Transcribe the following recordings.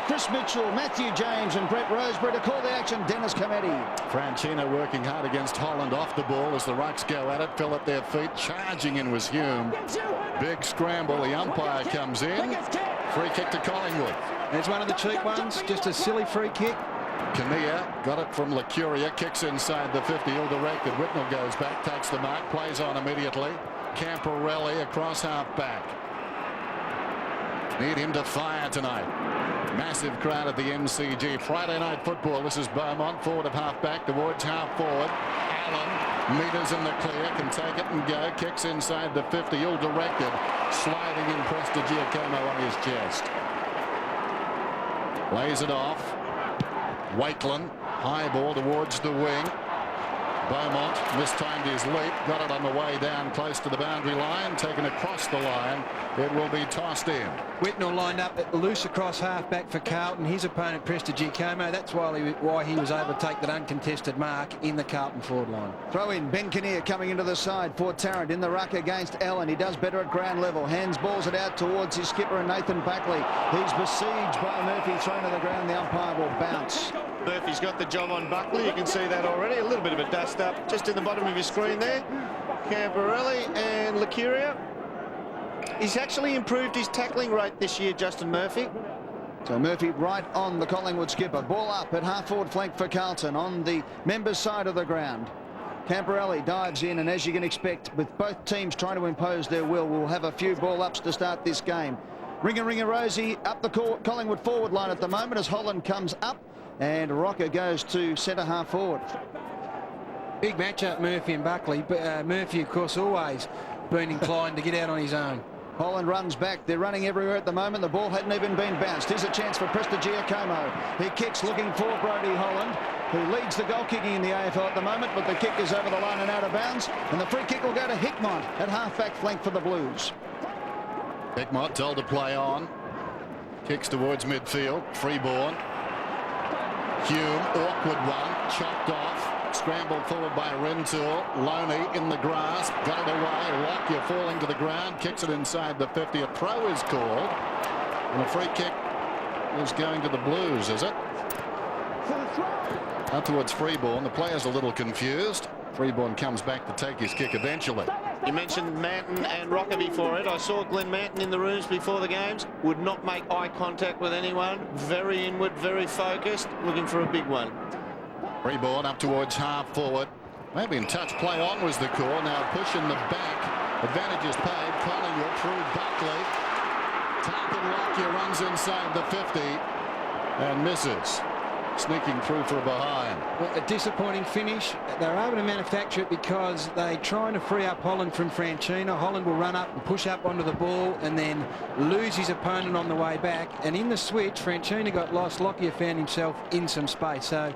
Chris Mitchell, Matthew James and Brett Roseberry to call the action. Dennis Cometti. Franchino working hard against Holland off the ball as the Rucks go at it. Fell at their feet. Charging in was Hume. Big scramble. The umpire comes in. Free kick to Collingwood. It's one of the cheap ones. Just a silly free kick. Kinnear got it from Licuria. Kicks inside the 50. Ill-directed. Whitnell goes back. Takes the mark. Plays on immediately. Camporelli across half back. Need him to fire tonight. Massive crowd at the MCG. Friday night football. This is Beaumont. Forward of half back towards half forward. Allen. Meters in the clear. Can take it and go. Kicks inside the 50. Ill-directed. Sliding in Prestigiacomo on his chest. Lays it off. Wakelin. High ball towards the wing. Beaumont mistimed his leap. Got it on the way down close to the boundary line. Taken across the line. It will be tossed in. Whitnell lined up loose across half back for Carlton. His opponent Prestigiacomo. That's why he was able to take that uncontested mark in the Carlton forward line. Throw in Ben Kinnear coming into the side for Tarrant in the ruck against Allen. He does better at ground level. Hands balls it out towards his skipper and Nathan Buckley. He's besieged by Murphy. Thrown to the ground. The umpire will bounce. Murphy's got the job on Buckley. You can see that already. A little bit of a dust up just in the bottom of your screen there. Camporelli and Licuria. He's actually improved his tackling rate this year, Justin Murphy. So Murphy right on the Collingwood skipper. Ball up at half forward flank for Carlton on the members' side of the ground. Camporelli dives in, and as you can expect, with both teams trying to impose their will, we'll have a few ball ups to start this game. Ringer Rosie up the Collingwood forward line at the moment as Holland comes up and Rocker goes to centre half forward. Big matchup, Murphy and Buckley. But Murphy, of course, always been inclined to get out on his own. Holland runs back. They're running everywhere at the moment. The ball hadn't even been bounced. Here's a chance for Prestigiacomo. He kicks looking for Brody Holland, who leads the goal kicking in the AFL at the moment, but the kick is over the line and out of bounds, and the free kick will go to Hickmott at half-back flank for the Blues. Hickmott told to play on. Kicks towards midfield. Freeborn. Hume, awkward one. Chopped off. Scrambled forward by Rentoul. Loney in the grass. Got it away. Lockyer falling to the ground. Kicks it inside the 50. A throw is called. And a free kick is going to the Blues, is it? Out towards Freeborn. The player's a little confused. Freeborn comes back to take his kick eventually. You mentioned Manton and Rocker before it. I saw Glenn Manton in the rooms before the games. Would not make eye contact with anyone. Very inward, very focused. Looking for a big one. Freeborn up towards half forward. Maybe in touch play on was the call. Now push in the back. Advantage is paid. Collingwood through Buckley. Tarkin Lockyer runs inside the 50 and misses. Sneaking through for a behind. Well, a disappointing finish. They're able to manufacture it because they're trying to free up Holland from Franchino. Holland will run up and push up onto the ball and then lose his opponent on the way back. And in the switch, Franchino got lost. Lockyer found himself in some space. So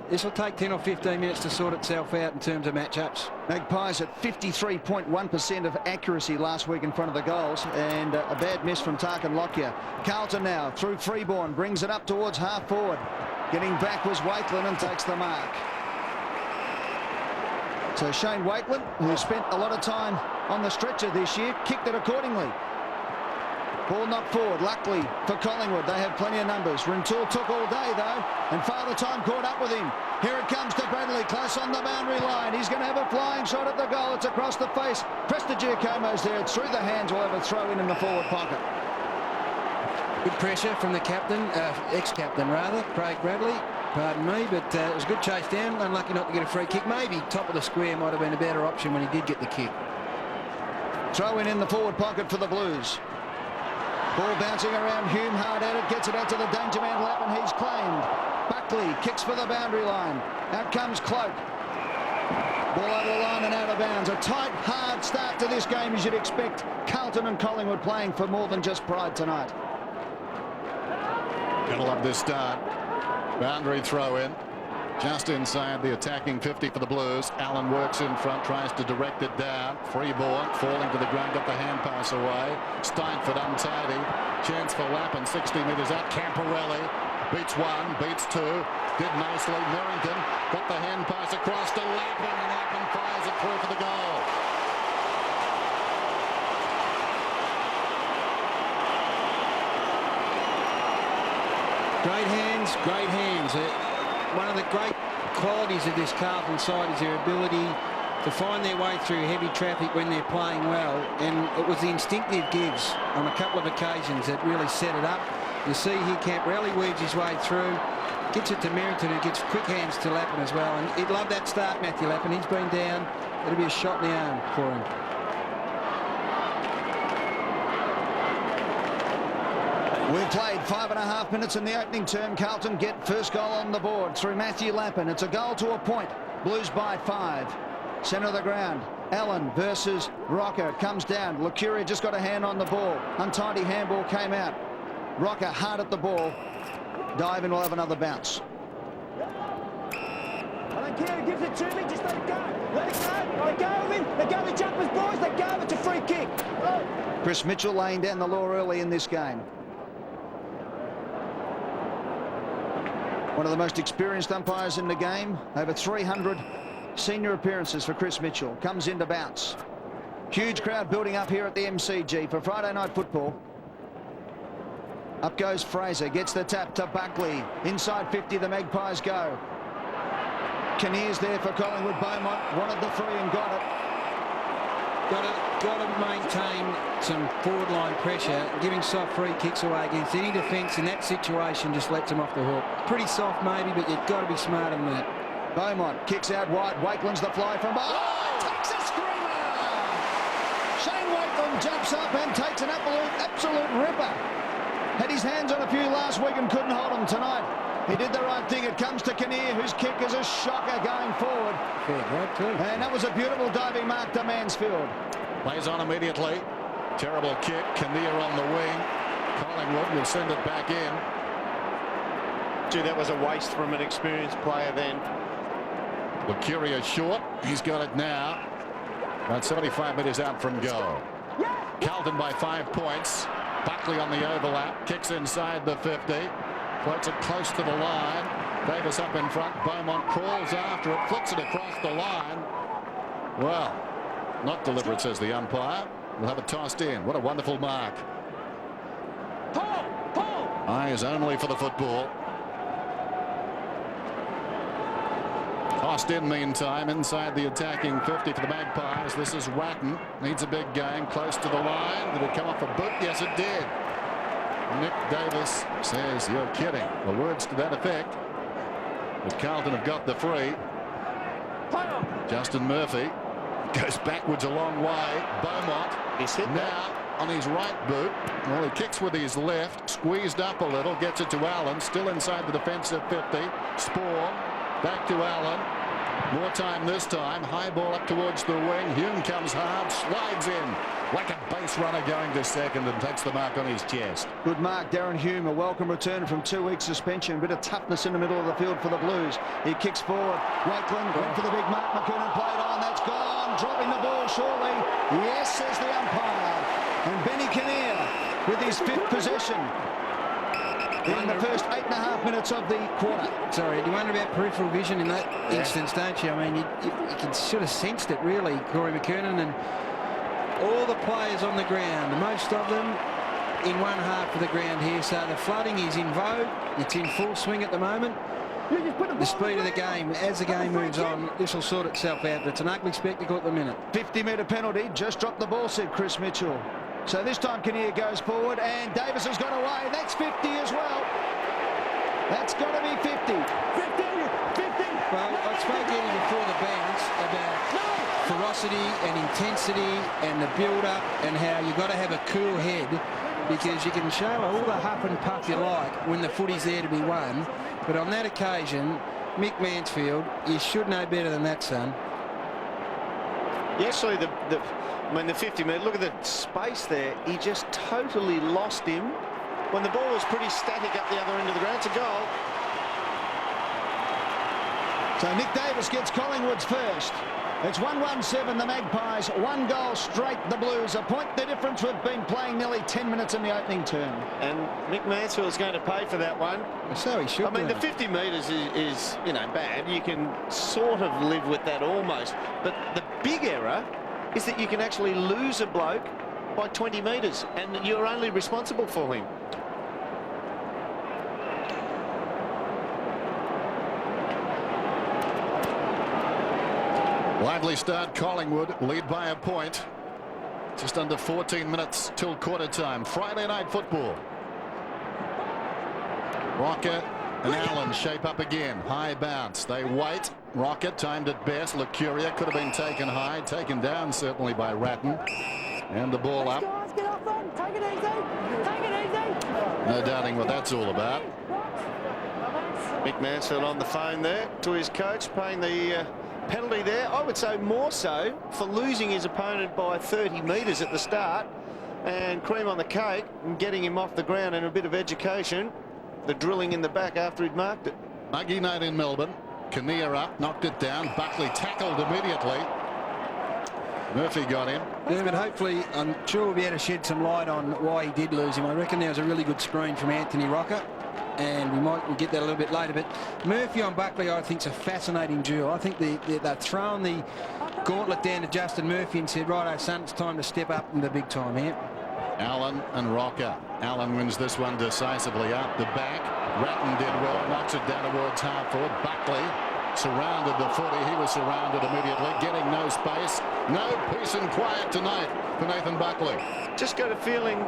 this will take 10 or 15 minutes to sort itself out in terms of matchups. Magpies at 53.1% of accuracy last week in front of the goals, and a bad miss from Tarkin Lockyer. Carlton now through Freeborn, brings it up towards half forward. Getting back was Wakelin and takes the mark. So Shane Wakelin, who spent a lot of time on the stretcher this year, kicked it accordingly. Ball knocked forward, luckily for Collingwood. They have plenty of numbers. Rentoul took all day, though, and Father Time caught up with him. Here it comes to Bradley, close on the boundary line. He's going to have a flying shot at the goal. It's across the face. Prestigiacomo's there. It's through the hands. We'll have a throw in the forward pocket. Good pressure from the captain, ex-captain rather, Craig Bradley. Pardon me, but it was a good chase down. Unlucky not to get a free kick. Maybe top of the square might have been a better option when he did get the kick. Throw in the forward pocket for the Blues. Ball bouncing around. Hume hard at it. Gets it out to the danger man lap, and he's claimed. Buckley kicks for the boundary line. Out comes Cloak. Ball over the line and out of bounds. A tight, hard start to this game, as you'd expect. Carlton and Collingwood playing for more than just pride tonight. Gonna love this start. Boundary throw in. Just inside the attacking 50 for the Blues. Allen works in front, tries to direct it down. Freeborn falling to the ground, got the hand pass away. Steinford untidy. Chance for Lappin, 60 metres out. Camporelli beats one, beats two. Did nicely. Merrington got the hand pass across to Lappin, and Lappin fires it through for the goal. Great hands, great hands. One of the great qualities of this Carlton side is their ability to find their way through heavy traffic when they're playing well, and it was the instinctive gives on a couple of occasions that really set it up. You see here Camporelli weaves his way through, gets it to Merrington, who gets quick hands to Lappin as well, and he'd love that start, Matthew Lappin. He's been down. It'll be a shot in the arm for him. We've played 5.5 minutes in the opening term. Carlton get first goal on the board through Matthew Lappin. It's a goal to a point. Blues by 5. Centre of the ground. Allen versus Rocker. Comes down. Lucuria just got a hand on the ball. Untidy handball came out. Rocker hard at the ball. Diving will have another bounce. I don't care who gives it to me, just let it go. Let it go. Let go of him. Let go of the jumpers, boys. Let go. It's a free kick. Chris Mitchell laying down the law early in this game. One of the most experienced umpires in the game. Over 300 senior appearances for Chris Mitchell. Comes in to bounce. Huge crowd building up here at the MCG for Friday night football. Up goes Fraser. Gets the tap to Buckley. Inside 50 the Magpies go. Kinnear's there for Collingwood. Beaumont wanted the free and got it. Got to maintain some forward line pressure. Giving soft free kicks away against any defence in that situation just lets them off the hook. Pretty soft maybe, but you've got to be smarter than that. Beaumont kicks out wide. Wakeland's the fly from... Oh! Takes a screamer! Shane Wakeland jumps up and takes an absolute ripper. Had his hands on a few last week and couldn't hold them tonight. He did the right thing. It comes to Kinnear, whose kick is a shocker going forward. Fair right too. And that was a beautiful diving mark to Mansfield. Plays on immediately. Terrible kick. Kinnear on the wing. Collingwood will send it back in. Gee, that was a waste from an experienced player then. Lucuria short. He's got it now. About 75 metres out from goal. Carlton by 5 points. Buckley on the overlap. Kicks inside the 50. Floats it close to the line. Davis up in front. Beaumont crawls after it. Flicks it across the line. Well, not deliberate, says the umpire. We'll have it tossed in. What a wonderful mark. Eyes only for the football. Tossed in meantime inside the attacking 50 for the Magpies. This is Watton. Needs a big game close to the line. Did it come off a boot? Yes, it did. Nick Davis says, you're kidding. Well, words to that effect. But Carlton have got the free. Justin Murphy goes backwards a long way. Beaumont now on his right boot. Well, he kicks with his left. Squeezed up a little. Gets it to Allen. Still inside the defensive 50. Spoor. Back to Allen. More time this time. High ball up towards the wing. Hume comes hard. Slides in like a base runner going to second and takes the mark on his chest. Good mark, Darren Hume. A welcome return from 2 weeks suspension. A bit of toughness in the middle of the field for the Blues. He kicks forward. Wakeland went for the big mark. McKinnon played on. That's gone. Dropping the ball surely. Yes, says the umpire. And Benny Kinnear with his 5th possession in the first 8.5 minutes of the quarter. Sorry, you wonder about peripheral vision in that instance, don't you? I mean, you can sort of sensed it, really, Corey McKernan, and all the players on the ground, most of them in one half of the ground here. So the flooding is in vogue. It's in full swing at the moment. The speed of the game, as the game moves on, this will sort itself out. But it's an ugly spectacle at the minute. 50-metre penalty. Just dropped the ball, said Chris Mitchell. So this time Kinnear goes forward, and Davis has got away. That's 50 as well. That's got to be 50. 50. Well, I spoke earlier before the bounce about ferocity and intensity and the build-up and how you've got to have a cool head, because you can show all the huff and puff you like when the footy's there to be won. But on that occasion, Mick Mansfield, you should know better than that, son. Yeah, actually, the 50 metre, look at the space there. He just totally lost him when the ball was pretty static up the other end of the ground. It's a goal. So Nick Davis gets Collingwood's first. It's 1-1-7, the Magpies. 1 goal straight, the Blues. A point the difference. We've been playing nearly 10 minutes in the opening term. And Mick Mansfield's going to pay for that one. So he should. I mean, the 50 metres is, you know, bad. You can sort of live with that almost. But the big error is that you can actually lose a bloke by 20 metres, and you're only responsible for him. Lively start. Collingwood lead by a point. Just under 14 minutes till quarter time. Friday night football. Rocket and Allen shape up again. High bounce. They wait. Rocket timed at best. Lucuria could have been taken high. Taken down certainly by Ratton. And the ball up. Get off them. Take it easy. Take it easy. No doubting what that's all about. Mick Mansfield on the phone there to his coach, paying the penalty there. I would say more so for losing his opponent by 30 metres at the start, and cream on the cake and getting him off the ground, and a bit of education, the drilling in the back after he'd marked it. Muggy night in Melbourne. Kinnear up, knocked it down. Buckley tackled immediately. Murphy got him. Yeah, but hopefully, I'm sure we'll be able to shed some light on why he did lose him. I reckon there was a really good screen from Anthony Rocker, and we'll get that a little bit later. But Murphy on Buckley, I think, is a fascinating duel. I think they're throwing the gauntlet down to Justin Murphy and said, righto, son, it's time to step up in the big time here. Allen and Rocker. Allen wins this one decisively out the back. Ratton did well, knocks it down towards half forward. Buckley surrounded the footy. He was surrounded immediately, getting no space. No peace and quiet tonight for Nathan Buckley. Just got a feeling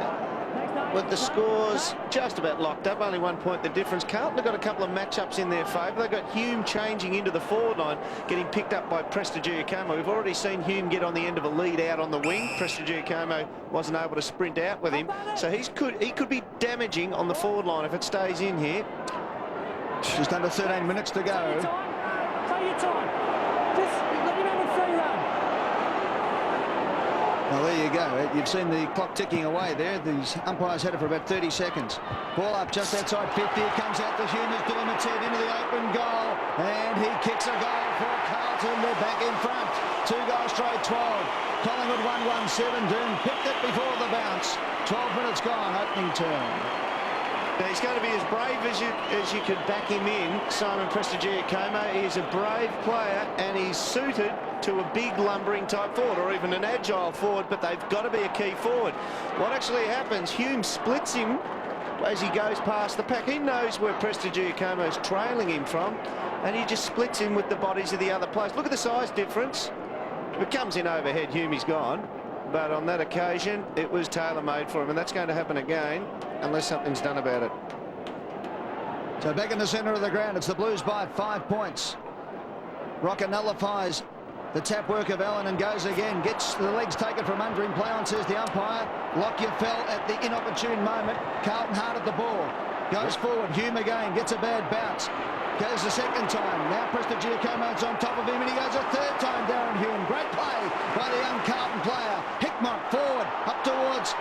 with the scores just about locked up, only 1 point the difference. Carlton have got a couple of matchups in their favour. They've got Hume changing into the forward line, getting picked up by Prestigiacomo. We've already seen Hume get on the end of a lead out on the wing. Prestigiacomo wasn't able to sprint out with him, so he could be damaging on the forward line if it stays in here. Just under 13 minutes to go. Take your time. Just let him have a free run. Well, there you go. You've seen the clock ticking away there. These umpires had it for about 30 seconds. Ball up just outside 50. It comes out to Hume, is doing its head into the open goal. And he kicks a goal for Carlton. They're back in front. 2 goals straight, 12. Collingwood 1-1-17. Picked it before the bounce. 12 minutes gone, opening turn. Now, he's going to be as brave as you could back him in, Simon Prestigiacomo. He is a brave player, and he's suited to a big lumbering type forward, or even an agile forward, but they've got to be a key forward. What actually happens, Hume splits him as he goes past the pack. He knows where Prestigiacomo's trailing him from, and he just splits him with the bodies of the other players. Look at the size difference. If it comes in overhead, Humey's gone. But on that occasion, it was tailor-made for him, and that's going to happen again unless something's done about it. So back in the centre of the ground, it's the Blues by 5 points. Rocket nullifies the tap work of Allen and goes again. Gets the legs taken from under him. Play on, says the umpire. Lockyer fell at the inopportune moment. Carlton hard at the ball. Goes forward. Hume again. Gets a bad bounce. Goes the second time. Now Prestigiacomo's on top of him, and he goes a third time. Darren Hume. Great play by the young Carlton player. Hickmott forward up towards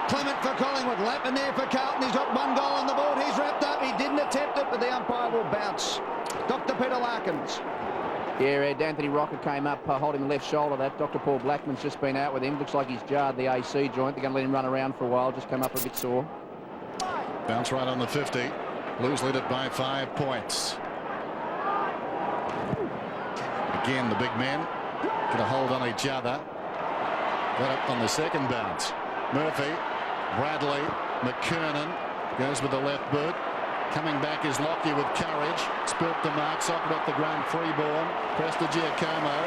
Clement for Collingwood. Lappin there for Carlton. He's got 1 goal on the board. He's wrapped up. He didn't attempt it, but the umpire will bounce. Dr. Peter Larkins. Yeah, Ed, Anthony Rocket came up holding the left shoulder. That Dr. Paul Blackman's just been out with him. Looks like he's jarred the AC joint. They're going to let him run around for a while. Just came up a bit sore. Bounce right on the 50. Blues lead it by 5 points. Again, the big men get a hold on each other. Got up on the second bounce. Murphy, Bradley, McKernan goes with the left boot. Coming back is Lockyer with courage. Spilt the mark, socket off the ground, Freeborn. Prestigiacomo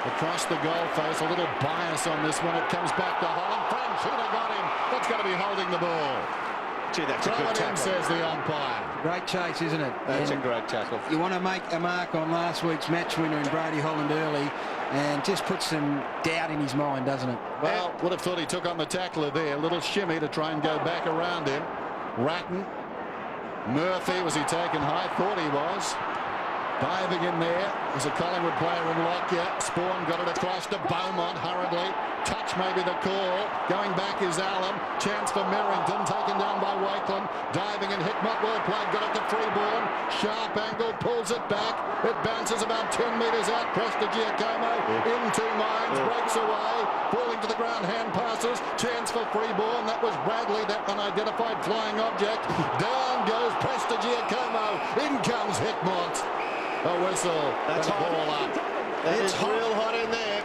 across the goal face. A little bias on this one. It comes back to Holland. Franchina got him. That's got to be holding the ball. Gee, that's a Throw good it in, tackle. says the umpire. Great chase, isn't it? That's a And great tackle. you want to make a mark on last week's match winner in Brody Holland early, and just put some doubt in his mind, doesn't it? Well, would have thought he took on the tackler there. A little shimmy to try and go back around him. Ratton. Murphy, was he taken high? Thought he was. Diving in there was a Collingwood player in Lockyer. Spawn got it across to Beaumont hurriedly. Touch maybe the call. Going back is Allen. Chance for Merrington, taken down by Wakeland. Diving in, Hickmott, well played, got it to Freeborn. Sharp angle, pulls it back. It bounces about 10 metres out. Prestigiacomo in 2 minds, breaks away. Falling to the ground, hand passes. Chance for Freeborn. That was Bradley, that unidentified flying object. Down goes Prestigiacomo. In comes Hickmott. A whistle. That's and a hot. ball up. It's real hot in there.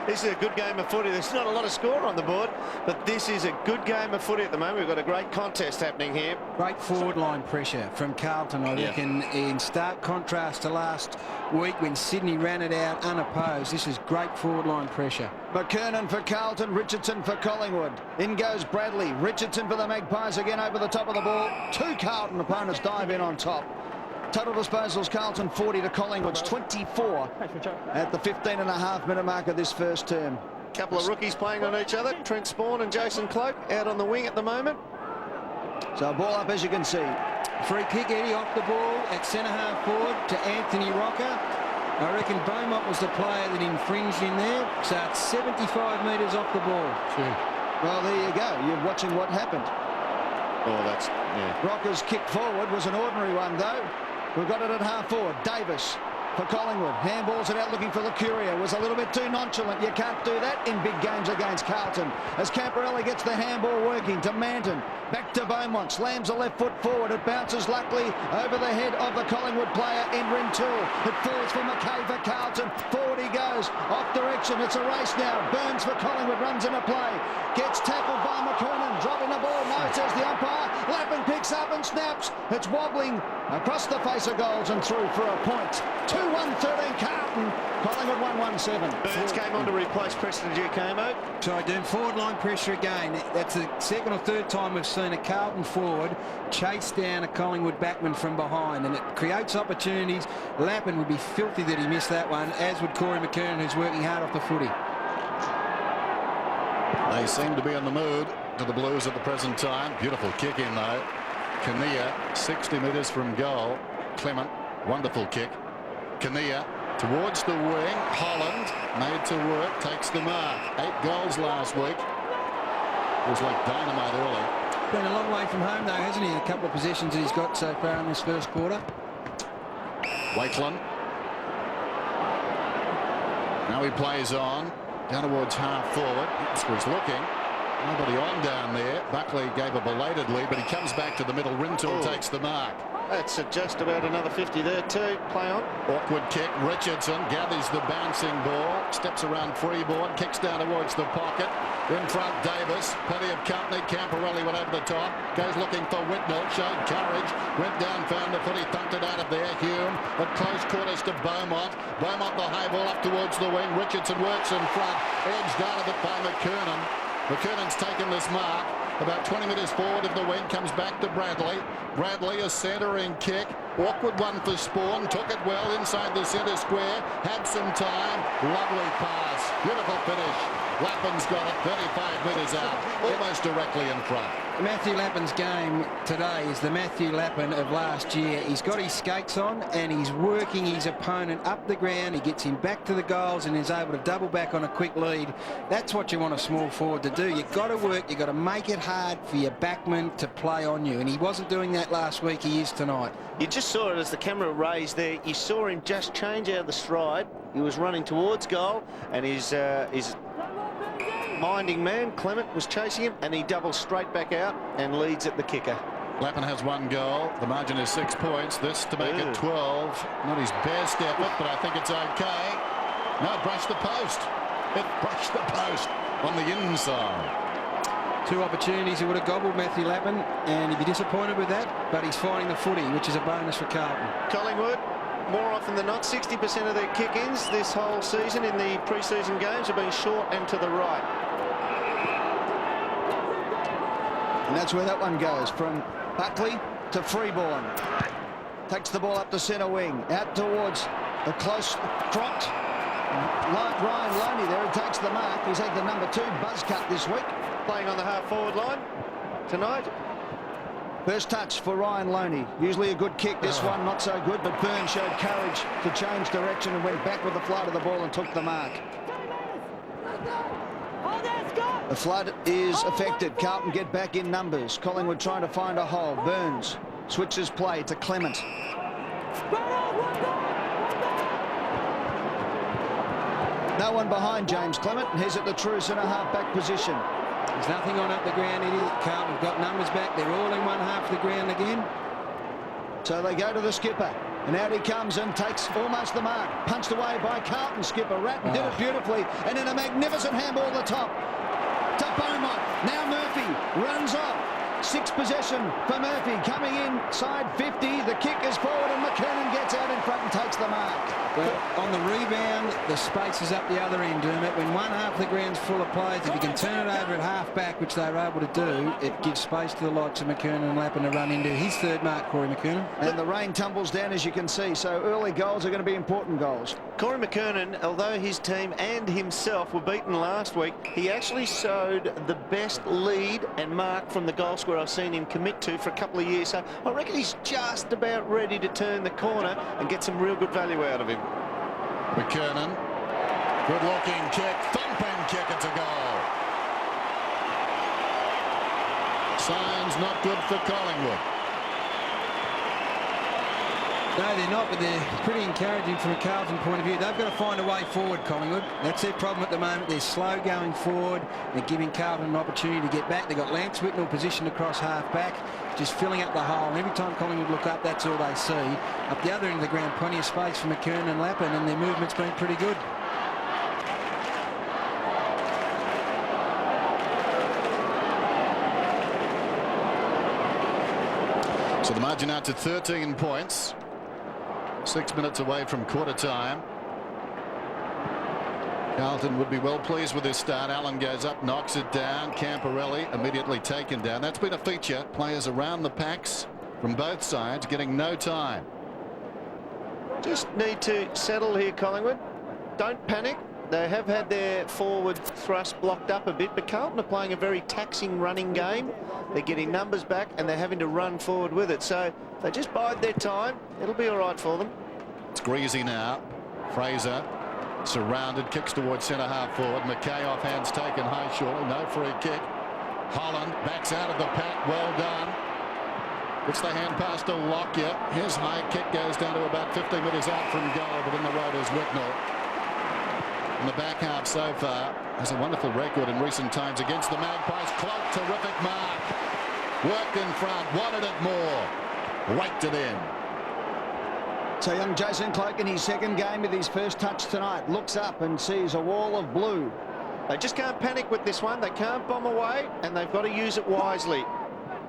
This is a good game of footy. There's not a lot of score on the board, but this is a good game of footy at the moment. We've got a great contest happening here. Great forward line pressure from Carlton, I reckon, in stark contrast to last week when Sydney ran it out unopposed. This is great forward line pressure. McKernan for Carlton, Richardson for Collingwood. In goes Bradley. Richardson for the Magpies again over the top of the ball. Two Carlton opponents dive in on top. Total disposals, Carlton 40 to Collingwood's 24 at the 15.5-minute mark of this first term. Couple of rookies playing on each other. Trent Spawn and Jason Cloak out on the wing at the moment. So ball up, as you can see. Free kick, Eddie, off the ball at centre-half forward to Anthony Rocker. I reckon Beaumont was the player that infringed in there. So it's 75 metres off the ball. Sure. Well, there you go. You're watching what happened. Oh, that's... yeah. Rocker's kick forward was an ordinary one, though. We've got it at half forward. Davis for Collingwood. Handballs it out looking for Licuria. Was a little bit too nonchalant. You can't do that in big games against Carlton. As Camporelli gets the handball working to Manton. Back to Beaumont. Slams a left foot forward. It bounces luckily over the head of the Collingwood player in Rintoul. It falls for McKay for Carlton. Forward he goes. Off direction. It's a race now. Burns for Collingwood. Runs into play. Gets tackled by McKernan. Dropping the ball. No, says the umpire. Lappin picks up and snaps. It's wobbling across the face of goals and through for a point. 2-1-13 Carlton. Collingwood 1-1-7. Burns came on to replace Preston Giacomo. So doing forward line pressure again. That's the second or third time we've seen a Carlton forward chase down a Collingwood backman from behind, and it creates opportunities. Lappin would be filthy that he missed that one, as would Corey McKernan, who's working hard off the footy. They seem to be in the mood to the Blues at the present time. Beautiful kick in though. Kinnear 60 metres from goal. Clement, wonderful kick. Kinnear towards the wing. Holland made to work, takes the mark. 8 goals last week. It was like dynamite early. Been a long way from home though, hasn't he? A couple of possessions that he's got so far in this first quarter. Wakelin. Now he plays on down towards half forward. Was looking. Nobody on down there. Buckley gave a belated lead, but he comes back to the middle. Rintoul takes the mark. That's just about another 50 there too. Play on. Awkward kick. Richardson gathers the bouncing ball. Steps around Freeborn. Kicks down towards the pocket. In front, Davis. Plenty of company. Camporelli went over the top. Goes looking for Whitnell. Showed courage. Went down, found the footy. Thumped it out of there. Hume at close quarters to Beaumont. Beaumont the high ball up towards the wing. Richardson works in front. Edged out of it by McKernan. McKernan's taken this mark. About 20 metres forward of the wing, comes back to Bradley. Bradley, a centering kick. Awkward one for Spawn. Took it well inside the centre square. Had some time. Lovely pass. Beautiful finish. Lappin's got it 35 metres out. Almost directly in front. Matthew Lappin's game today is the Matthew Lappin of last year. He's got his skates on and he's working his opponent up the ground. He gets him back to the goals and is able to double back on a quick lead. That's what you want a small forward to do. You've got to work. You've got to make it hard for your backman to play on you. And he wasn't doing that last week. He is tonight. You just saw it as the camera raised there. You saw him just change out of the stride. He was running towards goal and his minding man, Clement, was chasing him, and he doubles straight back out and leads at the kicker. Lappin has 1 goal. The margin is 6 points. This to make it 12. Not his best effort, but I think it's okay. No, it brushed the post. It brushed the post on the inside. 2 opportunities he would have gobbled, Matthew Lappin, and he'd be disappointed with that, but he's finding the footy, which is a bonus for Carlton. Collingwood, more often than not, 60% of their kick-ins this whole season in the pre-season games have been short and to the right. And that's where that one goes, from Buckley to Freeborn. Takes the ball up the centre wing, out towards the close crot. Ryan Loney there, he takes the mark. He's had the number 2 buzz cut this week. Playing on the half-forward line tonight. First touch for Ryan Loney. Usually a good kick. This one not so good, but Burns showed courage to change direction and went back with the flight of the ball and took the mark. The flood is affected. Carlton get back in numbers. Collingwood trying to find a hole. Burns switches play to Clement. No one behind James Clement, and he's at the true centre half-back position. There's nothing on up the ground, Eddie. Carlton have got numbers back. They're all in one half of the ground again. So they go to the skipper. And out he comes and takes almost the mark. Punched away by Carlton skipper. Ratton did it beautifully. And in a magnificent handball to top. To Beaumont. Now Murphy runs off. 6 possession for Murphy. Coming inside 50. The kick is forward and McKernan gets out in front and takes the mark. Well, on the rebound, the space is up the other end, Dermot. When one half of the ground's full of players, if you can turn it over at half back, which they were able to do, it gives space to the likes of McKernan and Lappin to run into his third mark, Corey McKernan. And the rain tumbles down, as you can see, so early goals are going to be important goals. Corey McKernan, although his team and himself were beaten last week, he actually showed the best lead and mark from the goal scorer I've seen him commit to for a couple of years. So I reckon he's just about ready to turn the corner and get some real good value out of him. McKernan, good-looking kick, thumping kick, it's a goal. Signs not good for Collingwood. No, they're not, but they're pretty encouraging from a Carlton point of view. They've got to find a way forward, Collingwood. That's their problem at the moment. They're slow going forward. They're giving Carlton an opportunity to get back. They've got Lance Whitnell positioned across half-back, just filling up the hole. And every time Collingwood look up, that's all they see. Up the other end of the ground, plenty of space for McKernan and Lappin, and their movement's been pretty good. So the margin out to 13 points. 6 minutes away from quarter time. Carlton would be well pleased with this start. Allen goes up, knocks it down. Camporelli immediately taken down. That's been a feature. Players around the packs from both sides getting no time. Just need to settle here, Collingwood. Don't panic. They have had their forward thrust blocked up a bit, but Carlton are playing a very taxing running game. They're getting numbers back and they're having to run forward with it. So if they just bide their time, it'll be all right for them. It's Greasy now. Fraser surrounded, kicks towards centre half forward. McKay off hands taken high shortly. No free kick. Holland backs out of the pack. Well done. It's the hand pass to Lockyer. His high kick goes down to about 50 metres out from goal, but in the road is Whitnell. In the back half so far has a wonderful record in recent times against the Magpies. Cloak, terrific mark. Worked in front, wanted it more. Raked it in. So young Jason Cloak in his second game with his first touch tonight looks up and sees a wall of blue. They just can't panic with this one. They can't bomb away and they've got to use it wisely.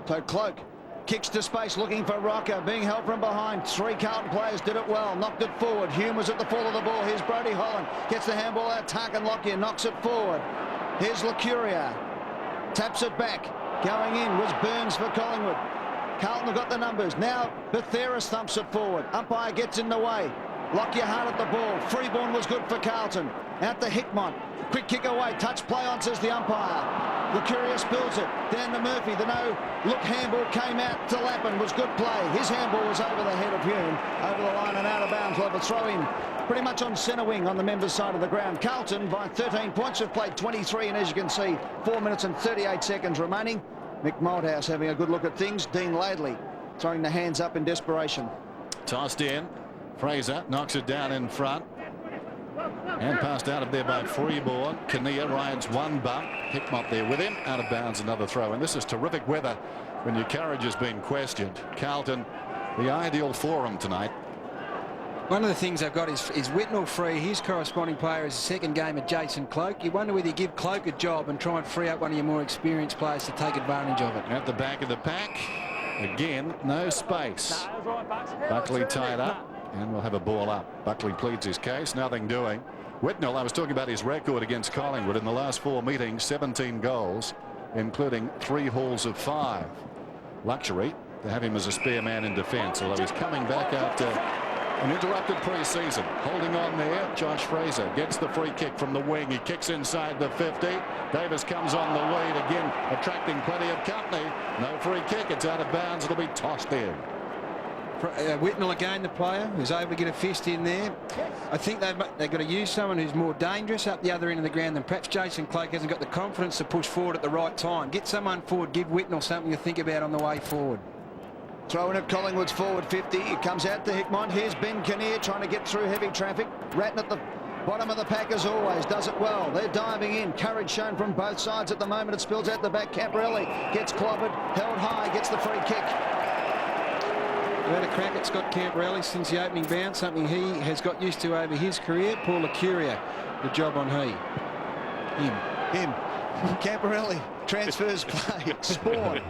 So Cloak kicks to space looking for Rocker, being held from behind. 3 Carlton players did it well, knocked it forward. Hume was at the fall of the ball. Here's Brodie Holland, gets the handball out. Tarkin Lockyer knocks it forward. Here's Licuria, taps it back. Going in was Burns for Collingwood. Carlton have got the numbers. Now Betheris thumps it forward. Umpire gets in the way. Lockyer hard at the ball. Freeborn was good for Carlton. Out to Hickmont. Quick kick away. Touch play on, says the umpire. Licuria spills it. Down to Murphy. The no-look handball came out to Lappin. Was good play. His handball was over the head of Hume. Over the line and out of bounds. Well, the throw in pretty much on centre wing on the members' side of the ground. Carlton by 13 points have played 23, and as you can see, 4 minutes and 38 seconds remaining. Mick Malthouse having a good look at things. Dean Laidley throwing the hands up in desperation. Tossed in. Fraser knocks it down in front. And passed out of there by Freeborn. Kinnear rides one bump. Hickmott there with him. Out of bounds, another throw. And this is terrific weather when your carriage has been questioned. Carlton, the ideal forum tonight. One of the things they've got is Whitnell free. His corresponding player is the second game at Jason Cloak. You wonder whether you give Cloak a job and try and free up one of your more experienced players to take advantage of it. At the back of the pack. Again, no space. Buckley tied up. And we'll have a ball up. Buckley pleads his case. Nothing doing. Whitnell, I was talking about his record against Collingwood. In the last 4 meetings, 17 goals, including 3 hauls of 5. Luxury to have him as a spare man in defence, although he's coming back after an interrupted pre-season. Holding on there, Josh Fraser gets the free kick from the wing. He kicks inside the 50. Davis comes on the lead again, attracting plenty of company. No free kick. It's out of bounds. It'll be tossed in. Whitnell again, the player who's able to get a fist in there. I think they've got to use someone who's more dangerous up the other end of the ground than perhaps Jason Cloak hasn't got the confidence to push forward at the right time. Get someone forward, give Whitnell something to think about on the way forward. Throwing at Collingwood's forward 50. It comes out to Hickmont. Here's Ben Kinnear trying to get through heavy traffic. Ratton at the bottom of the pack as always. Does it well. They're diving in. Courage shown from both sides at the moment. It spills out the back. Camporelli gets clobbered. Held high. Gets the free kick. We've had a crack at Scott Camporelli since the opening bounce, something he has got used to over his career. Paul Licuria, the job on he. Him. Camporelli transfers play. Spawn.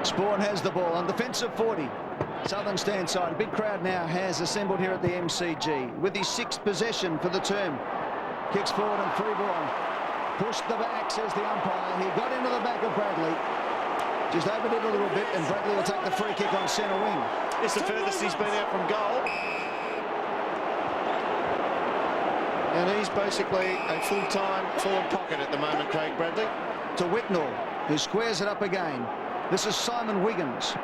Spawn has the ball on defensive 40. Southern stand side. A big crowd now has assembled here at the MCG with his 6th possession for the term. Kicks forward and free ball. Pushed the back, says the umpire. He got into the back of Bradley. Just opened it a little bit, and Bradley will take the free kick on centre wing. It's the furthest he's been out from goal. And he's basically a full-time forward pocket at the moment, Craig Bradley. To Whitnall, who squares it up again. This is Simon Wiggins.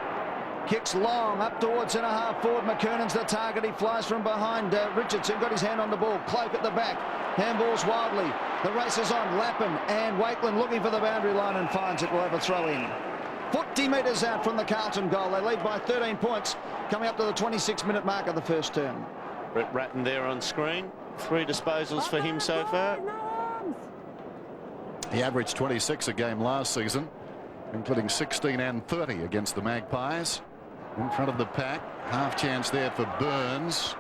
Kicks long up towards centre half forward. McKernan's the target. He flies from behind. Richardson got his hand on the ball. Cloak at the back. Handballs wildly. The race is on. Lappin and Wakeland looking for the boundary line and finds it. Will have a throw in. 40 metres out from the Carlton goal. They lead by 13 points coming up to the 26-minute mark of the first term. Brett Ratton there on screen. 3 disposals for him so far. He averaged 26 a game last season, including 16 and 30 against the Magpies. In front of the pack, half chance there for Burns.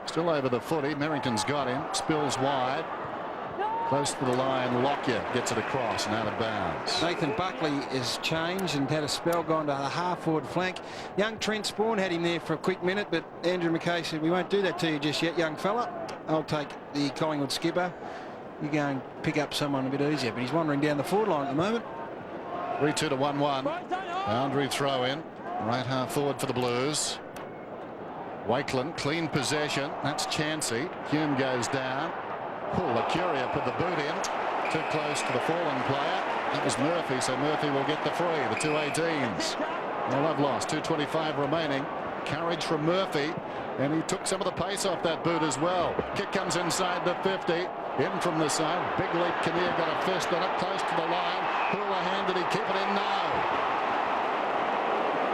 Still over the footy. Merrington's got him. Spills wide. Close to the line. Lockyer gets it across and out of bounds. Nathan Buckley has changed and had a spell gone to the half-forward flank. Young Trent Spawn had him there for a quick minute, but Andrew McKay said, we won't do that to you just yet, young fella. I'll take the Collingwood skipper. You go and pick up someone a bit easier, but he's wandering down the forward line at the moment. 3-2 to 1-1. Boundary throw in. Right half forward for the Blues. Wakeland, clean possession. That's Chansey. Hume goes down. Paul Licuria put the boot in. Too close to the fallen player. That was Murphy, so Murphy will get the free. The 2-18s. Well, I've lost. 2:25 remaining. Courage from Murphy. And he took some of the pace off that boot as well. Kick comes inside the 50. In from the side. Big leap. Kinnear got a fist on it. Close to the line. Hula hand. Did he keep it in? No.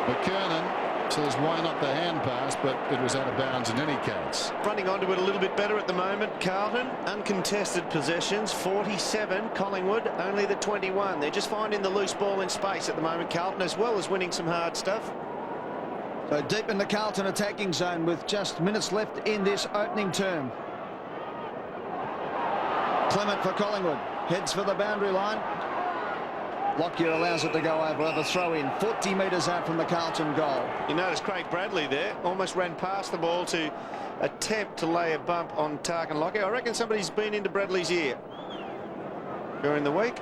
McKernan says why not the hand pass, but it was out of bounds in any case. Running onto it a little bit better at the moment. Carlton, uncontested possessions, 47. Collingwood, only the 21. They're just finding the loose ball in space at the moment, Carlton, as well as winning some hard stuff. So deep in the Carlton attacking zone with just minutes left in this opening term. Clement for Collingwood. Heads for the boundary line. Lockyer allows it to go over. Have a throw in 40 metres out from the Carlton goal. You notice Craig Bradley there almost ran past the ball to attempt to lay a bump on Tarkin Lockyer. I reckon somebody's been into Bradley's ear during the week.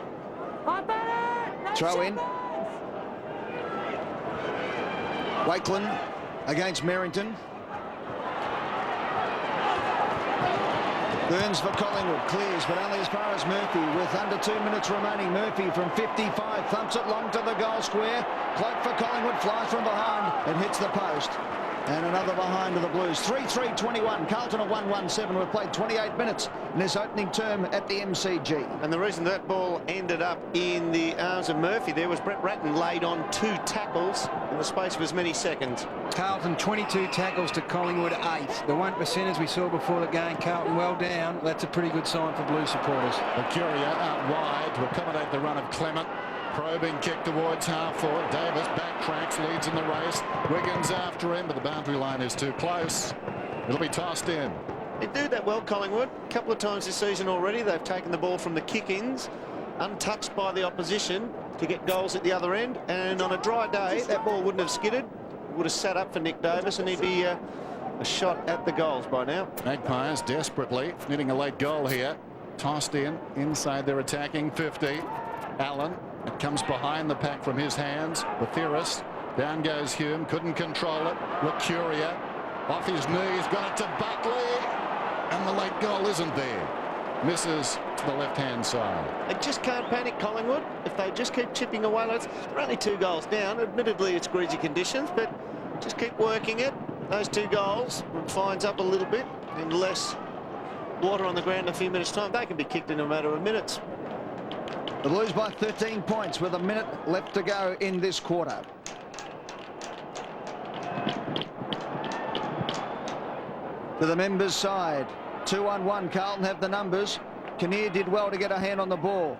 Throw in. Wakeland against Merrington. Burns for Collingwood, clears, but only as far as Murphy with under 2 minutes remaining. Murphy from 55 thumps it long to the goal square. Cloak for Collingwood, flies from behind and hits the post. And another behind to the Blues. 3-3-21. Carlton at 1-1-7. We've played 28 minutes in this opening term at the MCG. And the reason that ball ended up in the arms of Murphy there was Brett Ratton laid on 2 tackles in the space of as many seconds. Carlton 22 tackles to Collingwood 8. The 1%, we saw before the game, Carlton well down. That's a pretty good sign for Blue supporters. Licuria out wide to accommodate the run of Clement. Probing kick towards half forward. Davis backtracks, leads in the race. Wiggins after him, but the boundary line is too close. It'll be tossed in. They do that well, Collingwood. A couple of times this season already, they've taken the ball from the kick-ins, untouched by the opposition, to get goals at the other end. And on a dry day, that ball wouldn't have skidded. It would have sat up for Nick Davis, and he'd be a shot at the goals by now. Magpies desperately needing a late goal here. Tossed in inside their attacking 50. Allen. It comes behind the pack from his hands. Bathiris. Down goes Hume. Couldn't control it. Licuria. Off his knees. Got it to Buckley. And the late goal isn't there. Misses to the left-hand side. They just can't panic, Collingwood. If they just keep chipping away, they're only 2 goals down. Admittedly, it's greasy conditions, but just keep working it. Those 2 goals finds up a little bit and less water on the ground in a few minutes' time. They can be kicked in a matter of minutes. The Blues by 13 points with a minute left to go in this quarter. To the members' side. 2-on-1. Carlton have the numbers. Kinnear did well to get a hand on the ball.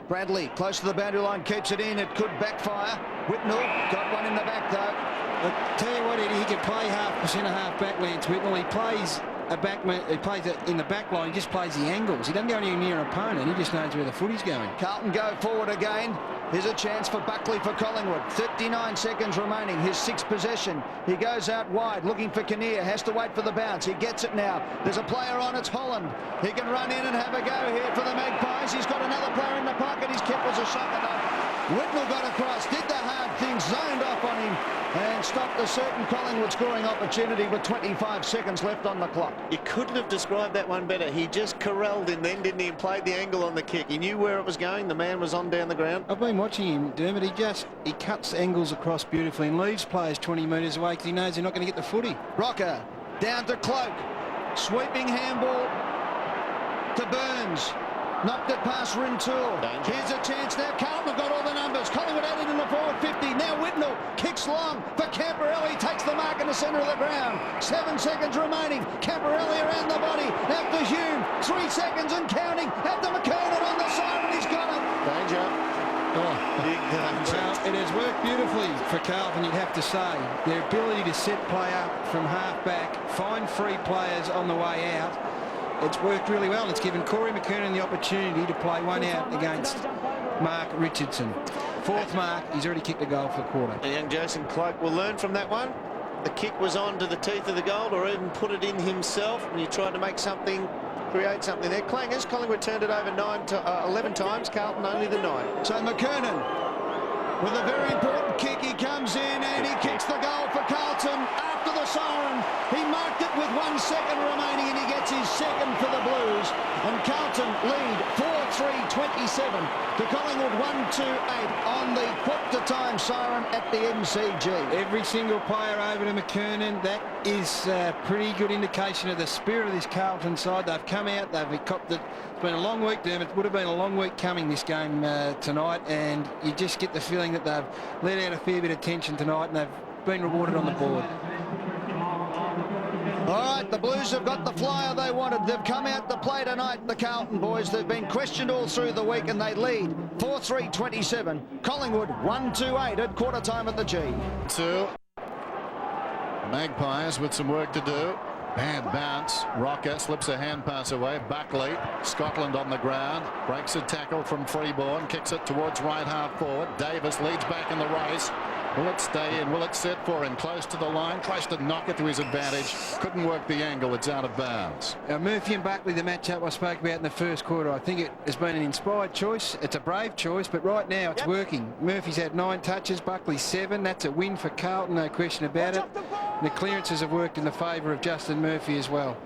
Bradley close to the boundary line, keeps it in. It could backfire. Whitnell got one in the back, though. I tell you what, Eddie, he can play centre-half back, Lance Whitnell. He plays a backman. He plays it in the back line. He just plays the angles. He doesn't go anywhere near an opponent. He just knows where the footy's going. Carlton go forward again. Here's a chance for Buckley for Collingwood. 39 seconds remaining. His sixth possession. He goes out wide looking for Kinnear. Has to wait for the bounce. He gets it now. There's a player on. It's Holland. He can run in and have a go here for the Magpies. He's got another player in the pocket. His kick was a shocker though. Whitnell got across, did the hard thing, zoned off on him and stopped a certain Collingwood scoring opportunity with 25 seconds left on the clock. You couldn't have described that one better. He just corralled in then, didn't he, and played the angle on the kick. He knew where it was going. The man was on down the ground. I've been watching him, Dermot. He cuts angles across beautifully and leaves players 20 metres away because he knows they're not going to get the footy. Rocker down to Cloak. Sweeping handball to Burns. Knocked it past Rintoul. Here's a chance now. Carlton have got all the numbers. Collingwood added in the forward 50. Now Whitnell kicks long for Camperelli. Takes the mark in the centre of the ground. 7 seconds remaining. Camperelli around the body. Out to Hume. 3 seconds and counting. Out to McKernan on the side and he's got it. Danger. Big danger. Well, it has worked beautifully for Carlton, you'd have to say. Their ability to set play up from half back, find free players on the way out. It's worked really well. It's given Corey McKernan the opportunity to play one out against Mark Richardson. Fourth mark, he's already kicked a goal for the quarter. And young Jason Cloak will learn from that one. The kick was on to the teeth of the goal or even put it in himself and he tried to make something, create something there. Clangers, Collingwood turned it over 11 times, Carlton only the 9. So McKernan with a very important kick. He comes in and he kicks the goal for Carlton after the siren. He marked it with 1 second remaining and he gets his second for the Blues. And Carlton lead 4-3-27 to Collingwood 1-2-8 on the quarter-time siren at the MCG. Every single player over to McKernan. That is a pretty good indication of the spirit of this Carlton side. They've come out, they've copped it. It's been a long week, Dermot. It would have been a long week coming, this game tonight, and you just get the feeling that they've let out a fair bit of tension tonight and they've been rewarded on the board. All right, the Blues have got the flyer they wanted. They've come out to play tonight, the Carlton boys. They've been questioned all through the week and they lead 4-3-27. Collingwood 1-2-8 at quarter time at the G. Magpies with some work to do. Bad bounce. Rocker slips a hand pass away. Buckley, Scotland on the ground. Breaks a tackle from Freeborn. Kicks it towards right half forward. Davis leads back in the race. Will it stay in? Will it set for him? Close to the line. Tries to knock it to his advantage. Couldn't work the angle. It's out of bounds. Murphy and Buckley, the matchup I spoke about in the first quarter, I think it has been an inspired choice. It's a brave choice, but right now it's working. Murphy's had 9 touches, Buckley 7. That's a win for Carlton, no question about it. And the clearances have worked in the favour of Justin Murphy as well.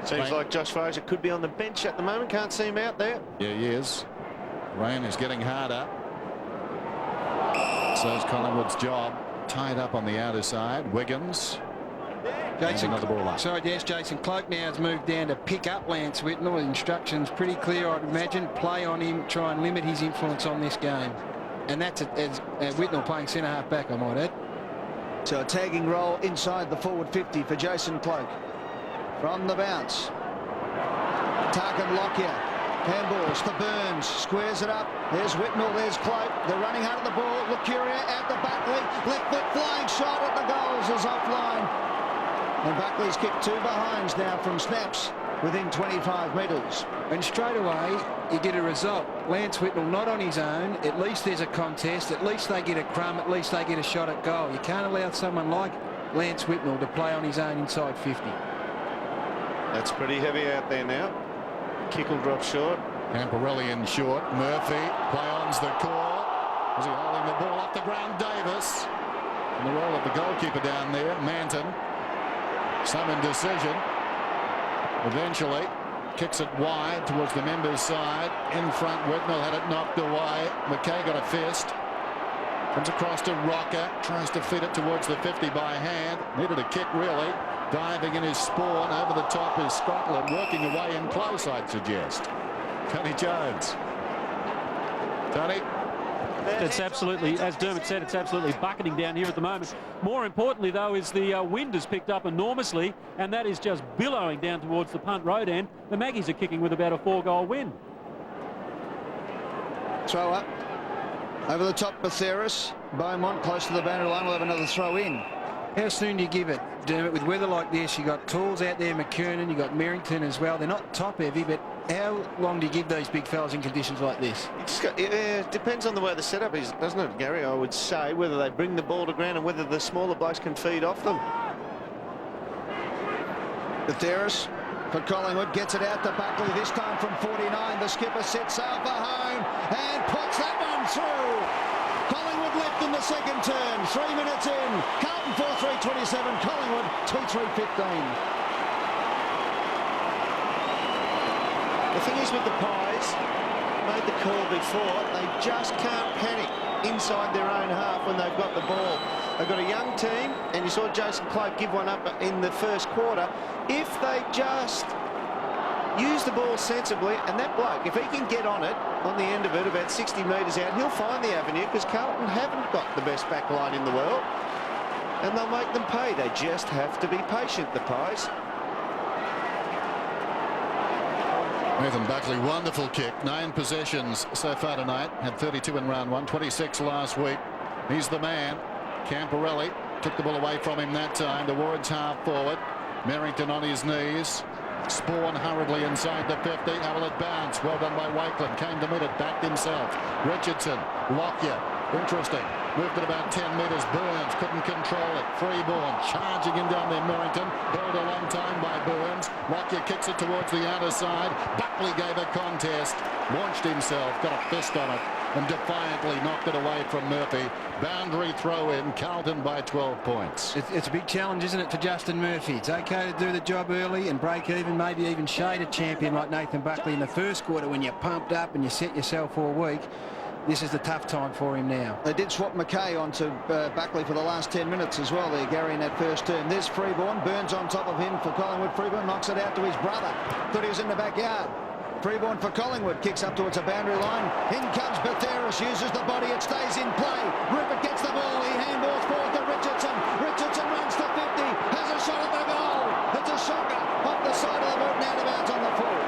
Seems like Josh Fraser could be on the bench at the moment. Can't see him out there. Yeah, he is. Rain is getting harder. So's Collingwood's job. Tied up on the outer side. Wiggins. Jason, another ball up. Sorry, yes, Jason Cloak now has moved down to pick up Lance Whitnell. Instructions pretty clear, I'd imagine. Play on him, try and limit his influence on this game. And that's Whitnell playing centre half back, I might add. So a tagging role inside the forward 50 for Jason Cloak. From the bounce. Tarkin Lockyer. Handballs to Burns. Squares it up. There's Whitnell. There's Cloak. They're running hard at the ball. Lucuria out to Buckley. Left foot flying shot at the goals is offline. And Buckley's kicked 2 behinds now from snaps within 25 metres. And straight away, you get a result. Lance Whitnell not on his own. At least there's a contest. At least they get a crumb. At least they get a shot at goal. You can't allow someone like Lance Whitnell to play on his own inside 50. That's pretty heavy out there now. Kick will drop short. Camperelli in short. Murphy play-on's the call. Was he holding the ball off the ground? Davis. And the role of the goalkeeper down there, Manton. Some indecision. Eventually kicks it wide towards the members' side. In front, Whitnell had it knocked away. McKay got a fist. Comes across to Rocker. Tries to feed it towards the 50 by hand. Needed a kick, really. Diving in his spawn. Over the top is Scotland. Working away in close, I'd suggest. Tony Jones. Tony? It's absolutely, as Dermot said, it's absolutely bucketing down here at the moment. More importantly, though, is the wind has picked up enormously, and that is just billowing down towards the punt road end. The Maggies are kicking with about a 4-goal win. Throw up. Over the top, Betheris. Beaumont close to the boundary line. We'll have another throw in. How soon do you give it, Dermot? With weather like this, you got Tools out there, McKernan, you got Merrington as well. They're not top heavy, but how long do you give those big fellas in conditions like this? It depends on the way the setup is, doesn't it, Gary? I would say whether they bring the ball to ground and whether the smaller blokes can feed off them. Betheris for Collingwood gets it out to Buckley, this time from 49. The skipper sets sail for home and puts that one through. Collingwood left in the second term. 3 minutes in. Carlton 4-3-27. Collingwood 2-3-15. The thing is with the Pies, made the call before, they just can't panic inside their own half when they've got the ball. They've got a young team, and you saw Jason Cloke give one up in the first quarter. If they just use the ball sensibly, and that bloke, if he can get on it, on the end of it, about 60 metres out, he'll find the avenue, because Carlton haven't got the best back line in the world, and they'll make them pay. They just have to be patient, the Pies. Nathan Buckley, wonderful kick. 9 possessions so far tonight. Had 32 in round 1, 26 last week. He's the man. Camporelli took the ball away from him that time. Towards half forward. Merrington on his knees. Spawn hurriedly inside the 50. How will it bounce? Well done by Wakeland. Came to meet it. Backed himself. Richardson. Lockyer. Interesting. Moved it about 10 metres. Burns couldn't control it. Freeborn charging him down there. Merrington. Held a long time by Burns. Lockyer kicks it towards the outer side. Buckley gave a contest. Launched himself. Got a fist on it. And defiantly knocked it away from Murphy. Boundary throw in. Carlton by 12 points. It's a big challenge, isn't it, for Justin Murphy? It's okay to do the job early and break even, maybe even shade a champion like Nathan Buckley in the first quarter when you're pumped up and you set yourself all week. This is the tough time for him now. They did swap McKay onto Buckley for the last 10 minutes as well there, Gary, in that first term. There's Freeborn. Burns on top of him for Collingwood. Freeborn knocks it out to his brother. Thought he was in the backyard. Freeborn for Collingwood. Kicks up towards a boundary line. In comes Betheris. Uses the body. It stays in play. Rupert gets the ball. He handballs forward to Richardson. Richardson runs to 50. Has a shot at the goal. It's a shocker. Off the side of the boot and out of bounds on the full.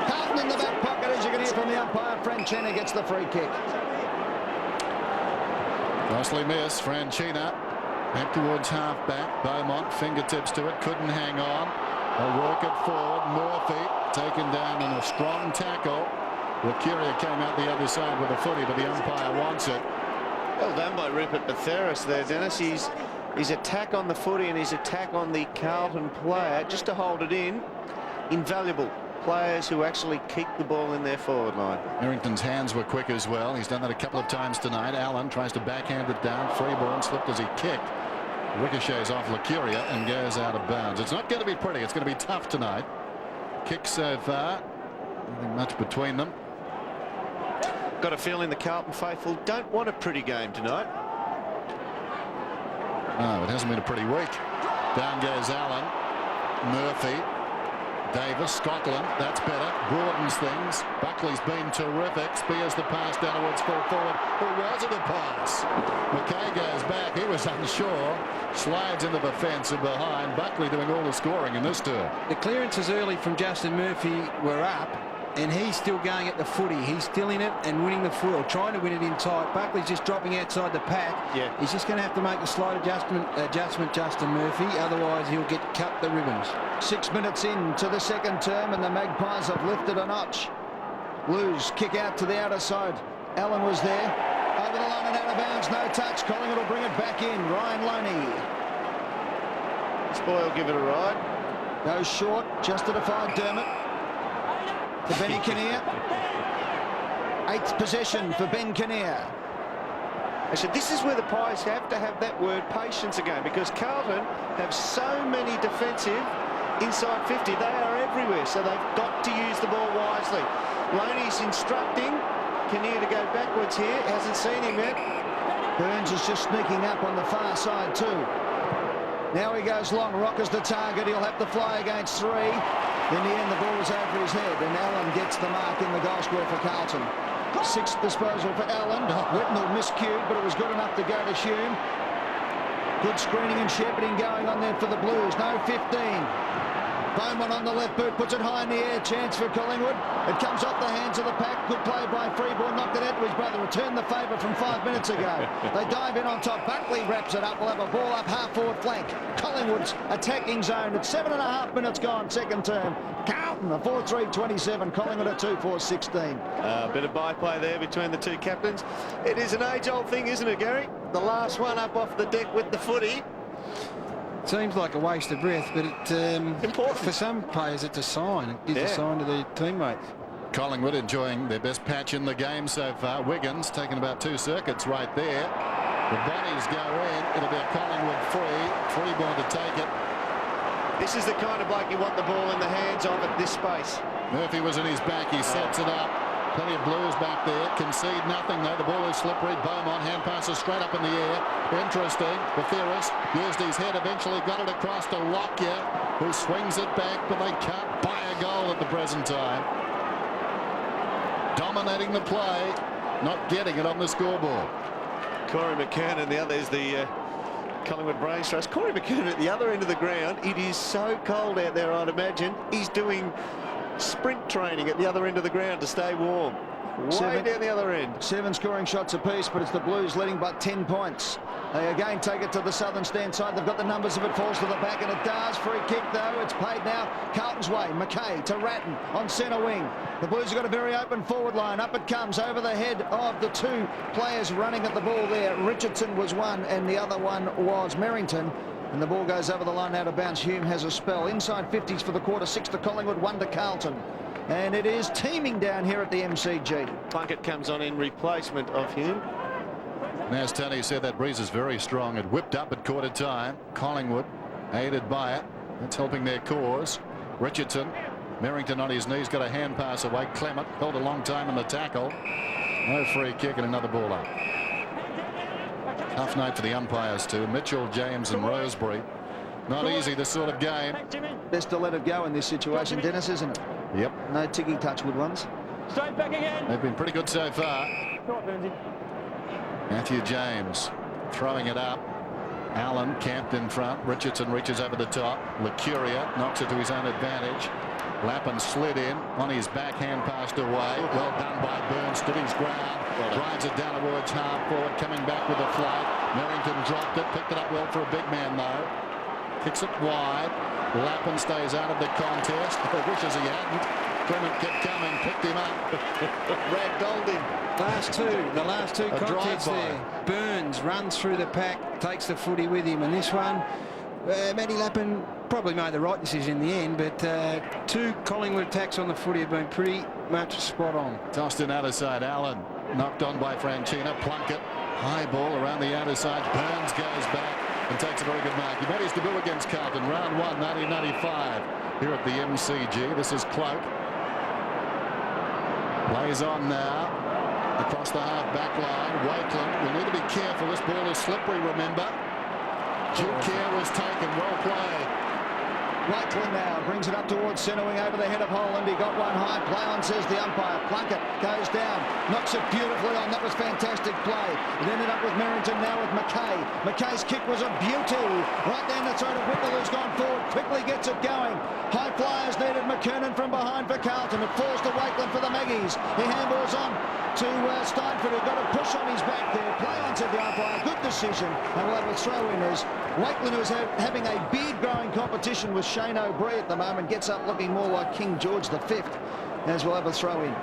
Carlton in the back pocket, as you can hear from the umpire. Franchina gets the free kick. Costly miss. Franchina back towards half back. Beaumont fingertips to it. Couldn't hang on. They'll work it forward. Murphy taken down in a strong tackle. Lacuria came out the other side with a footy, but the umpire wants it. Well done by Rupert Betheris there, Dennis. His attack on the footy and his attack on the Carlton player, just to hold it in, invaluable. Players who actually keep the ball in their forward line. Merrington's hands were quick as well. He's done that a couple of times tonight. Allen tries to backhand it down. Freeborn slipped as he kicked. Ricochets off Lacuria and goes out of bounds. It's not going to be pretty. It's going to be tough tonight. Kicks so far. Nothing much between them. Got a feeling the Carlton faithful don't want a pretty game tonight. No, it hasn't been a pretty week. Down goes Allen. Murphy. Davis, Scotland, that's better. Broadens things. Buckley's been terrific. Spears the pass down towards full forward. Or was it a pass? McKay goes back. He was unsure. Slides into the fence and behind. Buckley doing all the scoring in this turn. The clearances early from Justin Murphy were up, and he's still going at the footy. He's still in it and winning the foot, or trying to win it in tight. Buckley's just dropping outside the pack. Yeah. He's just going to have to make a slight adjustment, Justin Murphy. Otherwise, he'll get cut the ribbons. 6 minutes into the second term, and the Magpies have lifted a notch. Blues kick out to the outer side. Allen was there. Over the line and out of bounds. No touch. Collingwood will bring it back in. Ryan Loney. Spoil give it a ride. Goes short. Just to defy Dermot. To Benny Kinnear. 8th possession for Ben Kinnear. I said this is where the Pies have to have that word patience again, because Carlton have so many defensive inside 50. They are everywhere, so they've got to use the ball wisely. Loney's instructing Kinnear to go backwards here. Hasn't seen him yet. Burns is just sneaking up on the far side too. Now he goes long. Rocker's the target. He'll have to fly against 3. In the end, the ball was over his head, and Allen gets the mark in the goal square for Carlton. 6th disposal for Allen. Whitnell miscued, but it was good enough to go to Hume. Good screening and shepherding going on there for the Blues. No 15. Bowman on the left boot, puts it high in the air. Chance for Collingwood. It comes off the hands of the pack. Good play by Freeborn. Knocked it out to his brother. Returned the favour from 5 minutes ago. They dive in on top. Buckley wraps it up. We'll have a ball up half forward flank. Collingwood's attacking zone. It's 7.5 minutes gone, second term. Carlton, a 4-3-27. Collingwood a 2-4-16. A bit of byplay there between the two captains. It is an age-old thing, isn't it, Gary? The last one up off the deck with the footy. Seems like a waste of breath, but important for some players. It's a sign. It gives a sign to their teammates. Collingwood enjoying their best patch in the game so far. Wiggins taking about 2 circuits right there. The bodies go in. It'll be a Collingwood Freeborn to take it. This is the kind of bloke you want the ball in the hands of at this space. Murphy was in his back. He sets it up. Plenty of Blues back there. Concede nothing though. The ball is slippery. Beaumont hand passes straight up in the air. Interesting. Bothiris used his head. Eventually got it across to Lockyer, who swings it back, but they can't buy a goal at the present time. Dominating the play, not getting it on the scoreboard. Corey McKernan, the other is the Collingwood brace trust. Corey McKernan at the other end of the ground. It is so cold out there, I'd imagine. He's doing sprint training at the other end of the ground to stay warm. Way down the other end. 7 scoring shots apiece, but it's the Blues leading but 10 points. They again take it to the southern stand side. They've got the numbers if it falls to the back, and it does. Free kick, though. It's paid now. Carlton's way. McKay to Ratton on centre wing. The Blues have got a very open forward line. Up it comes over the head of the 2 players running at the ball there. Richardson was one, and the other one was Merrington. And the ball goes over the line out of bounds. Hume has a spell. Inside 50s for the quarter. 6 to Collingwood, 1 to Carlton. And it is teeming down here at the MCG. Plunkett comes on in replacement of Hume. And as Tony said, that breeze is very strong. It whipped up at quarter time. Collingwood aided by it. That's helping their cause. Richardson, Merrington on his knees, got a hand pass away. Clement held a long time in the tackle. No free kick and another ball up. Tough night for the umpires too. Mitchell, James and Rosebery. Not easy, this sort of game. Best to let it go in this situation, Dennis, isn't it? Yep. No ticky touchwood ones. Straight back again. They've been pretty good so far. Matthew James throwing it up. Allen camped in front. Richardson reaches over the top. Licuria knocks it to his own advantage. Lappin slid in on his backhand, passed away. Well done by Burns, stood his ground. Drives it down towards half forward, coming back with a flight. Merrington dropped it, picked it up well for a big man though. Kicks it wide. Lappin stays out of the contest. Wishes he hadn't. Clement kept coming, picked him up. Ragdolled him. The last two contests there. Burns runs through the pack, takes the footy with him, and this one, Matty Lappin probably made the right decision in the end, but 2 Collingwood attacks on the footy have been pretty much spot on. Tossed in outer side. Allen knocked on by Franchina. Plunkett, high ball around the outer side. Burns goes back and takes a very good mark. He made his debut against Carlton, round 1, 1995, here at the MCG. This is Cloak. Plays on now. Across the half-back line. Wakeland will need to be careful. This ball is slippery, remember. Due care was taken. Well played. Wakeland now brings it up towards centre wing over the head of Holland. He got one high. Play on, says the umpire. Plunkett goes down. Knocks it beautifully on. That was fantastic play. It ended up with Merrington, now with McKay. McKay's kick was a beauty. Right down the throat of Whittle, who's gone forward. Quickly gets it going. High flyers needed. McKernan from behind for Carlton. It falls to Wakeland for the Maggies. He handballs on to Steinford, who got a push on his back there. Play on, said the umpire. Good decision. And we'll have a throw in as Wakeland, who's having a beard-growing competition with Shane O'Brien at the moment, gets up looking more like King George V, as we'll have a throw in.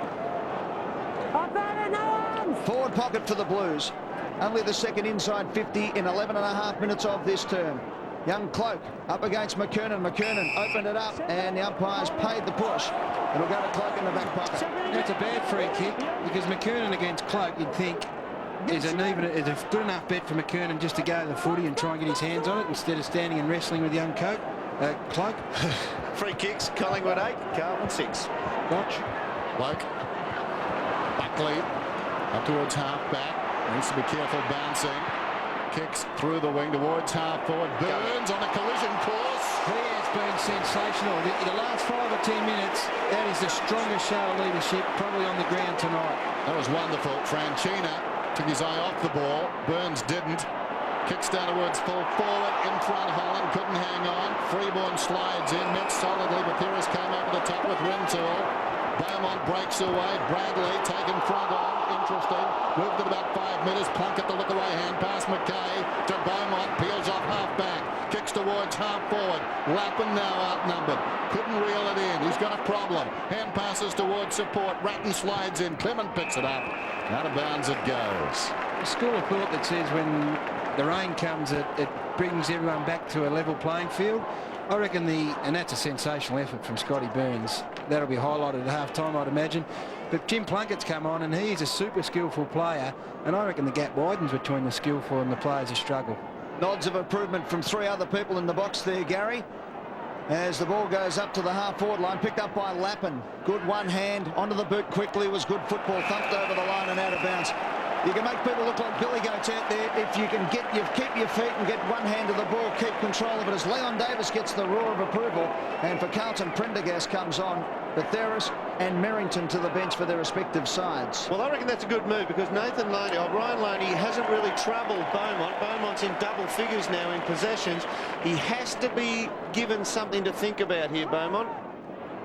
Forward pocket for the Blues. Only the second inside 50 in 11.5 minutes of this term. Young Cloak up against McKernan. McKernan opened it up, and the umpires paid the push. It'll go to Cloak in the back pocket. That's a bad free kick, because McKernan against Cloak, you'd think, is a good enough bet for McKernan just to go to the footy and try and get his hands on it instead of standing and wrestling with young Cloak. Free kicks, Collingwood 8, Carlton 6. Watch. Cloak. Buckley up towards half-back. Needs to be careful bouncing. Kicks through the wing towards half-forward. Burns on a collision course. He has been sensational. The last 5 or 10 minutes, that is the strongest show of leadership probably on the ground tonight. That was wonderful. Franchina took his eye off the ball. Burns didn't. Kicks down towards full forward. In front, Holland couldn't hang on. Freeborn slides in. Met solidly. Matthias came over the top with Rintoul. Beaumont breaks away. Bradley taken front on. Interesting. Moved it about 5 metres. Plunkett the look away hand pass. McKay to Beaumont. Peels off half back. Kicks towards half forward. Lappin now outnumbered. Couldn't reel it in. He's got a problem. Hand passes towards support. Ratton slides in. Clement picks it up. Out of bounds it goes. A school of thought that says when the rain comes, it brings everyone back to a level playing field. I reckon and that's a sensational effort from Scotty Burns. That'll be highlighted at half-time, I'd imagine. But Jim Plunkett's come on, and he's a super skillful player, and I reckon the gap widens between the skillful and the players who struggle. Nods of improvement from 3 other people in the box there, Gary. As the ball goes up to the half-forward line, picked up by Lappin. Good one hand, onto the boot quickly, was good football, thumped over the line and out of bounds. You can make people look like billy goats out there if you can keep your feet and get one hand to the ball, keep control of it, as Leon Davis gets the roar of approval. And for Carlton, Prendergast comes on, Betheris and Merrington to the bench for their respective sides. Well, I reckon that's a good move because Nathan Loney, Ryan Loney, hasn't really troubled Beaumont. Beaumont's in double figures now in possessions. He has to be given something to think about here, Beaumont.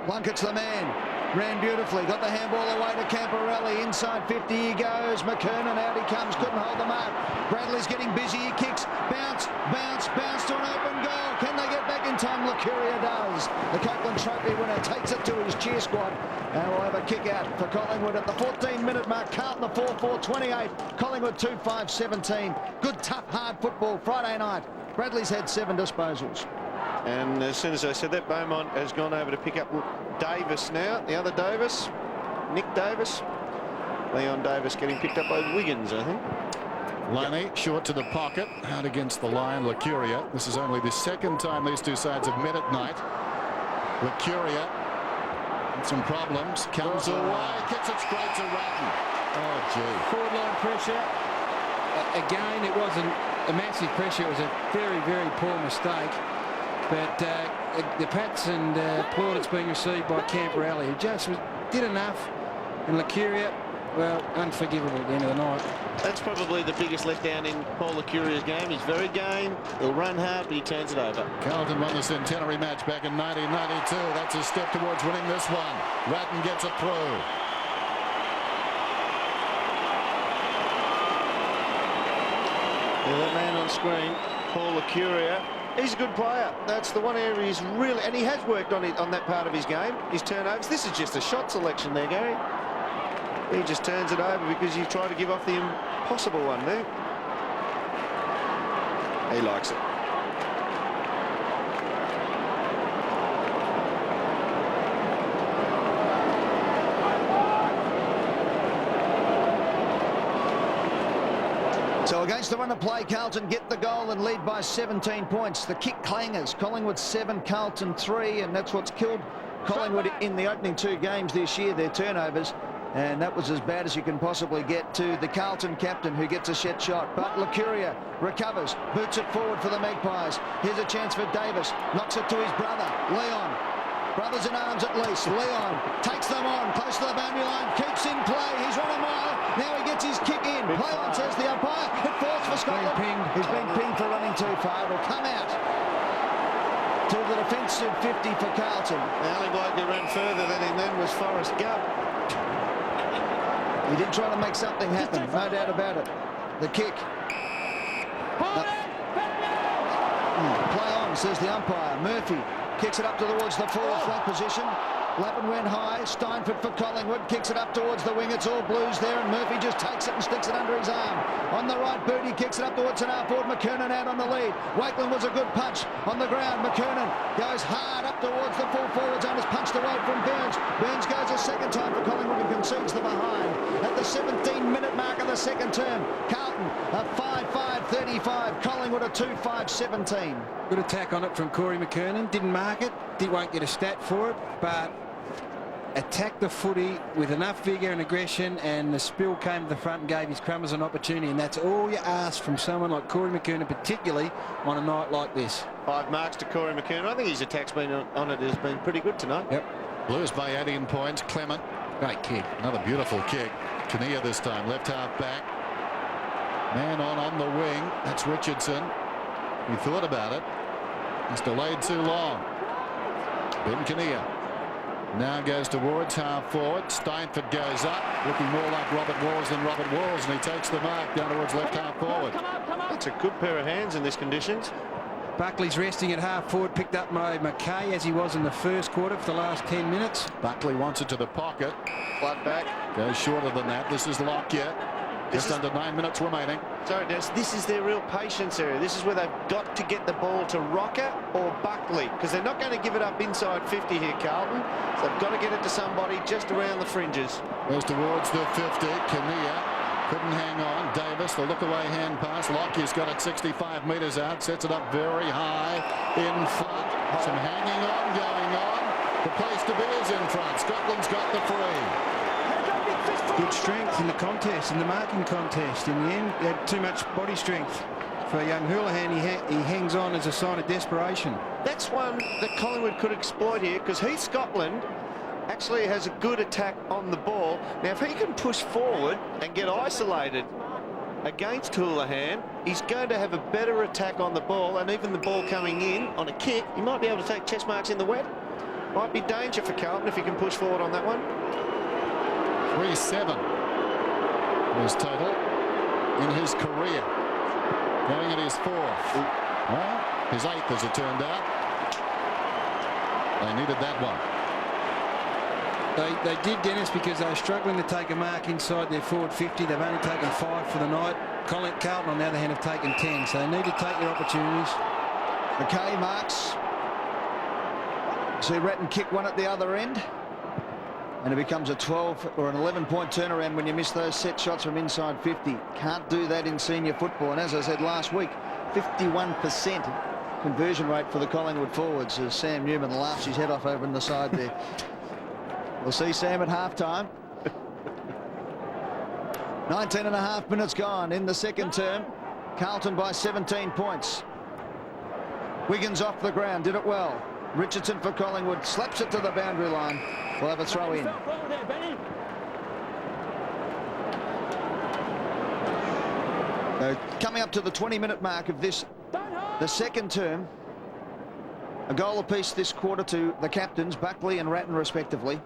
Plunkett's the man. Ran beautifully, got the handball away to Camporelli. Inside 50 he goes. McKernan, out he comes, couldn't hold the mark. Bradley's getting busy, he kicks, bounce to an open goal. Can they get back in time? Lucuria does. The Copeland Trophy winner takes it to his cheer squad. And we'll have a kick out for Collingwood at the 14-minute mark. Carlton the 4-4-28. Collingwood 2-5-17. Good, tough, hard football Friday night. Bradley's had 7 disposals. And as soon as I said that, Beaumont has gone over to pick up Davis now. The other Davis, Nick Davis. Leon Davis getting picked up by Wiggins, I think. Loney short to the pocket, out against the line. Lucuria. This is only the second time these two sides have met at night. Lucuria with some problems. Comes away, gets it straight to Ratton. Oh, gee. Forward line pressure. Again, it wasn't a massive pressure. It was a very, very poor mistake. But the pats and plaudits being received by Camporelli, who just did enough. And Lucuria, well, unforgivable at the end of the night. That's probably the biggest letdown in Paul Lucuria's game. He's very game. He'll run hard, but he turns it over. Carlton won the centenary match back in 1992. That's a step towards winning this one. Ratton gets it through. Yeah, that man on screen, Paul Lucuria, he's a good player. That's the one area he's really, and he has worked on it on that part of his game, his turnovers. This is just a shot selection there, Gary. He just turns it over because you try to give off the impossible one there. He likes it. So against the run of play, Carlton get the goal and lead by 17 points. The kick clangers, Collingwood 7, Carlton 3, and that's what's killed Collingwood in the opening 2 games this year, their turnovers. And that was as bad as you can possibly get to the Carlton captain, who gets a shed shot. But Lucuria recovers, boots it forward for the Magpies. Here's a chance for Davis, knocks it to his brother, Leon. Brothers in arms at least. Leon takes them on, close to the boundary line, keeps in play. He's run a mile. Now he gets his kick in. Play on, says the umpire. It falls for Scotland. He's been pinged for running too far. It'll come out to the defensive 50 for Carlton. The only bloke who ran further than him then was Forrest Gump. He did try to make something happen, no doubt about it. The kick. Play on, says the umpire. Murphy kicks it up towards the forward flank position. Lappin went high. Steinford for Collingwood kicks it up towards the wing. It's all Blues there, and Murphy just takes it and sticks it under his arm. On the right boot, he kicks it up towards an half forward. McKernan out on the lead. Wakeland was a good punch on the ground. McKernan goes hard up towards the full forward zone. Is punched away from Burns. Burns goes a second time for Collingwood and concedes the behind. At the 17-minute mark of the second term, Carlton a 5-5-35. Collingwood a 2-5-17. Good attack on it from Corey McKernan. Didn't mark it. Won't get a stat for it, but attacked the footy with enough vigour and aggression, and the spill came to the front and gave his Crummers an opportunity, and that's all you ask from someone like Corey McKernan, particularly on a night like this. 5 marks to Corey McKernan. I think his attack's been on it has been pretty good tonight. Yep. Blues by 18 points. Clement. Great kick. Another beautiful kick. Kinnear this time. Left half back. Man on the wing. That's Richardson. He thought about it. He's delayed too long. Ben Kinnear now goes towards half forward. Steinford goes up, looking more like Robert Walls than Robert Walls, and he takes the mark down towards left half forward. That's a good pair of hands in this conditions. Buckley's resting at half forward, picked up by McKay as he was in the first quarter for the last 10 minutes. Buckley wants it to the pocket. Flood back. Goes shorter than that. This is Lockyer. Just under 9 minutes remaining. Sorry, Dennis, this is their real patience area. This is where they've got to get the ball to Rocker or Buckley, because they're not going to give it up inside 50 here, Carlton. So they've got to get it to somebody just around the fringes. Goes towards the 50. Kinnear couldn't hang on. Davis, the look-away hand pass. Lockyer's got it 65 metres out. Sets it up very high in front. Some hanging on going on. The place to be is in front. Scotland's got the free. Good strength in the contest, in the marking contest. In the end, he had too much body strength. For young Houlihan, he hangs on as a sign of desperation. That's one that Collingwood could exploit here, because Heath Scotland actually has a good attack on the ball. Now, if he can push forward and get isolated against Houlihan, he's going to have a better attack on the ball, and even the ball coming in on a kick, he might be able to take chest marks in the wet. Might be danger for Carlton if he can push forward on that one. 3-7 was total in his career. Going at his fourth. Well, his eighth as it turned out. They needed that one. They did, Dennis, because they were struggling to take a mark inside their forward 50. They've only taken 5 for the night. Carlton, on the other hand, have taken 10. So they need to take their opportunities. McKay marks. See Retton kick one at the other end. And it becomes a 12 or an 11-point turnaround when you miss those set shots from inside 50. Can't do that in senior football. And as I said last week, 51% conversion rate for the Collingwood forwards as Sam Newman laughs his head off over in the side there. We'll see Sam at halftime. 19.5 minutes gone in the second term. Carlton by 17 points. Wiggins off the ground, did it well. Richardson for Collingwood slaps it to the boundary line. We'll have a throw in. Coming up to the 20-minute mark of this, the second term. A goal apiece this quarter to the captains, Buckley and Ratton respectively.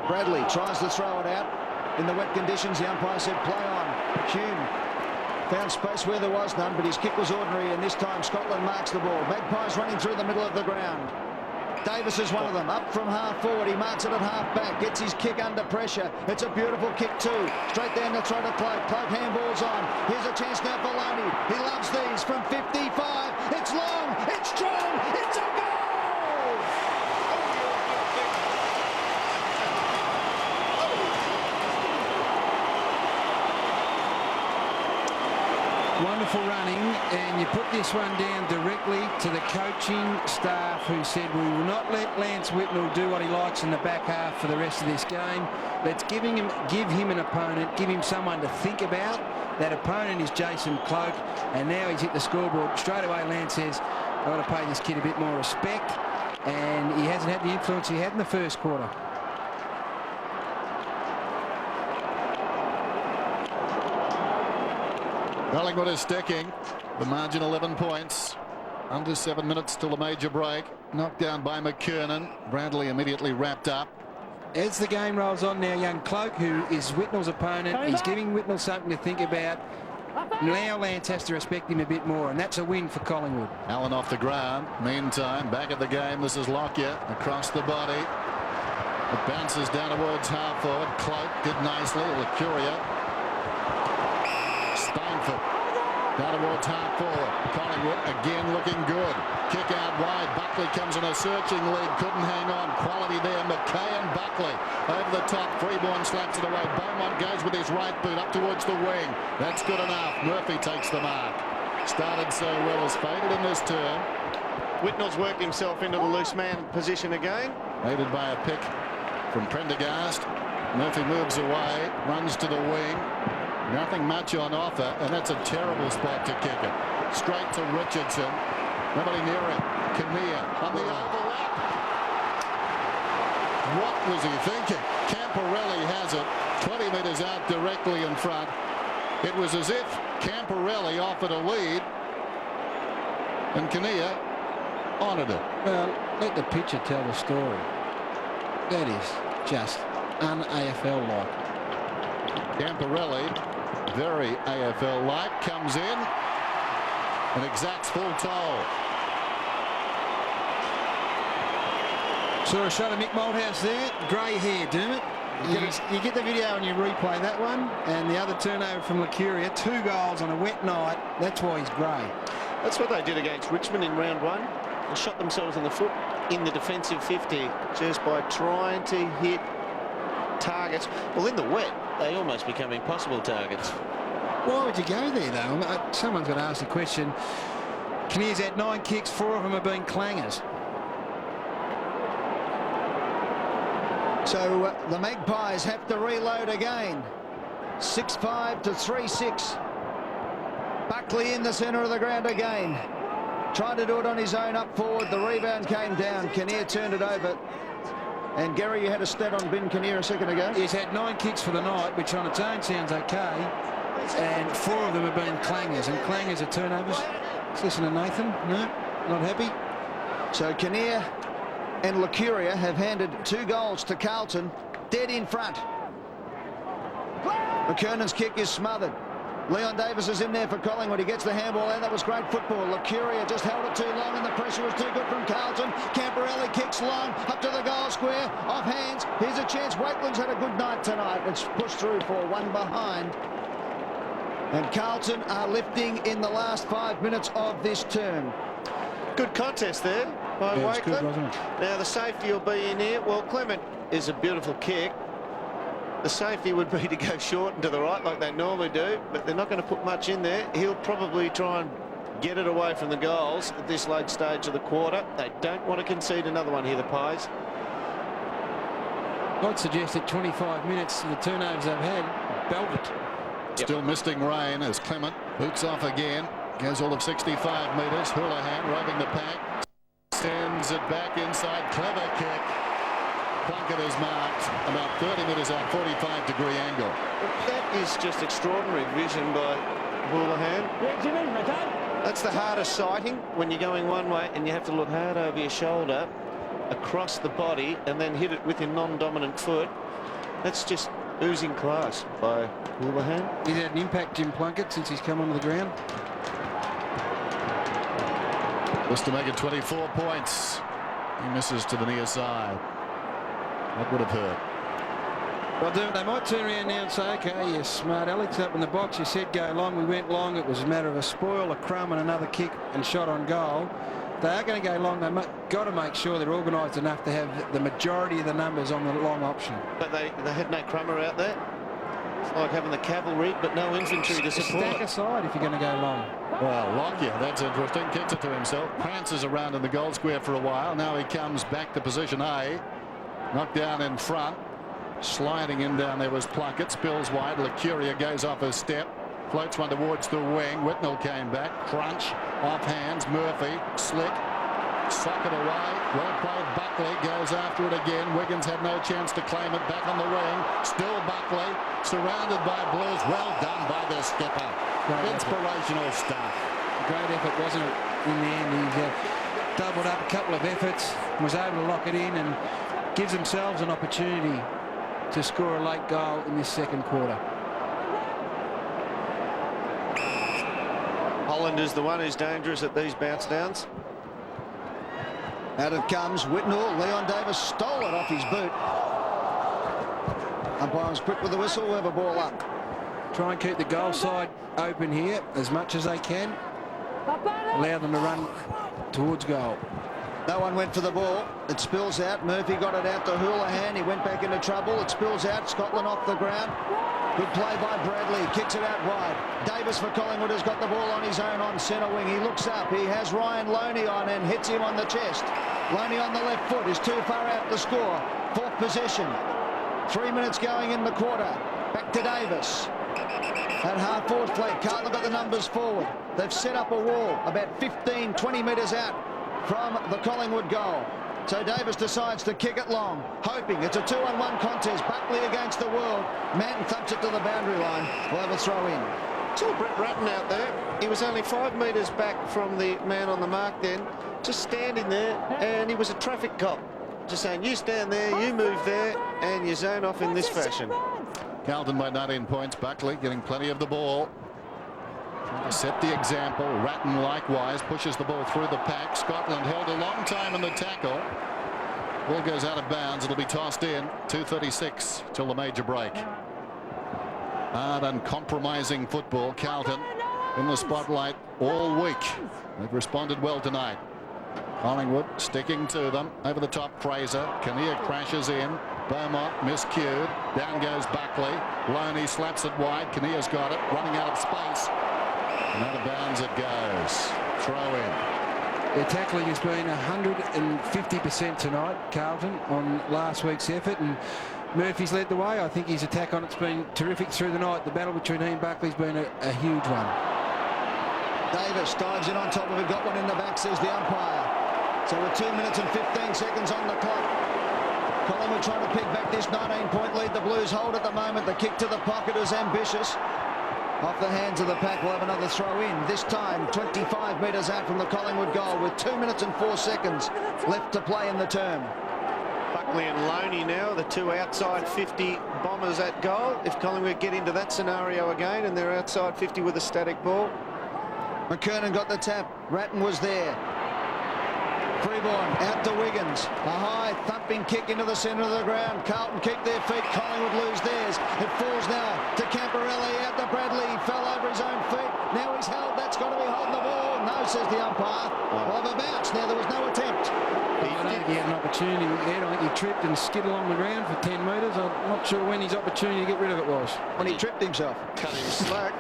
Bradley tries to throw it out in the wet conditions. The umpire said play on. Hume found space where there was none, but his kick was ordinary, and this time Scotland marks the ball. Magpies running through the middle of the ground. Davis is one of them. Up from half forward, he marks it at half back. Gets his kick under pressure. It's a beautiful kick too. Straight down the throat of Cloak. Cloak handballs on. Here's a chance now for Loney. He loves these from 55. It's long. It's strong. It's a goal! Wonderful running, and you put this one down directly to the coaching staff who said we will not let Lance Whitnell do what he likes in the back half for the rest of this game. Let's give him an opponent, give him someone to think about. That opponent is Jason Cloak, and now he's hit the scoreboard. Straight away Lance says, I've got to pay this kid a bit more respect, and he hasn't had the influence he had in the first quarter. Collingwood is sticking. The margin 11 points. Under 7 minutes till the major break. Knocked down by McKernan. Bradley immediately wrapped up. As the game rolls on now, young Cloak, who is Whitnell's opponent, he's giving Whitnell something to think about. Now Lance has to respect him a bit more, and that's a win for Collingwood. Allen off the ground. Meantime, back at the game, this is Lockyer across the body. It bounces down towards half forward. Cloak did nicely. Licuria. Steinford down towards half forward. Collingwood again looking good. Kick out wide. Buckley comes in a searching lead. Couldn't hang on. Quality there. McKay and Buckley over the top. Freeborn slaps it away. Beaumont goes with his right boot up towards the wing. That's good enough. Murphy takes the mark. Started so well, has faded in this term. Whitnell's worked himself into the loose man position again. Aided by a pick from Prendergast. Murphy moves away. Runs to the wing. Nothing much on offer, and that's a terrible spot to kick it. Straight to Richardson. Nobody near him. Kinnear on the overlap. What was he thinking? Camporelli has it. 20 metres out directly in front. It was as if Camporelli offered a lead and Kinnear honoured it. Well, let the pitcher tell the story. That is just un-AFL-like. Camporelli, very AFL-like, comes in and exacts full toll. Saw a shot of Mick Malthouse there. Grey hair, Dermot. You get the video and you replay that one, and the other turnover from Licuria, 2 goals on a wet night. That's why he's grey. That's what they did against Richmond in round 1. They shot themselves in the foot in the defensive 50 just by trying to hit targets. Well, in the wet, they almost become impossible targets. Why would you go there, though? Someone's got to ask the question. Kinnear's had 9 kicks, 4 of them have been clangers. So the Magpies have to reload again. 6-5 to 3-6. Buckley in the centre of the ground again. Tried to do it on his own up forward. The rebound came down. Kinnear turned it over. And Gary, you had a stat on Ben Kinnear a second ago. He's had 9 kicks for the night, which on its own sounds okay. And 4 of them have been clangers. And clangers are turnovers. Let's listen to Nathan. No, not happy. So Kinnear and Licuria have handed 2 goals to Carlton, dead in front. McKernan's kick is smothered. Leon Davis is in there for Collingwood. He gets the handball and that was great football. Licuria just held it too long and the pressure was too good from Carlton. Camporelli kicks long up to the goal square, off hands. Here's a chance. Wakeland's had a good night tonight. It's pushed through for 1 behind. And Carlton are lifting in the last 5 minutes of this term. Good contest there by Wakeland. Good, wasn't it? Now the safety will be in here. Well, Clement is a beautiful kick. The safety would be to go short and to the right like they normally do, but they're not going to put much in there. He'll probably try and get it away from the goals at this late stage of the quarter. They don't want to concede another one here, the Pies. I'd suggest that 25 minutes of the turnovers they've had, belt it. Still misting rain as Clement boots off again. Goes all of 65 metres. Houlihan roving the pack. Sends it back inside. Clever kick. Plunkett is marked about 30 metres out, 45-degree angle. That is just extraordinary vision by Houlihan. Yeah, what do you mean, Ricardo? That's the hardest sighting when you're going one way and you have to look hard over your shoulder, across the body, and then hit it with your non-dominant foot. That's just oozing class by Houlihan. He's had an impact, Jim Plunkett, since he's come onto the ground. Just to make it 24 points. He misses to the near side. That would have hurt. Well, they might turn around now and say, OK, you're smart. Alex up in the box. You said go long. We went long. It was a matter of a spoil, a crumb and another kick and shot on goal. They are going to go long. They've got to make sure they're organised enough to have the majority of the numbers on the long option. But they had no crummer out there. It's like having the cavalry but no infantry to support. Stack aside if you're going to go long. Well, Lockyer, that's interesting. Kicks it to himself. Prances around in the goal square for a while. Now he comes back to position A. Knocked down in front. Sliding in down there was Plunkett. Spills wide. Licuria goes off his step. Floats one towards the wing. Whitnell came back. Crunch. Off hands. Murphy. Slick. Socket away. Well played. Buckley goes after it again. Wiggins had no chance to claim it. Back on the wing. Still Buckley. Surrounded by Blues. Well done by the skipper. Inspirational stuff. Great effort, wasn't it? In the end, he doubled up a couple of efforts. Was able to lock it in and gives themselves an opportunity to score a late goal in this second quarter. Holland is the one who's dangerous at these bounce downs. Out it comes. Whitnell. Leon Davis stole it off his boot. Umpire was quick with the whistle. We'll have a ball up. Try and keep the goal side open here as much as they can. Allow them to run towards goal. No one went for the ball. It spills out. Murphy got it out to Houlihan. He went back into trouble. It spills out. Scotland off the ground. Good play by Bradley. Kicks it out wide. Davis for Collingwood has got the ball on his own on centre wing. He looks up. He has Ryan Loney on and hits him on the chest. Loney on the left foot is too far out to score. 4th possession. 3 minutes going in the quarter. Back to Davis. At half forward flank. Carlton got the numbers forward. They've set up a wall about 15, 20 metres out from the Collingwood goal. So Davis decides to kick it long, hoping it's a 2-on-1 contest. Buckley against the world. Manton thumps it to the boundary line. We'll have a throw in. Saw Brett Ratton out there. He was only 5 metres back from the man on the mark then, just standing there, and he was a traffic cop. Just saying, you stand there, you move there, and you zone off in this fashion. Carlton by 19 points. Buckley getting plenty of the ball. Trying to set the example. Ratton likewise pushes the ball through the pack. Scotland held a long time in the tackle. Ball goes out of bounds. It'll be tossed in. 2:36 till the major break. Hard, uncompromising football. Carlton in the spotlight all week. They've responded well tonight. Collingwood sticking to them. Over the top, Fraser. Kinnear crashes in. Beaumont miscued. Down goes Buckley. Loney slaps it wide. Kinnear's got it. Running out of space. And out of bounds it goes. Throw in. Their tackling has been 150% tonight, Carlton, on last week's effort, and Murphy's led the way. I think his attack on it's been terrific through the night. The battle between he and Buckley's been a huge one. Davis dives in on top of it. Got one in the back, says the umpire. So we're 2 minutes and 15 seconds on the clock. Collingwood trying to pick back this 19-point lead. The Blues hold at the moment. The kick to the pocket is ambitious. Off the hands of the pack, we'll have another throw in. This time 25 metres out from the Collingwood goal with 2 minutes and 4 seconds left to play in the term. Buckley and Loney now, the two outside 50 bombers at goal. If Collingwood get into that scenario again and they're outside 50 with a static ball. McKernan got the tap. Ratton was there. Freeborn out to Wiggins. A high thumping kick into the centre of the ground. Carlton kick their feet. Collingwood lose theirs. It falls now to Camporelli. Out to Bradley. He fell over his own feet. Now he's held. That's got to be holding the ball. No, says the umpire. Well, of a bounce. Now there was no attempt. I don't think he had an opportunity there. I think he tripped and skid along the ground for 10 metres. I'm not sure when his opportunity to get rid of it was. When he tripped himself. Cut him slack.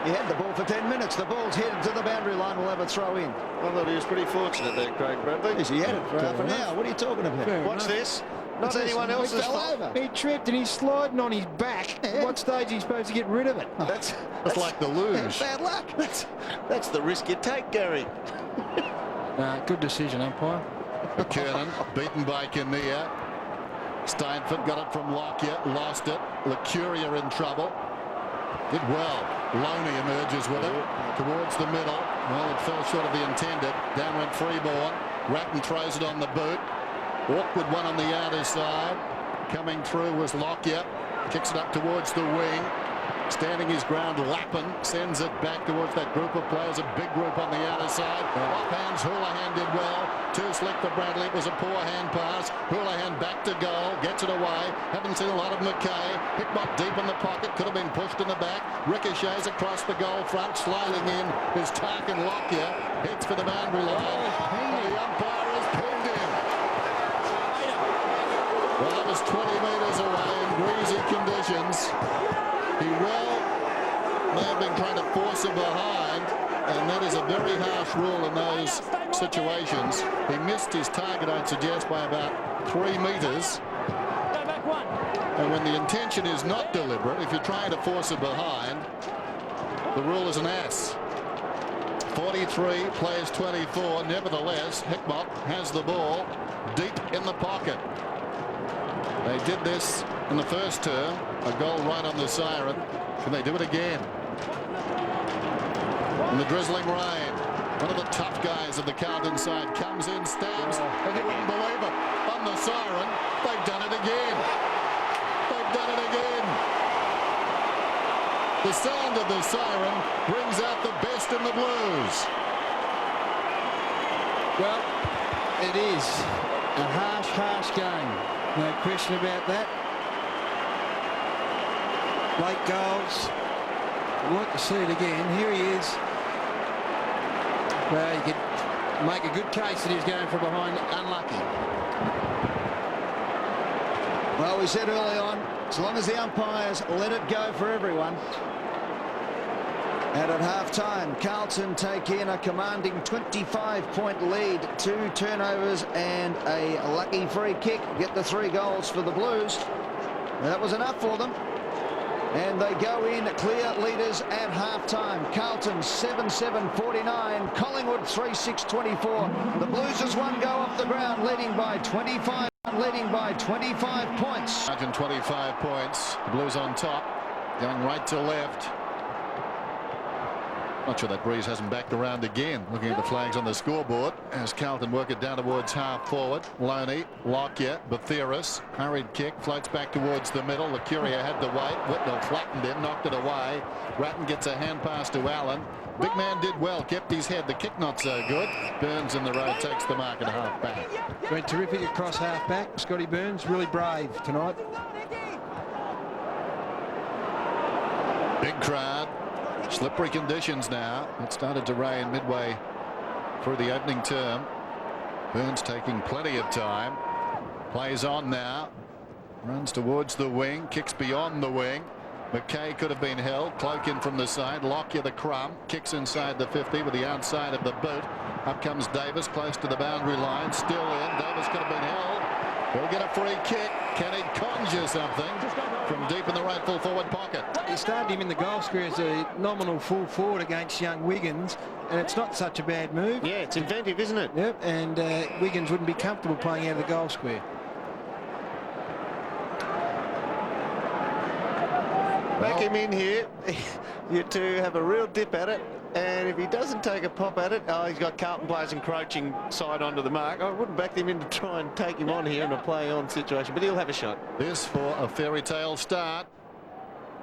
He had the ball for 10 minutes. The ball's headed to the boundary line. We'll have a throw in. I thought he was pretty fortunate there, Craig Bradley. Yes, he had it for half an hour. What are you talking about? Fair Watch enough. this. Not anyone else's fault. He tripped and he's sliding on his back. At what stage are you supposed to get rid of it? That's like the luge. Bad luck. That's the risk you take, Gary. Good decision, umpire. McKernan beaten by Kinnear. Steinford got it from Lockyer, lost it. Licuria in trouble. Did well. Loney emerges with it towards the middle. Well, it fell short of the intended. Down went Freeborn. Ratton throws it on the boot. Awkward one on the outer side. Coming through was Lockyer. Kicks it up towards the wing. Standing his ground, Lappin sends it back towards that group of players, a big group on the outer side. Off hands, Houlihan did well. Too slick for Bradley. It was a poor hand pass. Houlihan back to goal, gets it away. Haven't seen a lot of McKay. Hickmott deep in the pocket, could have been pushed in the back. Ricochets across the goal front, sliding in is Tarkin Lockyer. Hits for the boundary line. The umpire has pinned him. Well, that was 20 metres away in greasy conditions. He may have been trying to force him behind, and that is a very harsh rule in those situations. He missed his target, I'd suggest, by about 3 metres. And when the intention is not deliberate, if you're trying to force him behind, the rule is an ass. 43 plays 24. Nevertheless, Hickmott has the ball deep in the pocket. They did this in the first term, a goal right on the siren. Can they do it again? In the drizzling rain, one of the tough guys of the Carlton side comes in, stabs, and you wouldn't believe it. On the siren, they've done it again. They've done it again. The sound of the siren brings out the best in the Blues. Well, it is a harsh game. No question about that. Late goals. I'd like to see it again. Here he is. Well, you could make a good case that he's going from behind. Unlucky. Well, we said early on, as long as the umpires let it go for everyone. And at half-time, Carlton take in a commanding 25-point lead, 2 turnovers and a lucky free kick. Get the 3 goals for the Blues. That was enough for them. And they go in clear leaders at half-time. Carlton 7-7-49. Collingwood 3-6-24. The Blues has one go off the ground, leading by 25 points. 125 points. The Blues on top, going right to left. Not sure that breeze hasn't backed around again. Looking at the flags on the scoreboard as Carlton work it down towards half forward. Loney, Lockyer, Bathiris, hurried kick, floats back towards the middle. Lucuria had to wait. Whitnell flattened him, knocked it away. Ratton gets a hand pass to Allen. Big man did well, kept his head. The kick not so good. Burns in the road takes the mark at half back. Been terrific across half back. Scotty Burns really brave tonight. Big crowd. Slippery conditions now. It started to rain midway through the opening term. Burns taking plenty of time. Plays on now. Runs towards the wing. Kicks beyond the wing. McKay could have been held. Cloak in from the side. Lockyer the crumb. Kicks inside the 50 with the outside of the boot. Up comes Davis close to the boundary line. Still in. Davis could have been held. He'll get a free kick. Can he conjure something from deep in the right full forward pocket? He started him in the goal square as a nominal full forward against young Wiggins, and it's not such a bad move. Yeah, it's inventive, isn't it? Yep, and Wiggins wouldn't be comfortable playing out of the goal square. Back him in here. You two have a real dip at it. And if he doesn't take a pop at it, he's got Carlton players encroaching side onto the mark. I wouldn't back him in to try and take him on here in a play-on situation, but he'll have a shot. This for a fairy tale start.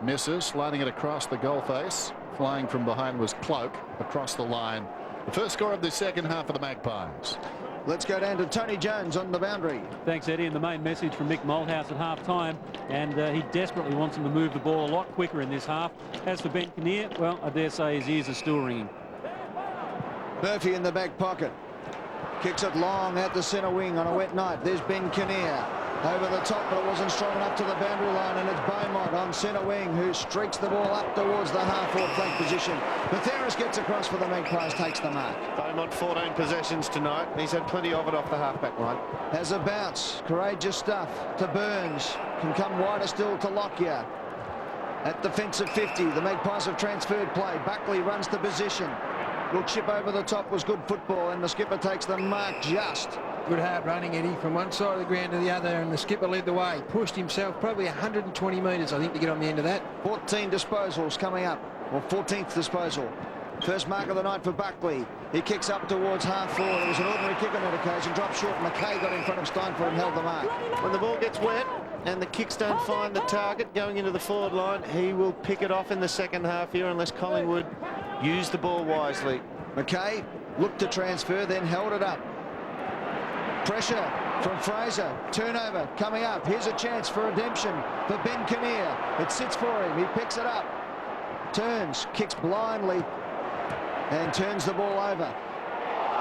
Misses, sliding it across the goal face. Flying from behind was Cloak across the line. The first score of the second half of the Magpies. Let's go down to Tony Jones on the boundary. Thanks, Eddie. And the main message from Mick Malthouse at half-time, and he desperately wants him to move the ball a lot quicker in this half. As for Ben Kinnear, well, I dare say his ears are still ringing. Murphy in the back pocket. Kicks it long out the centre wing on a wet night. There's Ben Kinnear. Over the top, but it wasn't strong enough to the boundary line, and it's Beaumont on centre wing who streaks the ball up towards the half-forward flank position. Bathiris gets across for the Magpies, takes the mark. Beaumont 14 possessions tonight. He's had plenty of it off the half-back line. Has a bounce. Courageous stuff to Burns. Can come wider still to Lockyer. At defensive 50, the Magpies have transferred play. Buckley runs the position. Little chip over the top was good football, and the skipper takes the mark just. Good hard running, Eddie, from one side of the ground to the other, and the skipper led the way. Pushed himself probably 120 metres, I think, to get on the end of that. 14 disposals coming up, or 14th disposal. First mark of the night for Buckley. He kicks up towards half forward. It was an ordinary kick on that occasion. Dropped short. McKay got in front of Steinford and held the mark. When the ball gets wet and the kicks don't find the target going into the forward line, he will pick it off in the second half here unless Collingwood use the ball wisely. McKay looked to transfer, then held it up. Pressure from Fraser. Turnover coming up. Here's a chance for redemption for Ben Kinnear. It sits for him. He picks it up. Turns, kicks blindly, and turns the ball over.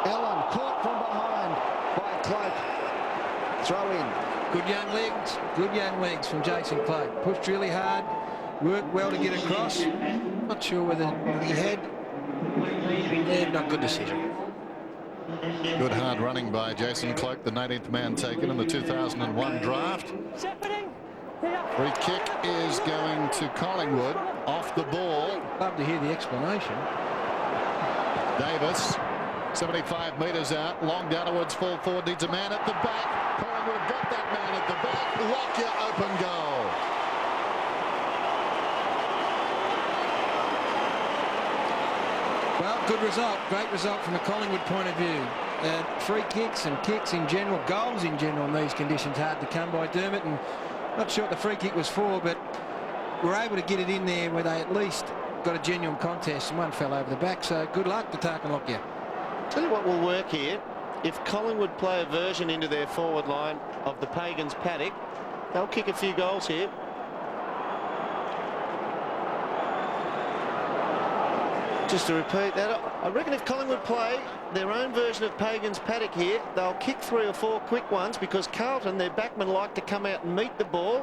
Allen caught from behind by Cloak. Throw in. Good young legs. Good young legs from Jason Cloak. Pushed really hard. Worked well to get across. Not sure whether he had. Yeah, not good decision. Good hard running by Jason Cloak, the 19th man taken in the 2001 draft. Free kick is going to Collingwood off the ball. Love to hear the explanation. Davis, 75 metres out, long down towards full forward, needs a man at the back. Collingwood have got that man at the back. Lockyer, open goal. Well, good result. Great result from a Collingwood point of view. Free kicks and kicks in general, goals in general in these conditions, hard to come by, Dermot. And not sure what the free kick was for, but were able to get it in there where they at least got a genuine contest, and one fell over the back. So good luck to Tarkin Lockyer. Tell you what will work here. If Collingwood play a version into their forward line of the Pagans' paddock, they'll kick a few goals here. Just to repeat that, I reckon if Collingwood play their own version of Pagan's paddock here, they'll kick 3 or 4 quick ones, because Carlton, their backmen, like to come out and meet the ball.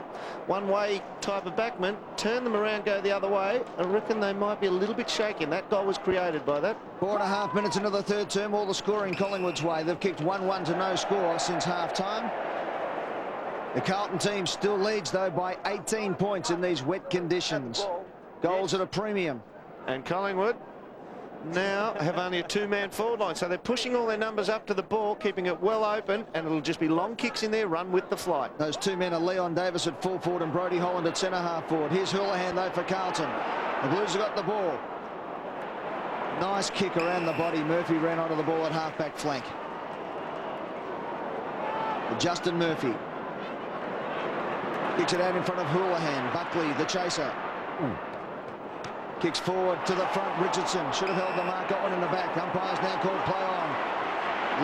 One-way type of backman, turn them around, go the other way. I reckon they might be a little bit shaken. That goal was created by that. 4.5 minutes into the third term, all the scoring Collingwood's way. They've kicked 1-1 to no score since half-time. The Carlton team still leads, though, by 18 points in these wet conditions. Goals at a premium. And Collingwood now have only a 2-man forward line, so they're pushing all their numbers up to the ball, keeping it well open, and it'll just be long kicks in there, run with the flight. Those 2 men are Leon Davis at full forward and Brodie Holland at centre half forward. Here's Houlihan though for Carlton. The Blues have got the ball. Nice kick around the body. Murphy ran onto the ball at half-back flank. Justin Murphy kicks it out in front of Houlihan. Buckley, the chaser. Kicks forward to the front. Richardson should have held the mark. Got one in the back. Umpire's now called play on.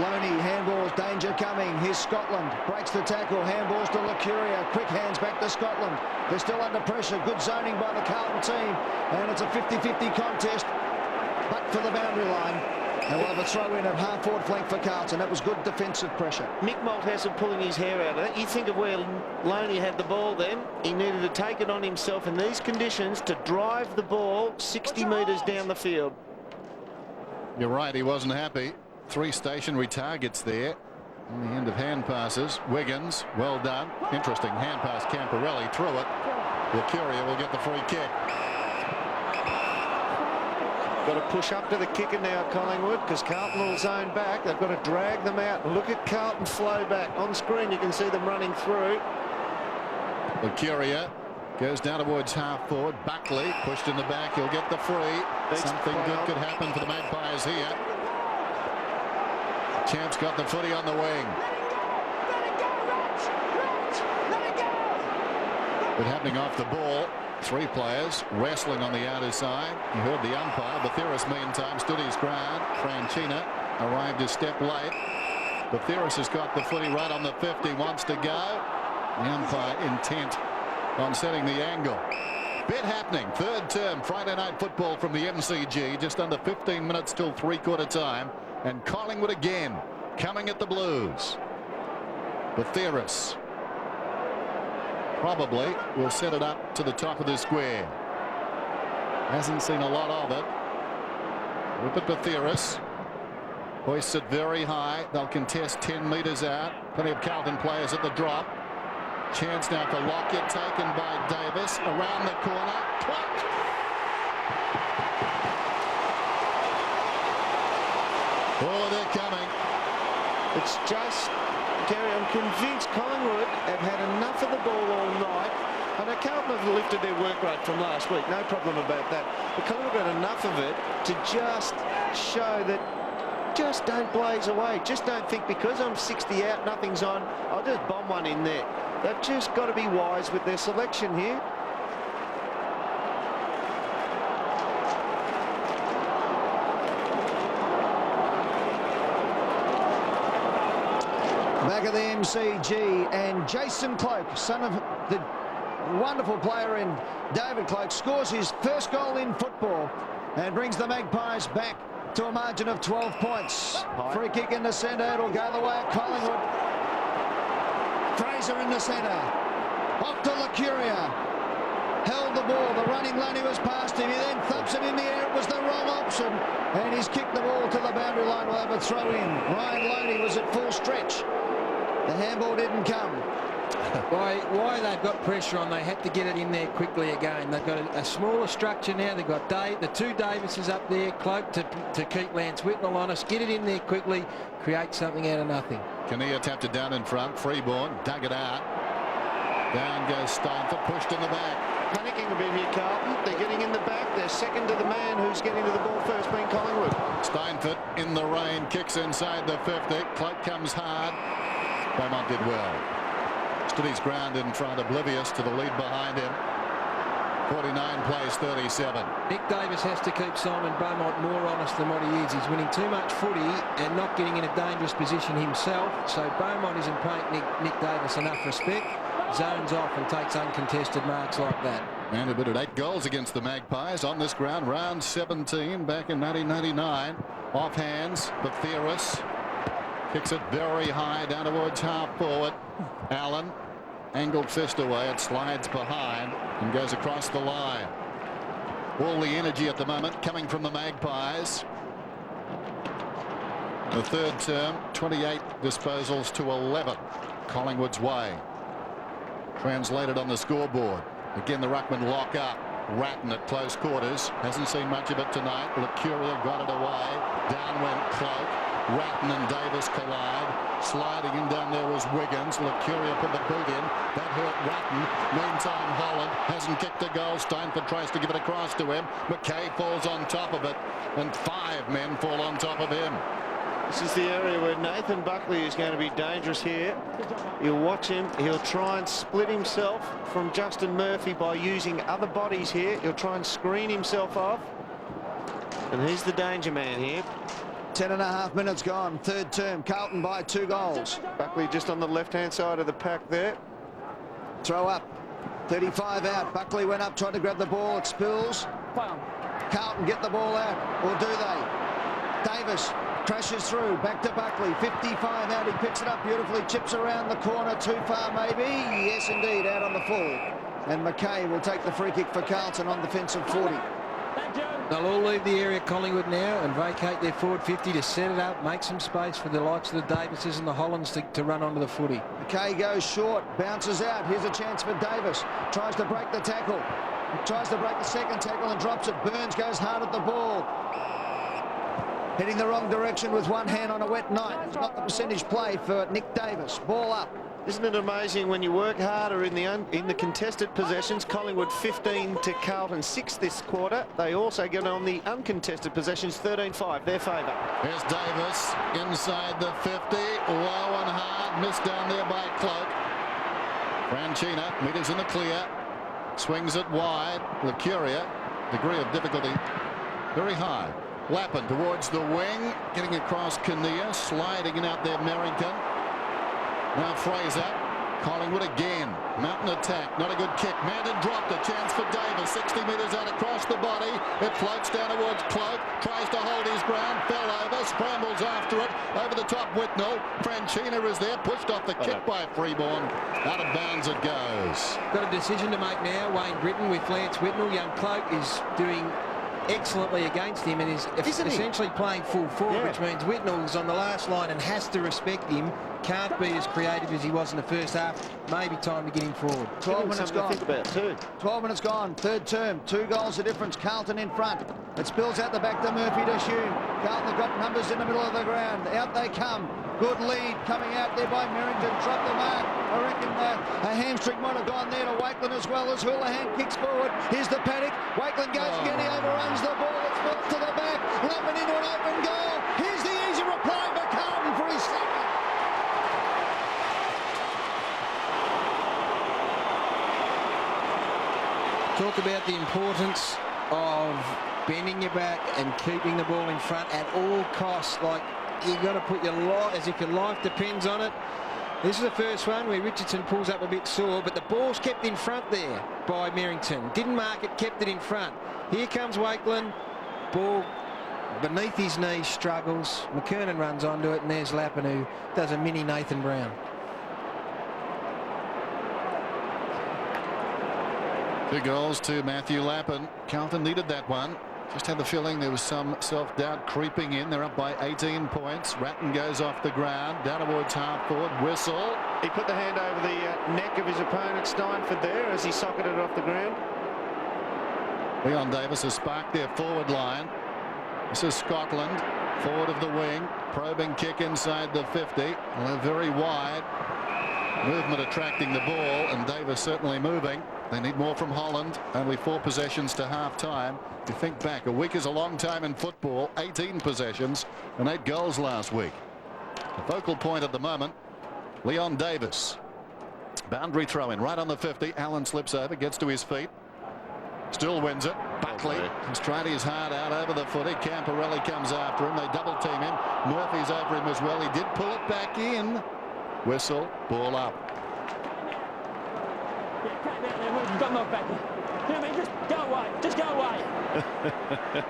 Loney, handballs, danger coming. Here's Scotland. Breaks the tackle. Handballs to Licuria. Quick hands back to Scotland. They're still under pressure. Good zoning by the Carlton team. And it's a 50-50 contest. But for the boundary line. And we'll have a throw-in of half-forward flank for Carlton. That was good defensive pressure. Mick Malthouse pulling his hair out of it. You think of where Loney had the ball then. He needed to take it on himself in these conditions to drive the ball 60 metres down the field. You're right, he wasn't happy. 3 stationary targets there on the end of hand passes. Wiggins, well done. Interesting hand pass. Camporelli through it. Licuria will get the free kick. Got to push up to the kicker now, Collingwood, because Carlton will zone back. They've got to drag them out. Look at Carlton flow back. On screen, you can see them running through. Licuria goes down towards half forward. Buckley pushed in the back. He'll get the free. Something good could happen for the Magpies here. Champ's got the footy on the wing. But happening off the ball. 3 players wrestling on the outer side. You heard the umpire. Bathiris meantime stood his ground. Franchina arrived a step late. Bathiris has got the footy right on the 50. Wants to go. The umpire intent on setting the angle. Bit happening. Third term Friday night football from the MCG. Just under 15 minutes till 3/4 time. And Collingwood again coming at the Blues. Bathiris probably will set it up to the top of the square. Hasn't seen a lot of it. Rupert Bathiris hoists it very high. They'll contest 10 metres out. Plenty of Carlton players at the drop. Chance now for Lockyer, taken by Davis. Around the corner. Clock. Oh, they're coming. It's just, Gary, I'm convinced Collingwood have had enough of the ball all night. I know Carlton have lifted their work rate from last week, no problem about that. But Collingwood have had enough of it to just show that just don't blaze away. Just don't think because I'm 60 out, nothing's on, I'll just bomb one in there. They've just got to be wise with their selection here. Back at the MCG, and Jason Cloke, son of the wonderful player in David Cloke, scores his first goal in football and brings the Magpies back to a margin of 12 points. Free kick in the centre. It'll go the way of Collingwood. Fraser in the centre. Off to Licuria. Held the ball. The running Loney was past him. He then thumps it in the air. It was the wrong option. And he's kicked the ball to the boundary line. We'll have a throw in. Ryan Loney was at full stretch. The handball didn't come. Why they've got pressure on, they had to get it in there quickly again. They've got a smaller structure now. They've got the 2 Davises up there, Cloak to keep Lance Whitnell on us. Get it in there quickly, create something out of nothing. Kinnear tapped it down in front. Freeborn dug it out. Down goes Steinford, pushed in the back. Panicking a bit here, Carlton. They're getting in the back. They're second to the man who's getting to the ball first, being Collingwood. Steinford in the rain, kicks inside the 50. Cloak comes hard. Beaumont did well. Stood his ground in front, oblivious to the lead behind him. 49 plays 37. Nick Davis has to keep Simon Beaumont more honest than what he is. He's winning too much footy and not getting in a dangerous position himself. So Beaumont isn't paying Nick Davis enough respect. Zones off and takes uncontested marks like that. Vanderbilt had 8 goals against the Magpies on this ground. Round 17 back in 1999. Off hands, Bathiris kicks it very high down towards half forward. Allen angled fist away. It slides behind and goes across the line. All the energy at the moment coming from the Magpies. The third term, 28 disposals to 11. Collingwood's way. Translated on the scoreboard. Again, the ruckman lock up. Ratton at close quarters. Hasn't seen much of it tonight. Licuria got it away. Down went Cloak. Ratton and Davis collide. Sliding in down there was Wiggins. Lucuria put the boot in. That hurt Ratton. Meantime, Holland hasn't kicked a goal. Steinford tries to give it across to him. McKay falls on top of it, and 5 men fall on top of him. This is the area where Nathan Buckley is going to be dangerous here. You'll watch him. He'll try and split himself from Justin Murphy by using other bodies here. He'll try and screen himself off. And he's the danger man here. 10.5 minutes gone. Third term. Carlton by 2 goals. Buckley just on the left-hand side of the pack there. Throw up. 35 out. Buckley went up, tried to grab the ball. It spills. Carlton get the ball out. Or do they? Davis crashes through. Back to Buckley. 55 out. He picks it up beautifully. Chips around the corner. Too far maybe. Yes, indeed. Out on the full. And McKay will take the free kick for Carlton on defensive 40. They'll all leave the area, Collingwood, now, and vacate their forward 50 to set it up, make some space for the likes of the Davises and the Hollands to run onto the footy. McKay goes short, bounces out. Here's a chance for Davis. Tries to break the tackle. Tries to break the second tackle and drops it. Burns goes hard at the ball. Heading the wrong direction with one hand on a wet night. It's not the percentage play for Nick Davis. Ball up. Isn't it amazing when you work harder in the contested possessions? Collingwood 15 to Carlton 6 this quarter. They also get on the uncontested possessions 13-5, their favour. Here's Davis inside the 50, low and hard, missed down there by Cloak. Franchina, meters in the clear, swings it wide. Lucuria, degree of difficulty very high. Lappin towards the wing, getting across Kinnear, sliding in out there Merrington. Now Fraser, Collingwood again. Mountain attack, not a good kick. Manton dropped a chance for Davis. 60 metres out across the body. It floats down towards Cloak. Tries to hold his ground. Fell over. Scrambles after it. Over the top Whitnell. Franchina is there. Pushed off the kick by Freeborn. Out of bounds it goes. Got a decision to make now. Wayne Britton with Lance Whitnell. Young Cloak is doing excellently against him and is essentially playing full forward, which means Whitnell's on the last line and has to respect him. Can't be as creative as he was in the first half. Maybe time to get him forward. 12 minutes gone. Think about too. 12 minutes gone. Third term. 2 goals the difference. Carlton in front. It spills out the back to Murphy to Hume. Carlton have got numbers in the middle of the ground. Out they come. Good lead coming out there by Merrington. Drop the mark. I reckon a hamstring might have gone there to Wakeland as well as Houlihan kicks forward. Here's the paddock. Wakeland goes again. He overruns the ball. It spills to the back. Lumping into an open goal. Here's the easy reply for Carlton for his second. Talk about the importance of bending your back and keeping the ball in front at all costs. Like, you've got to put your life, as if your life depends on it. This is the first one where Richardson pulls up a bit sore, but the ball's kept in front there by Merrington. Didn't mark it, kept it in front. Here comes Wakeland. Ball beneath his knee, struggles. McKernan runs onto it, and there's Lappin, who does a mini Nathan Brown. 2 goals to Matthew Lappin. Carlton needed that one. Just had the feeling there was some self-doubt creeping in. They're up by 18 points. Ratton goes off the ground, down towards half forward. Whistle. He put the hand over the neck of his opponent, Steinford, there as he socketed it off the ground. Leon Davis has sparked their forward line. This is Scotland, forward of the wing. Probing kick inside the 50. Well, very wide. Movement attracting the ball, and Davis certainly moving. They need more from Holland. Only 4 possessions to half-time. You think back, a week is a long time in football. 18 possessions and 8 goals last week. The focal point at the moment, Leon Davis. Boundary throw-in right on the 50. Allen slips over, gets to his feet. Still wins it. Buckley is trying his heart out over the footy. Camporelli comes after him. They double team him. Murphy's over him as well. He did pull it back in. Whistle, ball up. Got knocked back. Just go away. Just go away.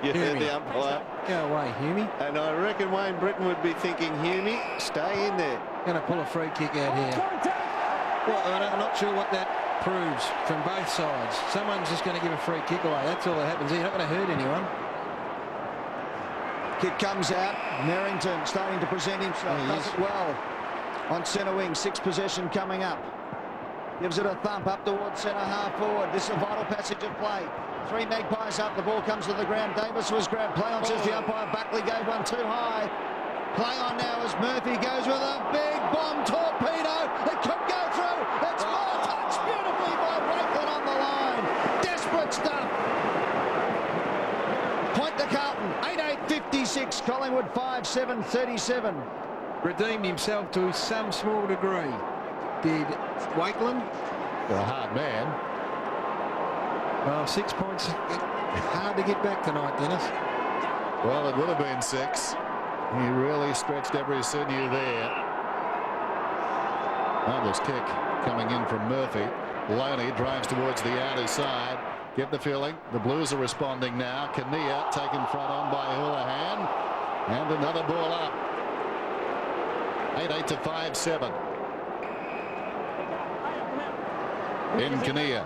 You heard the umpire. Go away, Humey. And I reckon Wayne Britton would be thinking, Humey, stay in there. Going to pull a free kick out here. Well, I'm not sure what that proves from both sides. Someone's just going to give a free kick away. That's all that happens here. You're not going to hurt anyone. Kick comes out. Merrington starting to present himself. Does it well. On centre wing, 6 possession coming up. Gives it a thump up towards centre half forward. This is a vital passage of play. 3 Magpies up. The ball comes to the ground. Davis was grabbed. Play on, says the umpire. Buckley gave one too high. Play on now as Murphy goes with a big bomb torpedo. It could go through. It's more touched beautifully by Wakeland on the line. Desperate stuff. Point to Carlton. 8:56. Collingwood 5-7-37. Redeemed himself to some small degree. Did Wakeland? You're a hard man. Well, 6 points. Hard to get back tonight, Dennis. Well, it would have been 6. He really stretched every sinew there. Marvellous kick coming in from Murphy. Loney drives towards the outer side. Get the feeling the Blues are responding now. Kinnear taken front on by Houlihan. And another ball up. 8-8 to 5-7. In Kinnear.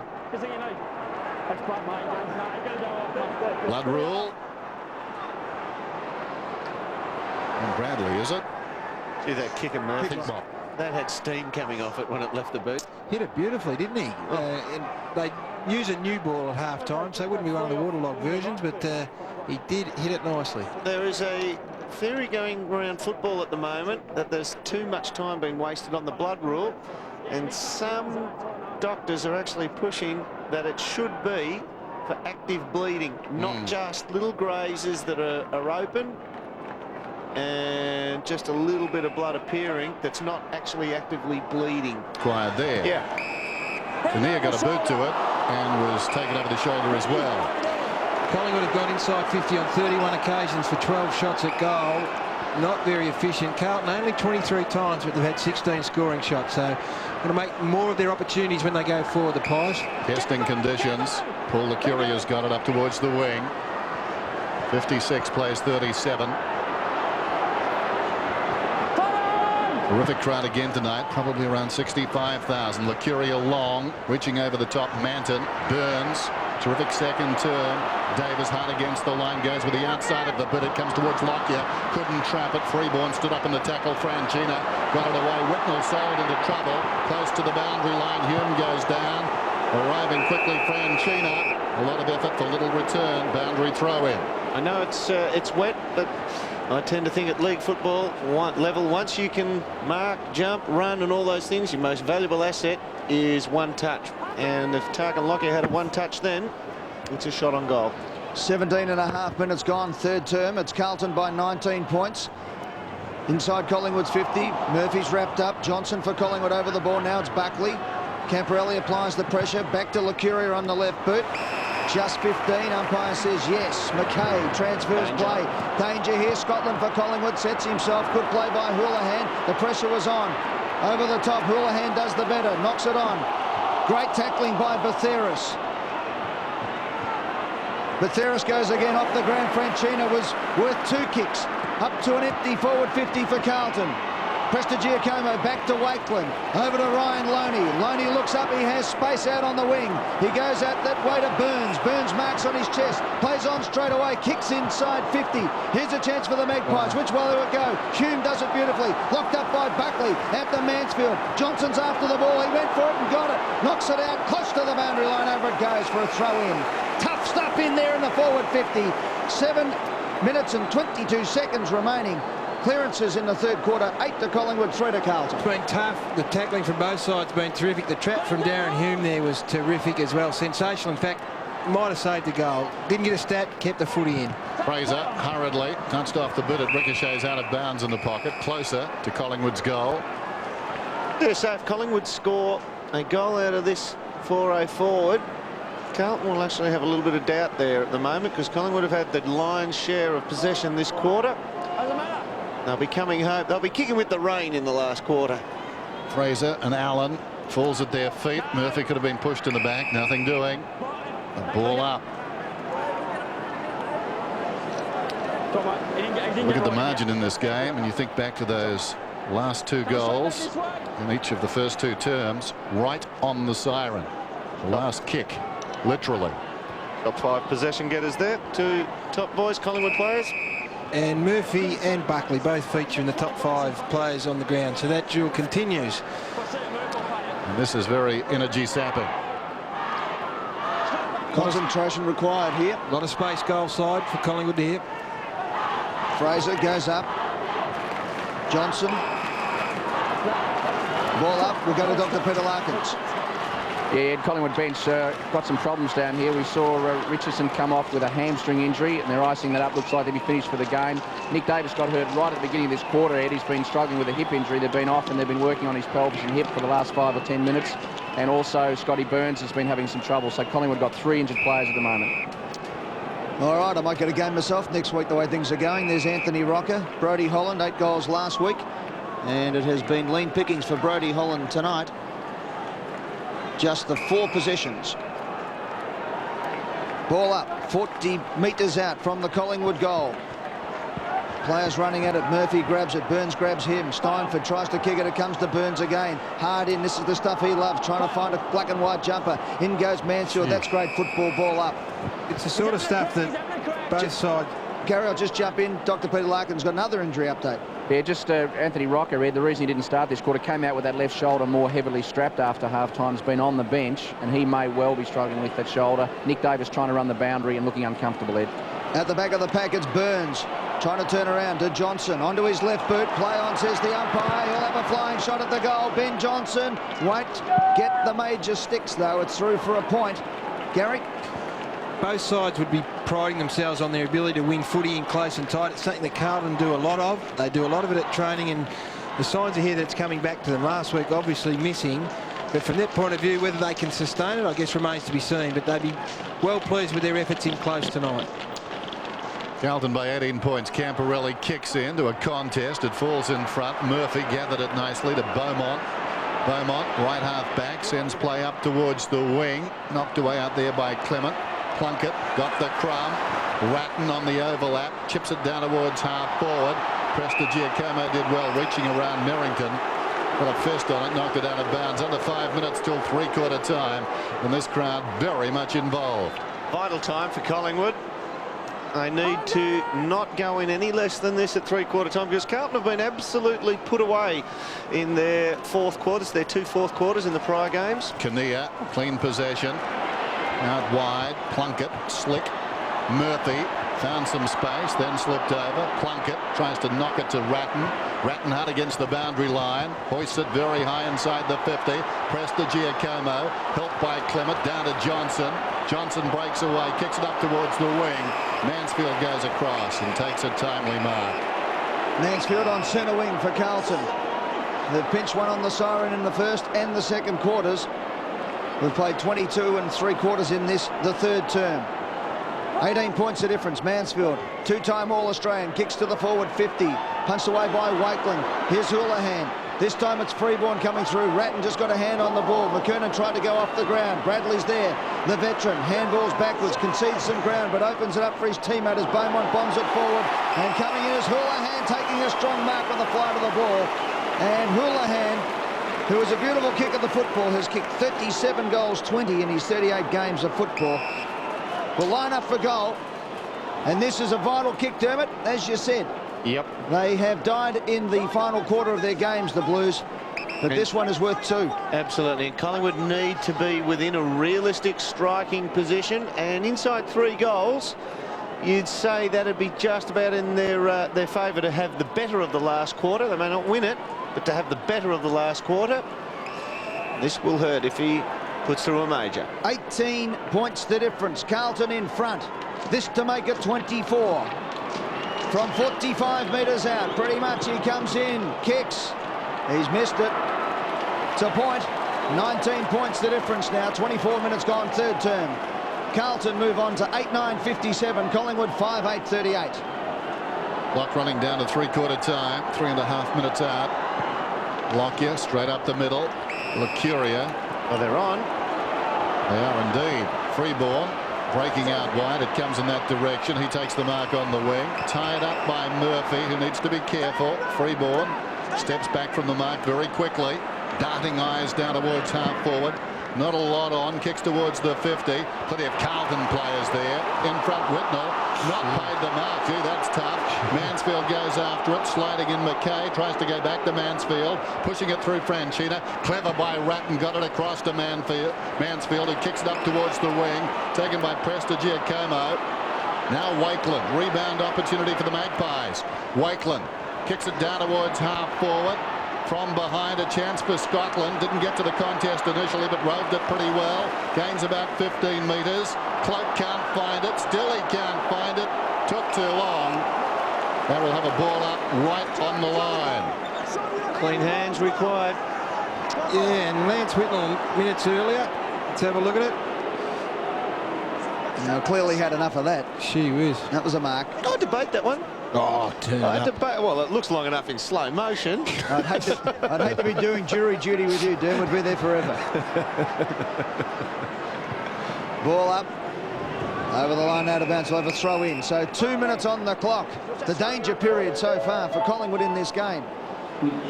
Blood rule. And Bradley, is it? See that kick of Murphy? Kick ball. That had steam coming off it when it left the boot. Hit it beautifully, didn't he? And they use a new ball at half-time, so it wouldn't be one of the waterlogged versions, but he did hit it nicely. There is a theory going around football at the moment that there's too much time being wasted on the blood rule, and some doctors are actually pushing that it should be for active bleeding, not just little grazes that are open and just a little bit of blood appearing that's not actually actively bleeding. Quiet there. Yeah. Kinnear got a boot to it and was taken over the shoulder as well. Collingwood have gone inside 50 on 31 occasions for 12 shots at goal. Not very efficient. Carlton only 23 times, but they've had 16 scoring shots. So going to make more of their opportunities when they go forward, the Pies. Testing conditions. Paul Licuria's got it up towards the wing. 56 plays 37. Terrific crowd again tonight, probably around 65,000. Licuria long, reaching over the top. Manton, Burns, terrific second turn. Davis hard against the line, goes with the outside of the bit. It comes towards Lockyer, couldn't trap it. Freeborn stood up in the tackle. Franchina got it away. Whitnell sold into trouble, close to the boundary line. Hume goes down, arriving quickly. Franchina, a lot of effort for little return. Boundary throw in. I know it's wet, but I tend to think at league football level, once you can mark, jump, run and all those things, your most valuable asset is one touch. And if Tarkin Lockyer had a one touch then, it's a shot on goal. 17.5 minutes gone, third term. It's Carlton by 19 points. Inside Collingwood's 50. Murphy's wrapped up. Johnson for Collingwood over the ball. Now it's Buckley. Camporelli applies the pressure. Back to Licuria on the left boot. Just 15. Umpire says yes. McKay transfers play. Danger here. Scotland for Collingwood. Sets himself. Good play by Houlihan. The pressure was on. Over the top. Houlihan does the better. Knocks it on. Great tackling by Batheris. Batheris goes again off the ground. Franchina was worth 2 kicks. Up to an empty forward 50 for Carlton. Prestigiacomo back to Wakeland. Over to Ryan Loney. Loney looks up. He has space out on the wing. He goes out that way to Burns. Burns marks on his chest. Plays on straight away. Kicks inside 50. Here's a chance for the Magpies. Which way will it go? Hume does it beautifully. Locked up by Buckley. Out to Mansfield. Johnson's after the ball. He went for it and got it. Knocks it out. Close to the boundary line. Over it goes for a throw in. Tough stuff in there in the forward 50. 7 minutes and 22 seconds remaining. Clearances in the third quarter. 8 to Collingwood, 3 to Carlton. It's been tough. The tackling from both sides has been terrific. The trap from Darren Hume there was terrific as well. Sensational. In fact, might have saved the goal. Didn't get a stat, kept the footy in. Fraser hurriedly touched off the bit. It ricochets out of bounds in the pocket, closer to Collingwood's goal. Yeah, so if Collingwood score a goal out of this 4-0 forward, Carlton will actually have a little bit of doubt there at the moment, because Collingwood have had the lion's share of possession this quarter. They'll be coming home. They'll be kicking with the rain in the last quarter. Fraser and Allen falls at their feet. Murphy could have been pushed in the back. Nothing doing. A ball up. Look at the margin in this game, and you think back to those last 2 goals in each of the first 2 terms, right on the siren. The last kick, literally. Top 5 possession getters there. 2 top boys, Collingwood players. And Murphy and Buckley both feature in the top 5 players on the ground, so that duel continues. And this is very energy sapping. Concentration required here. A lot of space goal side for Collingwood here. Fraser goes up. Johnson. Ball up. We'll go to Dr. Peter Larkins. Yeah, Collingwood bench got some problems down here. We saw Richardson come off with a hamstring injury, and they're icing that up. Looks like they'll be finished for the game. Nick Davis got hurt right at the beginning of this quarter, Ed. He's been struggling with a hip injury. They've been off, and they've been working on his pelvis and hip for the last 5 or 10 minutes. And also, Scotty Burns has been having some trouble. So Collingwood got 3 injured players at the moment. All right, I might get a game myself next week the way things are going. There's Anthony Rocker, Brodie Holland, 8 goals last week. And it has been lean pickings for Brodie Holland tonight. Just the 4 possessions. Ball up, 40 metres out from the Collingwood goal. Players running at it. Murphy grabs it. Burns grabs him. Steinford tries to kick it. It comes to Burns again. Hard in. This is the stuff he loves. Trying to find a black and white jumper. In goes Mansfield. That's great football. Ball up. It's the sort of stuff that both sides... Gary, I'll just jump in. Dr. Peter Larkin's got another injury update. Yeah, just Anthony Rocker, Ed, the reason he didn't start this quarter, came out with that left shoulder more heavily strapped after half-time. Has been on the bench, and he may well be struggling with that shoulder. Nick Davis trying to run the boundary and looking uncomfortable, Ed. At the back of the pack, it's Burns. Trying to turn around to Johnson. Onto his left boot. Play on, says the umpire. He'll have a flying shot at the goal. Ben Johnson won't get the major sticks, though. It's through for a point. Gary? Both sides would be priding themselves on their ability to win footy in close and tight. It's something that Carlton do a lot of. They do a lot of it at training, and the signs are here that it's coming back to them. Last week, obviously missing. But from that point of view, whether they can sustain it, I guess remains to be seen. But they'd be well pleased with their efforts in close tonight. Carlton by 18 points. Camporelli kicks into a contest. It falls in front. Murphy gathered it nicely to Beaumont. Beaumont, right half back, sends play up towards the wing. Knocked away out there by Clement. Plunkett got the crumb. Ratton on the overlap. Chips it down towards half forward. Prestigiacomo did well, reaching around Merrington. Got a fist on it, knocked it out of bounds. Under 5 minutes till 3/4 time. And this crowd very much involved. Vital time for Collingwood. They need to not go in any less than this at 3/4 time, because Carlton have been absolutely put away in their 4th quarters, their 2 4th quarters in the prior games. Kinnear, clean possession. Out wide, Plunkett, slick. Murphy found some space, then slipped over. Plunkett tries to knock it to Ratton. Ratton hard against the boundary line. Hoists it very high inside the 50. Prestigiacomo, helped by Clement, down to Johnson. Johnson breaks away, kicks it up towards the wing. Mansfield goes across and takes a timely mark. Mansfield on centre wing for Carlton. They've pinched one on the siren in the 1st and the 2nd quarters. We've played 22 3/4 in this, the 3rd term. 18 points the difference. Mansfield, 2-time All-Australian, kicks to the forward 50. Punched away by Wakeling. Here's Houlihan. This time it's Freeborn coming through. Ratton just got a hand on the ball. McKernan tried to go off the ground. Bradley's there. The veteran handballs backwards, concedes some ground, but opens it up for his teammate as Beaumont bombs it forward. And coming in is Houlihan, taking a strong mark on the flight of the ball. And Houlihan, who is a beautiful kick of the football, has kicked 37 goals, 20 in his 38 games of football, will line up for goal. And this is a vital kick, Dermot, as you said. Yep. They have died in the final quarter of their games, the Blues, but this one is worth 2. Absolutely, and Collingwood need to be within a realistic striking position, and inside 3 goals, you'd say that'd be just about in their favour to have the better of the last quarter. They may not win it, but to have the better of the last quarter, this will hurt if he puts through a major. 18 points the difference. Carlton in front. This to make it 24. From 45 metres out, pretty much he comes in, kicks. He's missed it. It's a point. 19 points the difference now. 24 minutes gone, 3rd term. Carlton move on to 8-9-57. Collingwood 5-8-38. Clock running down to 3/4 time. 3.5 minutes out. Lockyer straight up the middle. Licuria. Well, they're on. They are indeed. Freeborn breaking out wide. It comes in that direction. He takes the mark on the wing. Tied up by Murphy, who needs to be careful. Freeborn steps back from the mark very quickly. Darting eyes down towards half forward. Not a lot on. Kicks towards the 50. Plenty of Carlton players there. In front, Whitnell. Not paid the mark. Gee, that's tough. Mansfield goes after it. Sliding in McKay. Tries to go back to Mansfield. Pushing it through Franchina. Clever by Ratton. Got it across to Mansfield. Who kicks it up towards the wing. Taken by Prestigiacomo. Now Wakeland. Rebound opportunity for the Magpies. Wakeland kicks it down towards half forward. From behind, a chance for Scotland. Didn't get to the contest initially, but roved it pretty well. Gains about 15 metres. Cloak can't find it. Still he can't find it. Took too long. They will have a ball up right on the line. Clean hands required. Yeah, and Lance Whitnell minutes earlier. Let's have a look at it. Now, clearly had enough of that. She whiz. That was a mark. I debate that one. Oh, turn I up. debate. Well, it looks long enough in slow motion. I'd hate to be doing jury duty with you, Dan. We'd be there forever. Ball up. Over the line, out of bounds. We'll have a throw in. So 2 minutes on the clock. The danger period so far for Collingwood in this game.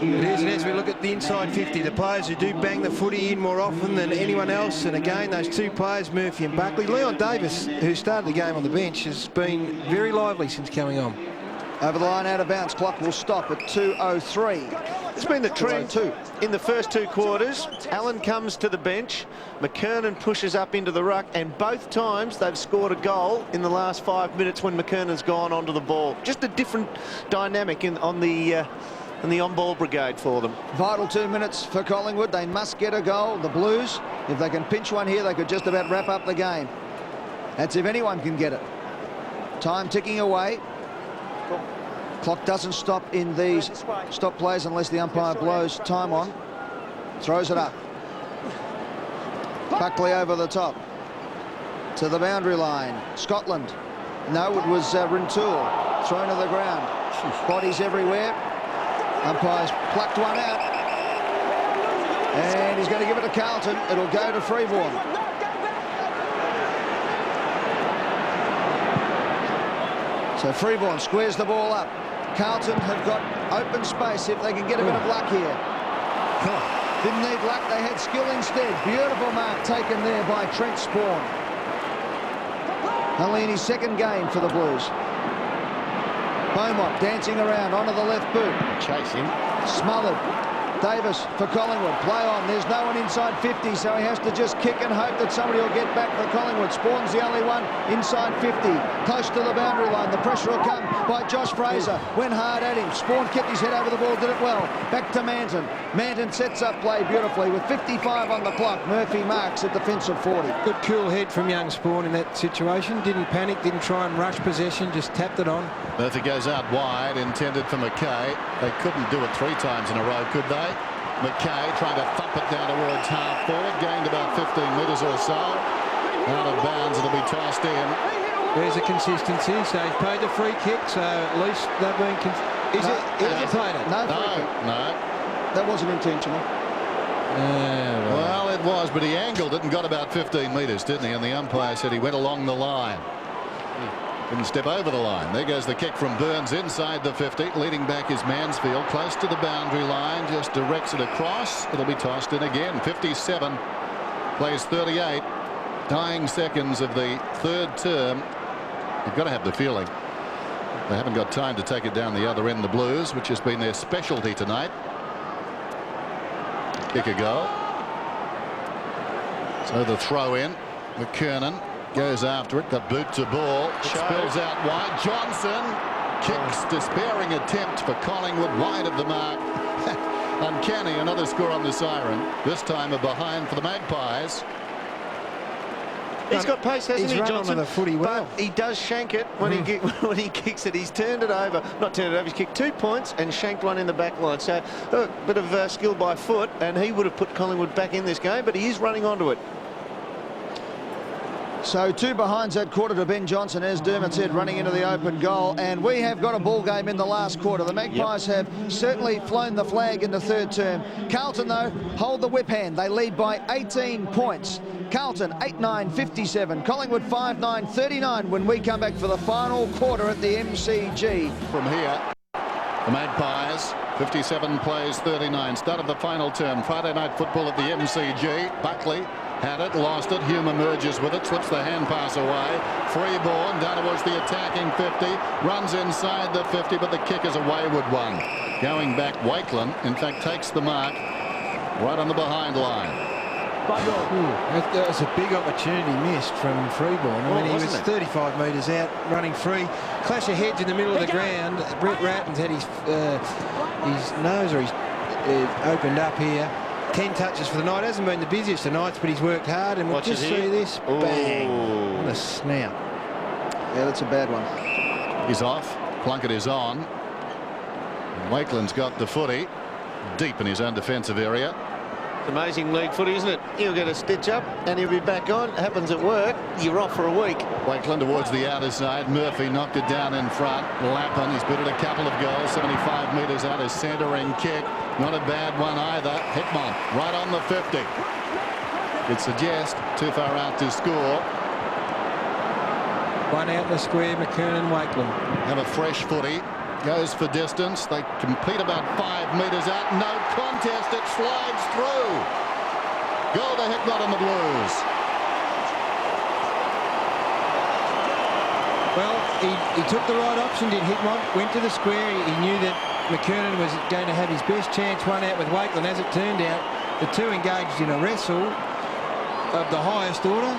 It is, and as we look at the inside 50, the players who do bang the footy in more often than anyone else, and again, those two players, Murphy and Buckley. Leon Davis, who started the game on the bench, has been very lively since coming on. Over the line, out of bounds. Clock will stop at 2:03. It's been the trend in the first two quarters. Allen comes to the bench. McKernan pushes up into the ruck, and both times they've scored a goal in the last 5 minutes when McKernan's gone onto the ball. Just a different dynamic on the on-ball brigade for them. Vital 2 minutes for Collingwood. They must get a goal. The Blues, if they can pinch one here, they could just about wrap up the game. That's if anyone can get it. Time ticking away. Clock doesn't stop in these stop plays unless the umpire blows time on. Throws it up. Buckley over the top. To the boundary line. Scotland. No, it was Rintoul. Thrown to the ground. Bodies everywhere. Umpire's plucked one out. And he's going to give it to Carlton. It'll go to Freeborn. So Freeborn squares the ball up. Carlton have got open space if they can get a bit of luck here. Didn't need luck, they had skill instead. Beautiful mark taken there by Trent Spawn. Only in his second game for the Blues. Beaumont dancing around onto the left boot. Chasing. Smothered. Davis for Collingwood. Play on. There's no one inside 50, so he has to just kick and hope that somebody will get back for Collingwood. Spawn's the only one inside 50. Close to the boundary line. The pressure will come by Josh Fraser. Went hard at him. Spawn kicked his head over the ball. Did it well. Back to Manton. Manton sets up play beautifully with 55 on the clock. Murphy marks a defensive 40. Good cool head from young Spawn in that situation. Didn't panic, didn't try and rush possession, just tapped it on. Murphy goes out wide, intended for McKay. They couldn't do it 3 times in a row, could they? McKay trying to thump it down towards half forward, gained about 15 metres or so. Out of bounds, it'll be tossed in. There's a consistency, so he's paid the free kick, so at least they're being... Is it played it? No free kick. No. That wasn't intentional. Well, it was, but he angled it and got about 15 metres, didn't he? And the umpire said he went along the line. Didn't step over the line. There goes the kick from Burns inside the 50. Leading back is Mansfield, close to the boundary line. Just directs it across. It'll be tossed in again. 57 plays 38. Dying seconds of the third term. You've got to have the feeling they haven't got time to take it down the other end, the Blues, which has been their specialty tonight. Kick a goal. So the throw in. McKernan goes after it. The boot to ball. Spills out wide. Johnson kicks. Despairing attempt for Collingwood wide of the mark. Uncanny. Another score on the siren. This time a behind for the Magpies. He's got pace, hasn't he, Johnson? The footy well. But he does shank it when he kicks it. He's turned it over. Not turned it over. He's kicked 2 points and shanked one in the back line. So a bit of skill by foot, and he would have put Collingwood back in this game, but he is running onto it. So 2 behinds that quarter to Ben Johnson, as Dermot said, running into the open goal. And we have got a ball game in the last quarter. The Magpies have certainly flown the flag in the third term. Carlton, though, hold the whip hand. They lead by 18 points. Carlton 8-9-57. Collingwood 5-9-39 when we come back for the final quarter at the MCG. From here, the Magpies, 57 plays 39. Start of the final term. Friday night football at the MCG. Buckley had it, lost it. Hume emerges with it, slips the hand pass away. Freeborn down towards the attacking 50, runs inside the 50, but the kick is a wayward one. Going back, Wakeland, in fact, takes the mark right on the behind line. That was a big opportunity missed from Freeborn. I mean, he was 35 metres out, running free. Clash of heads in the middle of the ground. Brett Ratton's had his nose or his opened up here. 10 touches for the night. Hasn't been the busiest of nights, but he's worked hard. And we'll just see this. Bang. On the snout. Yeah, that's a bad one. He's off. Plunkett is on. Wakeland's got the footy deep in his own defensive area. It's amazing league footy, isn't it? He'll get a stitch up and he'll be back on. It happens at work. You're off for a week. Wakeland towards the outer side. Murphy knocked it down in front. Lappin, he's booted a couple of goals. 75 metres out, his centering kick. Not a bad one either. Hickmont right on the 50. It suggests too far out to score. One out in the square, McKernan, Wakeland. Have a fresh footy. Goes for distance. They compete about 5 metres out. No contest. It slides through. Goal to Hickmott and the Blues. Well, he took the right option, did Hickmott. Went to the square. He knew that McKernan was going to have his best chance. One out with Wakeland. As it turned out, the two engaged in a wrestle of the highest order.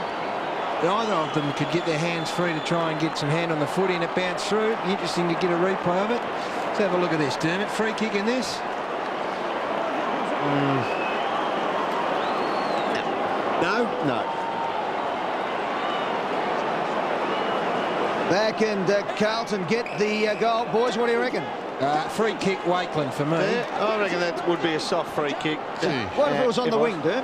Neither of them could get their hands free to try and get some hand on the footy, and it bounced through. Interesting to get a replay of it. Let's have a look at this, Dermot. Free kick in this. No? No. Back and Carlton get the goal. Boys, what do you reckon? Free kick, Wakeland for me. Yeah, I reckon that would be a soft free kick. What if it was on the wing, Derm?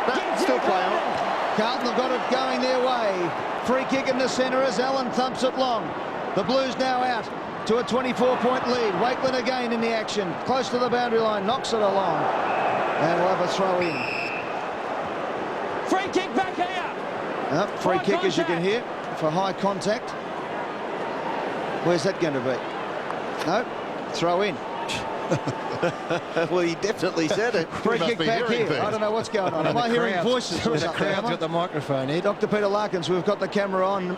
No, still play on. Carlton have got it going their way. Free kick in the centre as Allen thumps it long. The Blues now out to a 24-point lead. Wakeland again in the action. Close to the boundary line. Knocks it along. And we'll have a throw in. Free kick back here. Free kick, as you can hear, for high contact. Where's that going to be? No. Throw in. Well, he definitely said it. Free kick back here. I don't know what's going on. Am I hearing voices? The crowd's got the microphone here. Dr. Peter Larkins, we've got the camera on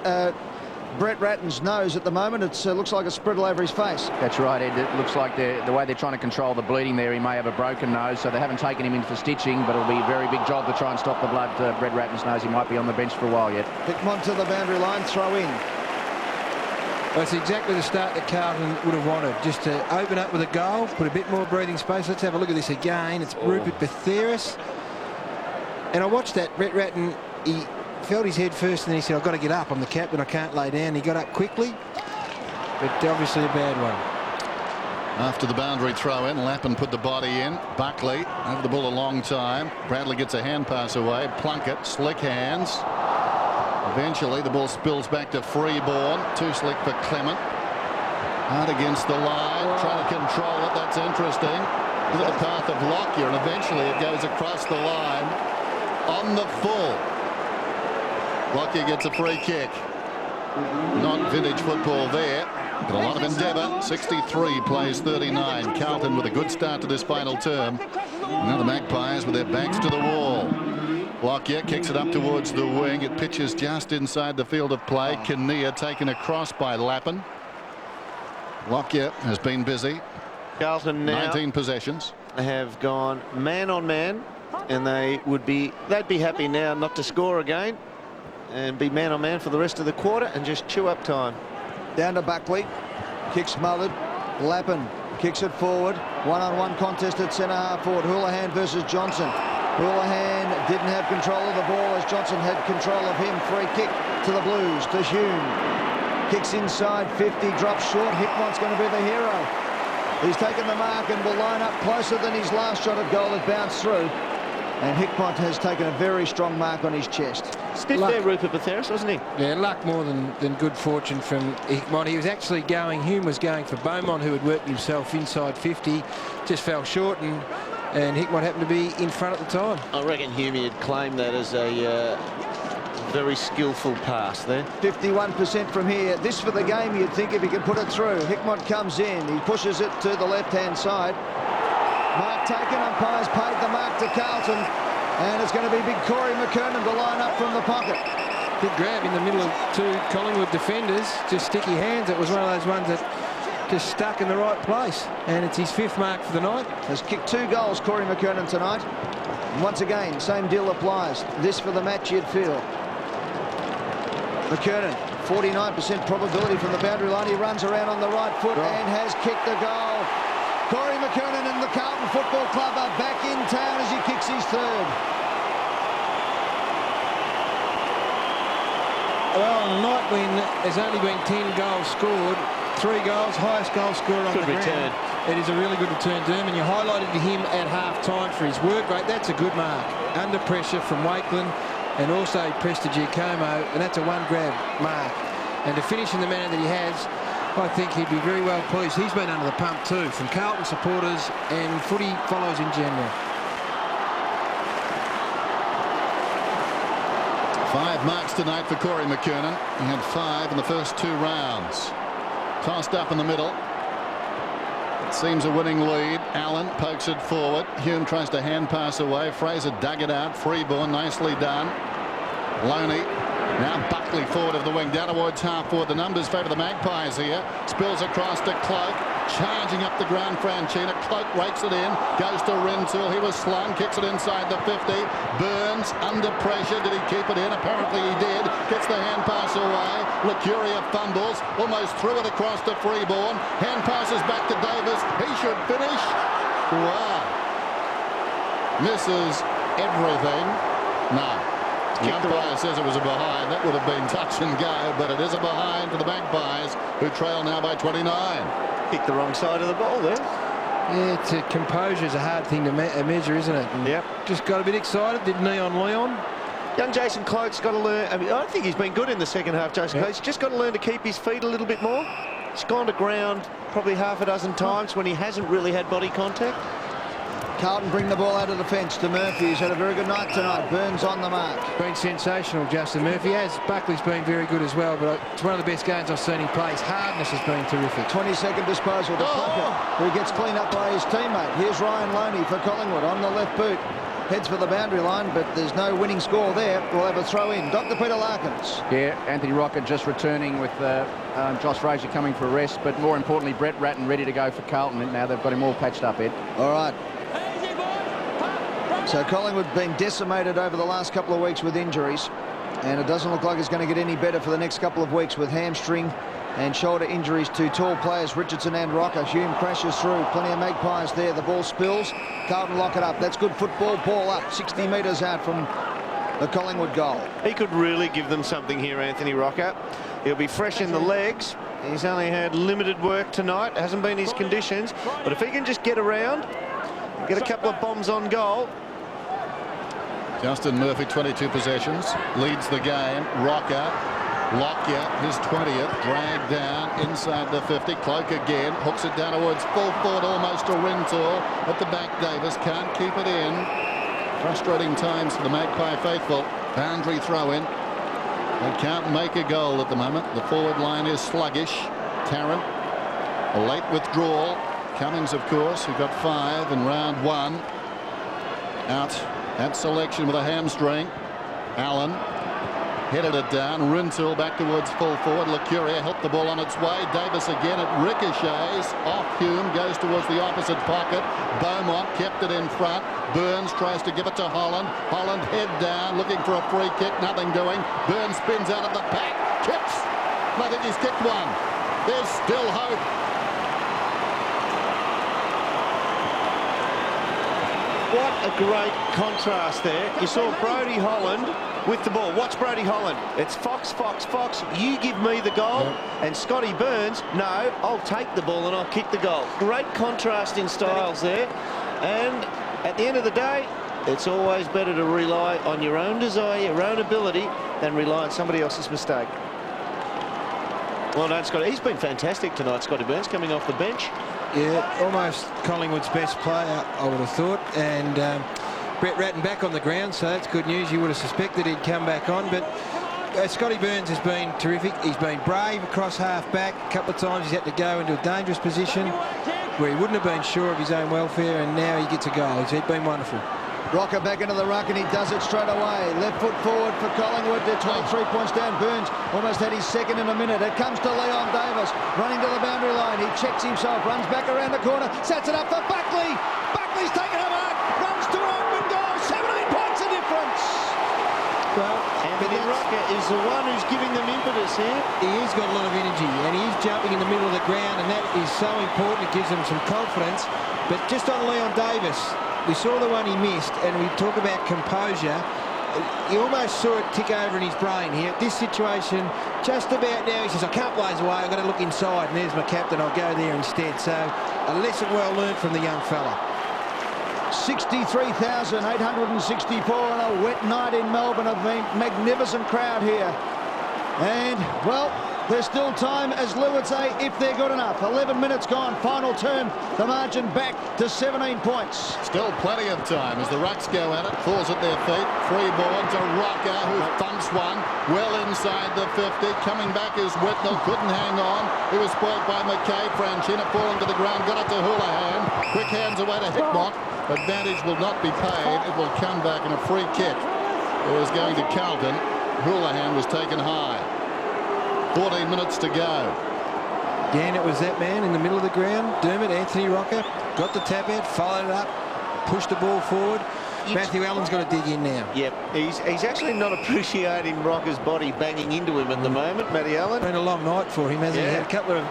Brett Ratton's nose at the moment. It looks like a spriddle over his face. That's right, Ed. It looks like the way they're trying to control the bleeding there, he may have a broken nose, so they haven't taken him in for stitching, but it'll be a very big job to try and stop the blood. Brett Ratton's nose, he might be on the bench for a while yet. Hickmont to the boundary line, throw in. Well, it's exactly the start that Carlton would have wanted, just to open up with a goal, put a bit more breathing space. Let's have a look at this again. It's Rupert Betheris. And I watched that. Brett Ratton, he felt his head first and then he said, I've got to get up. I'm the captain, I can't lay down. He got up quickly, but obviously a bad one. After the boundary throw in, Lappin put the body in. Buckley over the ball a long time. Bradley gets a hand pass away. Plunkett, slick hands. Eventually the ball spills back to Freeborn. Too slick for Clement. Hard against the line. Trying to control it. That's interesting. Look at the path of Lockyer, and eventually it goes across the line on the full. Lockyer gets a free kick. Not vintage football there, but a lot of endeavour. 63 plays 39. Carlton with a good start to this final term. Now the Magpies with their backs to the wall. Lockyer kicks it up towards the wing. It pitches just inside the field of play. Kinnear taken across by Lappin. Lockyer has been busy. Carlton now 19 possessions. have gone man on man, and they'd be happy now not to score again and be man on man for the rest of the quarter and just chew up time. Down to Buckley. Kick smothered. Lappin kicks it forward. One-on-one contest at centre half forward. Houlihan versus Johnson. Houlihan didn't have control of the ball as Johnson had control of him. Free kick to the Blues, to Hume. Kicks inside 50, drops short. Hickmott's going to be the hero. He's taken the mark and will line up closer than his last shot at goal that bounced through. And Hickmott has taken a very strong mark on his chest. Stiff there, Rupert Betheris, wasn't he? Yeah, luck more than good fortune from Hickmott. He was actually going, Hume was going for Beaumont, who had worked himself inside 50, just fell short, and Hickmott happened to be in front at the time. I reckon Hume had claimed that as a very skillful pass there. 51% from here. This for the game, you'd think, if he could put it through. Hickmott comes in. He pushes it to the left-hand side. Mark taken. Umpires paid the mark to Carlton. And it's going to be big Corey McKernan to line up from the pocket. Big grab in the middle of two Collingwood defenders. Just sticky hands. It was one of those ones that just stuck in the right place. And it's his 5th mark for the night. Has kicked 2 goals, Corey McKernan, tonight. And once again, same deal applies. This for the match, you'd feel. McKernan, 49% probability from the boundary line. He runs around on the right foot and has kicked the goal. Corey McKernan and the Carlton Football Club are back in town as he kicks his 3rd. Well, on a night when there's only been 10 goals scored, 3 goals, highest goal scorer on the ground. It is a really good return, Derm, and you highlighted him at half-time for his work rate. That's a good mark. Under pressure from Wakeland and also Prestigiacomo, and that's a 1-grab mark. And to finish in the manner that he has, I think he'd be very well pleased. He's been under the pump too, from Carlton supporters and footy followers in general. 5 marks tonight for Corey McKernan. He had 5 in the first 2 rounds. Tossed up in the middle. It seems a winning lead. Allen pokes it forward. Hume tries to hand pass away. Fraser dug it out. Freeborn, nicely done. Loney. Now Buckley forward of the wing, down towards half forward. The numbers favour the Magpies here. Spills across to Cloak. Charging up the ground, Franchina. Cloak rakes it in. Goes to Rintoul. He was slung. Kicks it inside the 50. Burns under pressure. Did he keep it in? Apparently he did. Gets the hand pass away. Licuria fumbles. Almost threw it across to Freeborn. Hand passes back to Davis. He should finish. Wow. Misses everything. No. The umpire says it was a behind. That would have been touch and go, but it is a behind for the Magpies, who trail now by 29. Kicked the wrong side of the ball there. Yeah, composure is a hard thing to measure, isn't it? And just got a bit excited, did Neon Leon. Young Jason Cloak's got to learn. I mean, I think he's been good in the second half, Jason Cloak. He's just got to learn to keep his feet a little bit more. He's gone to ground probably half a dozen times when he hasn't really had body contact. Carlton bring the ball out of defence to Murphy. He's had a very good night tonight. Burns on the mark. Been sensational, Justin Murphy. Buckley's been very good as well, but it's one of the best games I've seen him play. His hardness has been terrific. 22nd disposal to Plucker, who gets cleaned up by his teammate. Here's Ryan Loney for Collingwood on the left boot. Heads for the boundary line, but there's no winning score there. We'll have a throw in. Dr. Peter Larkins. Yeah, Anthony Rocket just returning with Josh Fraser coming for a rest, but more importantly, Brett Ratton ready to go for Carlton. Now they've got him all patched up, Ed. All right. So Collingwood been decimated over the last couple of weeks with injuries, and it doesn't look like it's going to get any better for the next couple of weeks with hamstring and shoulder injuries to tall players Richardson and Rocker. Hume crashes through. Plenty of Magpies there. The ball spills. Carlton lock it up. That's good football. Ball up 60 metres out from the Collingwood goal. He could really give them something here, Anthony Rocker. He'll be fresh in the legs. He's only had limited work tonight. Hasn't been his conditions. But if he can just get around, get a couple of bombs on goal. Justin Murphy, 22 possessions, leads the game. Rocker, Lockyer, his 20th, dragged down inside the 50. Cloak again, hooks it down towards full forward, almost to Rintoul. At the back, Davis can't keep it in. Frustrating times for the Magpie faithful. Boundary throw in. They can't make a goal at the moment. The forward line is sluggish. Tarrant, a late withdrawal. Cummings, of course, who got 5 in round 1. Out at selection with a hamstring. Allen headed it down. Rintoul back towards full forward. Licuria helped the ball on its way. Davis again. It ricochets off Hume. Goes towards the opposite pocket. Beaumont kept it in front. Burns tries to give it to Holland. Holland head down looking for a free kick. Nothing doing. Burns spins out of the pack. Kicks. I think he's kicked one. There's still hope. What a great contrast there. You saw Brodie Holland with the ball. Watch Brodie Holland. It's Fox, Fox, Fox. You give me the goal. And Scotty Burns, no, I'll take the ball and I'll kick the goal. Great contrast in styles there. And at the end of the day, it's always better to rely on your own desire, your own ability, than rely on somebody else's mistake. Well done, Scotty. He's been fantastic tonight, Scotty Burns, coming off the bench. Yeah, almost Collingwood's best player, I would have thought. And Brett Ratton back on the ground, so that's good news. You would have suspected he'd come back on. But Scotty Burns has been terrific. He's been brave across half-back. A couple of times he's had to go into a dangerous position where he wouldn't have been sure of his own welfare, and now he gets a goal. He's been wonderful. Rocker back into the ruck, and he does it straight away. Left foot forward for Collingwood. They're 23 points down. Burns almost had his second in a minute. It comes to Leon Davis, running to the boundary line. He checks himself, runs back around the corner, sets it up for Buckley. Buckley's taken a mark, runs to open goal. 17 points of difference. Well, Anthony Rocker is the one who's giving them impetus here. he has got a lot of energy, and he is jumping in the middle of the ground, and that is so important. It gives them some confidence. But just on Leon Davis, we saw the one he missed, and we talk about composure. You almost saw it tick over in his brain here. This situation, just about now, he says, I can't blaze away, I've got to look inside, and there's my captain, I'll go there instead. So a lesson well learned from the young fella. 63,864 on a wet night in Melbourne. A magnificent crowd here. And, well, there's still time, as Lou would say, if they're good enough. 11 minutes gone, final term, the margin back to 17 points. Still plenty of time as the Rucks go at it. Falls at their feet. Free ball to Rocker, who thumps one well inside the 50. Coming back is Whitnell. Couldn't hang on. He was spoilt by McKay. Franchina falling to the ground. Got it to Houlihan. Quick hands away to Hickmott. Advantage will not be paid. It will come back in a free kick. It was going to Carlton. Houlihan was taken high. 14 minutes to go. Again, it was that man in the middle of the ground, Dermot, Anthony Rocker, got the tap out, followed it up, pushed the ball forward. Matthew Allen's got to dig in now. Yep, he's actually not appreciating Rocker's body banging into him at the moment, Matty Allen. Been a long night for him, hasn't he? Had a couple of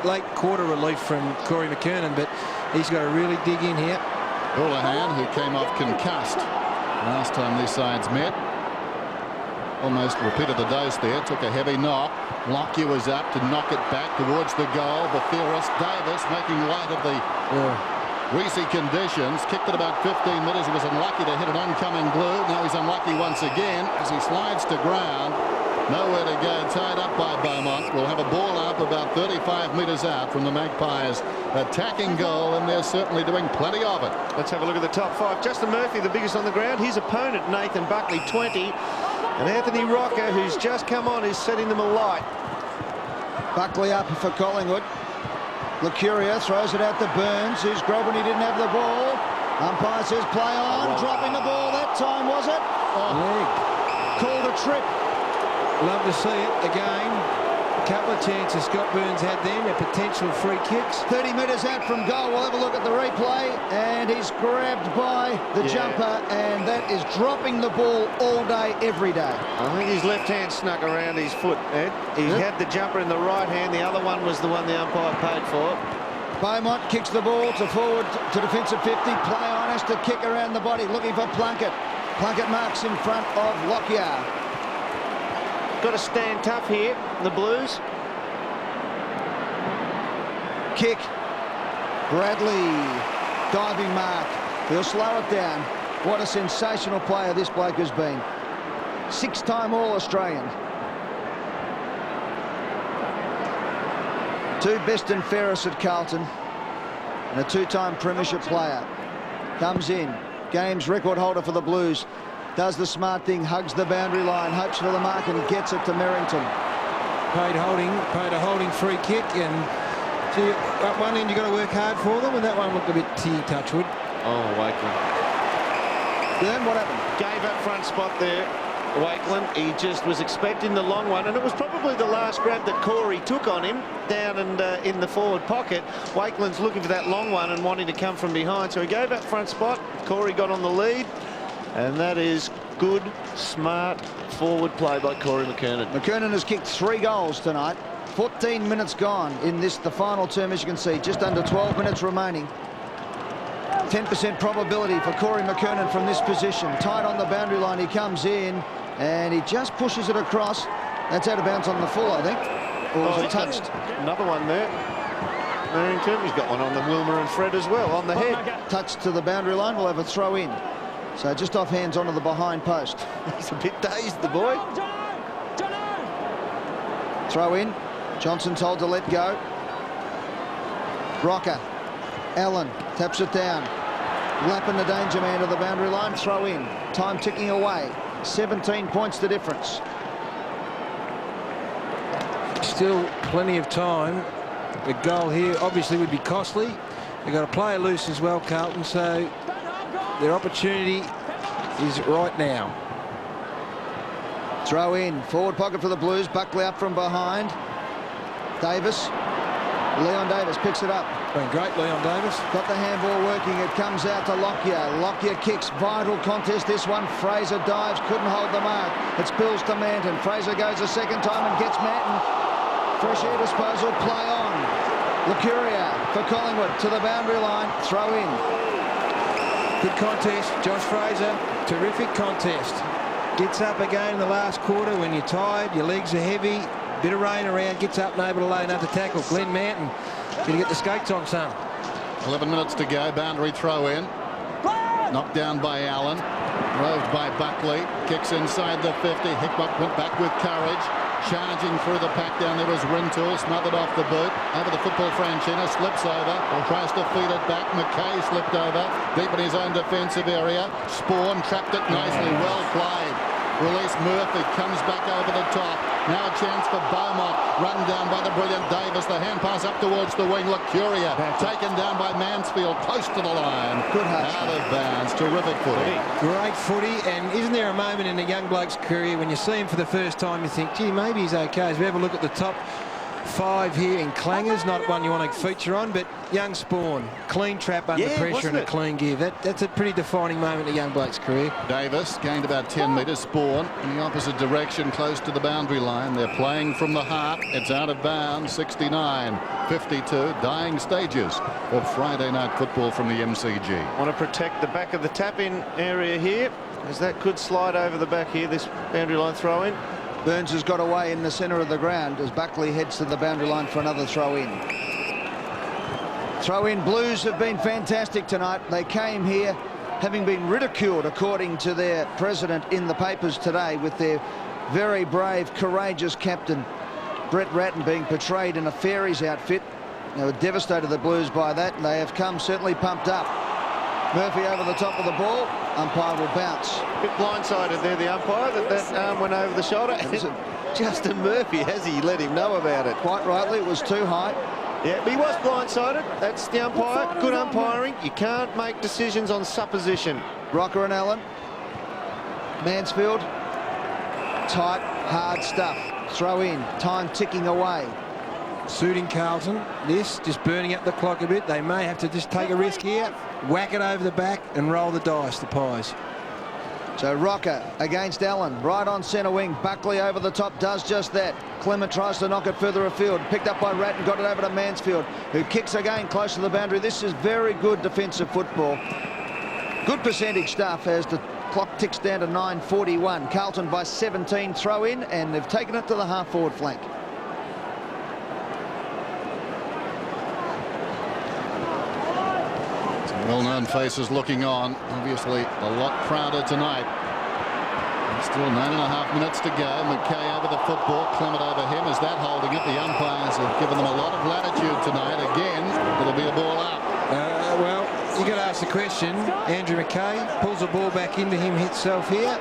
late quarter relief from Corey McKernan, but he's got to really dig in here. Houlihan, who came off concussed last time these sides met. Almost repeated the dose there, took a heavy knock. Lockyer was up to knock it back towards the goal. Bothiris, Davis making light of the greasy conditions. Kicked it about 15 metres. He was unlucky to hit an oncoming blue. Now he's unlucky once again as he slides to ground. Nowhere to go, tied up by Beaumont. We'll have a ball up about 35 metres out from the Magpies' attacking goal, and they're certainly doing plenty of it. Let's have a look at the top five. Justin Murphy, the biggest on the ground. His opponent, Nathan Buckley, 20. And Anthony Rocker, who's just come on, is setting them alight. Buckley up for Collingwood. Lucuria throws it out to Burns, who's grabbing. He didn't have the ball. Umpire says play on. Dropping the ball that time, was it? Called a trip. Love to see it again. A couple of chances Scott Burns had then, a potential free kicks. 30 metres out from goal. We'll have a look at the replay, and he's grabbed by the jumper, and that is dropping the ball all day, every day. I think his left hand snuck around his foot, Ed. He had the jumper in the right hand. The other one was the one the umpire paid for. Beaumont kicks the ball to forward to defensive 50. Play on, has to kick around the body, looking for Plunkett. Plunkett marks in front of Lockyer. Got to stand tough here, the Blues. Kick. Bradley. Diving mark. He'll slow it down. What a sensational player this bloke has been. 6-time All-Australian. 2 best and fairest at Carlton. And a 2-time premiership player. Comes in. Games record holder for the Blues. Does the smart thing, hugs the boundary line, hopes for the mark and gets it to Merrington. Paid a holding free kick, and gee, at one end you've got to work hard for them, and that one looked a bit touchwood. Oh, Wakeland. Then what happened? Gave up front spot there, Wakeland. He just was expecting the long one, and it was probably the last grab that Corey took on him down and in the forward pocket. Wakeland's looking for that long one and wanting to come from behind, so he gave up front spot. Corey got on the lead. And that is good, smart forward play by Corey McKernan. McKernan has kicked 3 goals tonight. 14 minutes gone in this, the final term, as you can see. Just under 12 minutes remaining. 10% probability for Corey McKernan from this position. Tight on the boundary line, he comes in, and he just pushes it across. That's out of bounds on the full, I think. Or was it touched? Another one there. Merrington, he's got one on the Wilmer and Fred as well, on the head. Touched to the boundary line, we'll have a throw in. So just off hands onto the behind post. He's a bit dazed, the boy. Throw in. Johnson told to let go. Rocker. Allen taps it down. Lapping the danger man to the boundary line. Throw in. Time ticking away. 17 points the difference. Still plenty of time. The goal here obviously would be costly. They've got a player loose as well, Carlton, so Their opportunity is right now. Throw in. Forward pocket for the Blues. Buckley up from behind. Davis. Leon Davis picks it up. Been great, Leon Davis. Got the handball working. It comes out to Lockyer. Lockyer kicks. Vital contest this one. Fraser dives. Couldn't hold the mark. It spills to Manton. Fraser goes a second time and gets Manton. Fresh air disposal. Play on. Lucuria for Collingwood to the boundary line. Throw in. Good contest. Josh Fraser. Terrific contest. Gets up again in the last quarter when you're tired. Your legs are heavy. Bit of rain around. Gets up and able to lay another tackle. Glenn Manton. Going to get the skates on some. 11 minutes to go. Boundary throw in. Knocked down by Allen. Roved by Buckley. Kicks inside the 50. Hickmott went back with courage. Charging through the pack down there was Rintoul. Smothered off the boot. Over the football Franchina. Slips over. Tries to feed it back. McKay slipped over. Deep in his own defensive area. Spawn trapped it nicely. Well played. Release Murphy. Comes back over the top. Now a chance for Beaumont. Run down by the brilliant Davis. The hand pass up towards the wing. Lucuria taken down by Mansfield. Close to the line. Good hustle. Out of bounds. Terrific footy. Great footy. And isn't there a moment in a young bloke's career when you see him for the first time you think, gee, maybe he's okay. As we have a look at the top 5 here in clangers, not one you want to feature on, but young Spawn, clean trap under pressure and a clean give. That's a pretty defining moment in a young bloke's career. Davis gained about 10 metres. Spawn in the opposite direction, close to the boundary line. They're playing from the heart. It's out of bounds. 69-52. Dying stages of Friday night football from the MCG. Want to protect the back of the tap-in area here, as that could slide over the back here, this boundary line throw-in. Burns has got away in the centre of the ground as Buckley heads to the boundary line for another throw-in. Throw-in. Blues have been fantastic tonight. They came here having been ridiculed, according to their president in the papers today, with their very brave, courageous captain, Brett Ratton, being portrayed in a fairies outfit. They were devastated, the Blues, by that, and they have come certainly pumped up. Murphy over the top of the ball. Umpire will bounce. Bit blindsided there, the umpire, that arm went over the shoulder. Justin Murphy, has he let him know about it? Quite rightly, it was too high. Yeah, but he was blindsided. That's the umpire. Good umpiring. You can't make decisions on supposition. Rocker and Allen. Mansfield. Tight, hard stuff. Throw in. Time ticking away. Suiting Carlton. This just burning up the clock a bit. They may have to just take a risk here, whack it over the back and roll the dice, the Pies. So Rocker against Allen, right on centre wing. Buckley over the top, does just that. Clement tries to knock it further afield. Picked up by Ratton, got it over to Mansfield, who kicks again close to the boundary. This is very good defensive football. Good percentage stuff as the clock ticks down to 9:41. Carlton by 17, throw in, and they've taken it to the half-forward flank. Well-known faces looking on. Obviously a lot prouder tonight. Still 9.5 minutes to go. McKay over the football. Clement over him. Is that holding it? The umpires have given them a lot of latitude tonight. Again, it'll be a ball up. Well, you got to ask the question. Andrew McKay pulls the ball back into him himself here.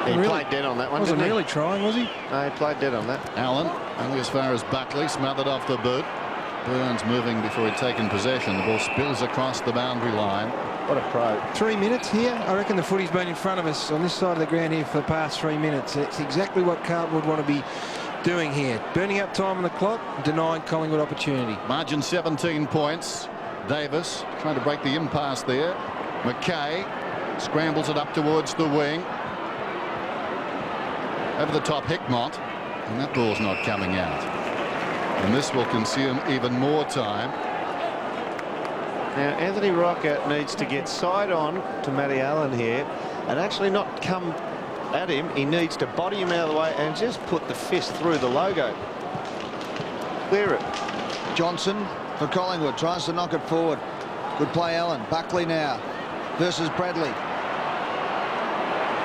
He played dead on that one, Wasn't really trying, was he? No, he played dead on that. Allen, only as far as Buckley, smothered off the boot. Burns moving before he'd taken possession. The ball spills across the boundary line. What a pro. 3 minutes here. I reckon the footy's been in front of us on this side of the ground here for the past 3 minutes. It's exactly what Carlton would want to be doing here. Burning up time on the clock, denying Collingwood opportunity. Margin 17 points. Davis trying to break the impasse there. McKay scrambles it up towards the wing. Over the top, Hickmott. And that ball's not coming out. And this will consume even more time. Now, Anthony Rocker needs to get side on to Matty Allen here and actually not come at him. He needs to body him out of the way and just put the fist through the logo. Clear it. Johnson for Collingwood tries to knock it forward. Good play, Allen. Buckley now versus Bradley.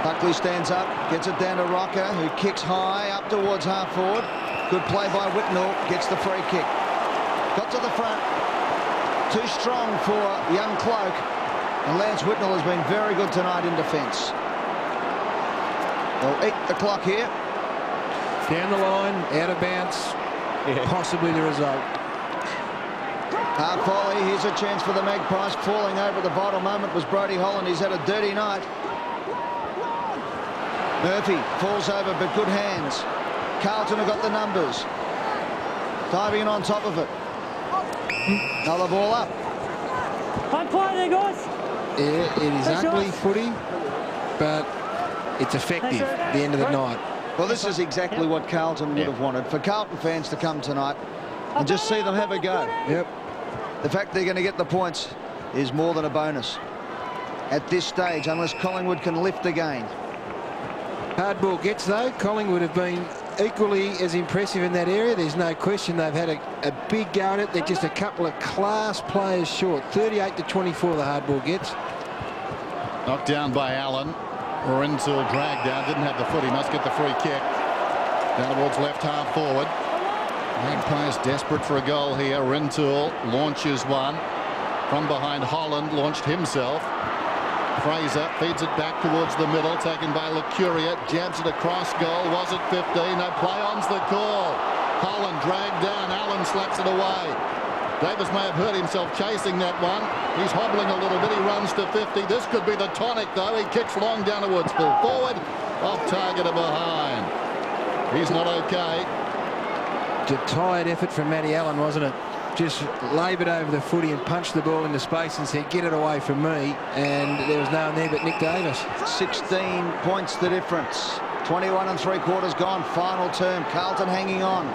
Buckley stands up, gets it down to Rocker, who kicks high up towards half forward. Good play by Whitnall, gets the free kick. Got to the front. Too strong for young Cloak. And Lance Whitnall has been very good tonight in defence. They'll eat the clock here. Down the line, out of bounds, possibly the result. Volley, here's a chance for the Magpies. Falling over at the vital moment was Brodie Holland. He's had a dirty night. Murphy falls over, but good hands. Carlton have got the numbers. Diving in on top of it. Another ball up. I'm playing there, guys. Yeah, it is Thanks, ugly guys. footy, but it's effective at the end of the night. Well, this is exactly what Carlton would have wanted. For Carlton fans to come tonight and just see them have a go. Yep. The fact they're going to get the points is more than a bonus at this stage, unless Collingwood can lift again. Hardball gets, though. Collingwood have been equally as impressive in that area. There's no question they've had a big go at it. They're just a couple of class players short. 38-24 the hardball gets. Knocked down by Allen. Rintoul dragged down, didn't have the foot. He must get the free kick. Down towards left half forward. Magpies desperate for a goal here. Rintoul launches one. From behind, Holland launched himself. Fraser feeds it back towards the middle, taken by Lucuria, jabs it across goal. Was it 15? No, play on's the call. Holland dragged down, Allen slaps it away. Davis may have hurt himself chasing that one. He's hobbling a little bit, he runs to 50. This could be the tonic though. He kicks long down towards full forward, off target and behind. He's not okay. It's a tired effort from Matty Allen, wasn't it? Just laboured over the footy and punched the ball into space and said, get it away from me. And there was no one there but Nick Davis. 16 points the difference. 21 3/4 gone. Final term. Carlton hanging on.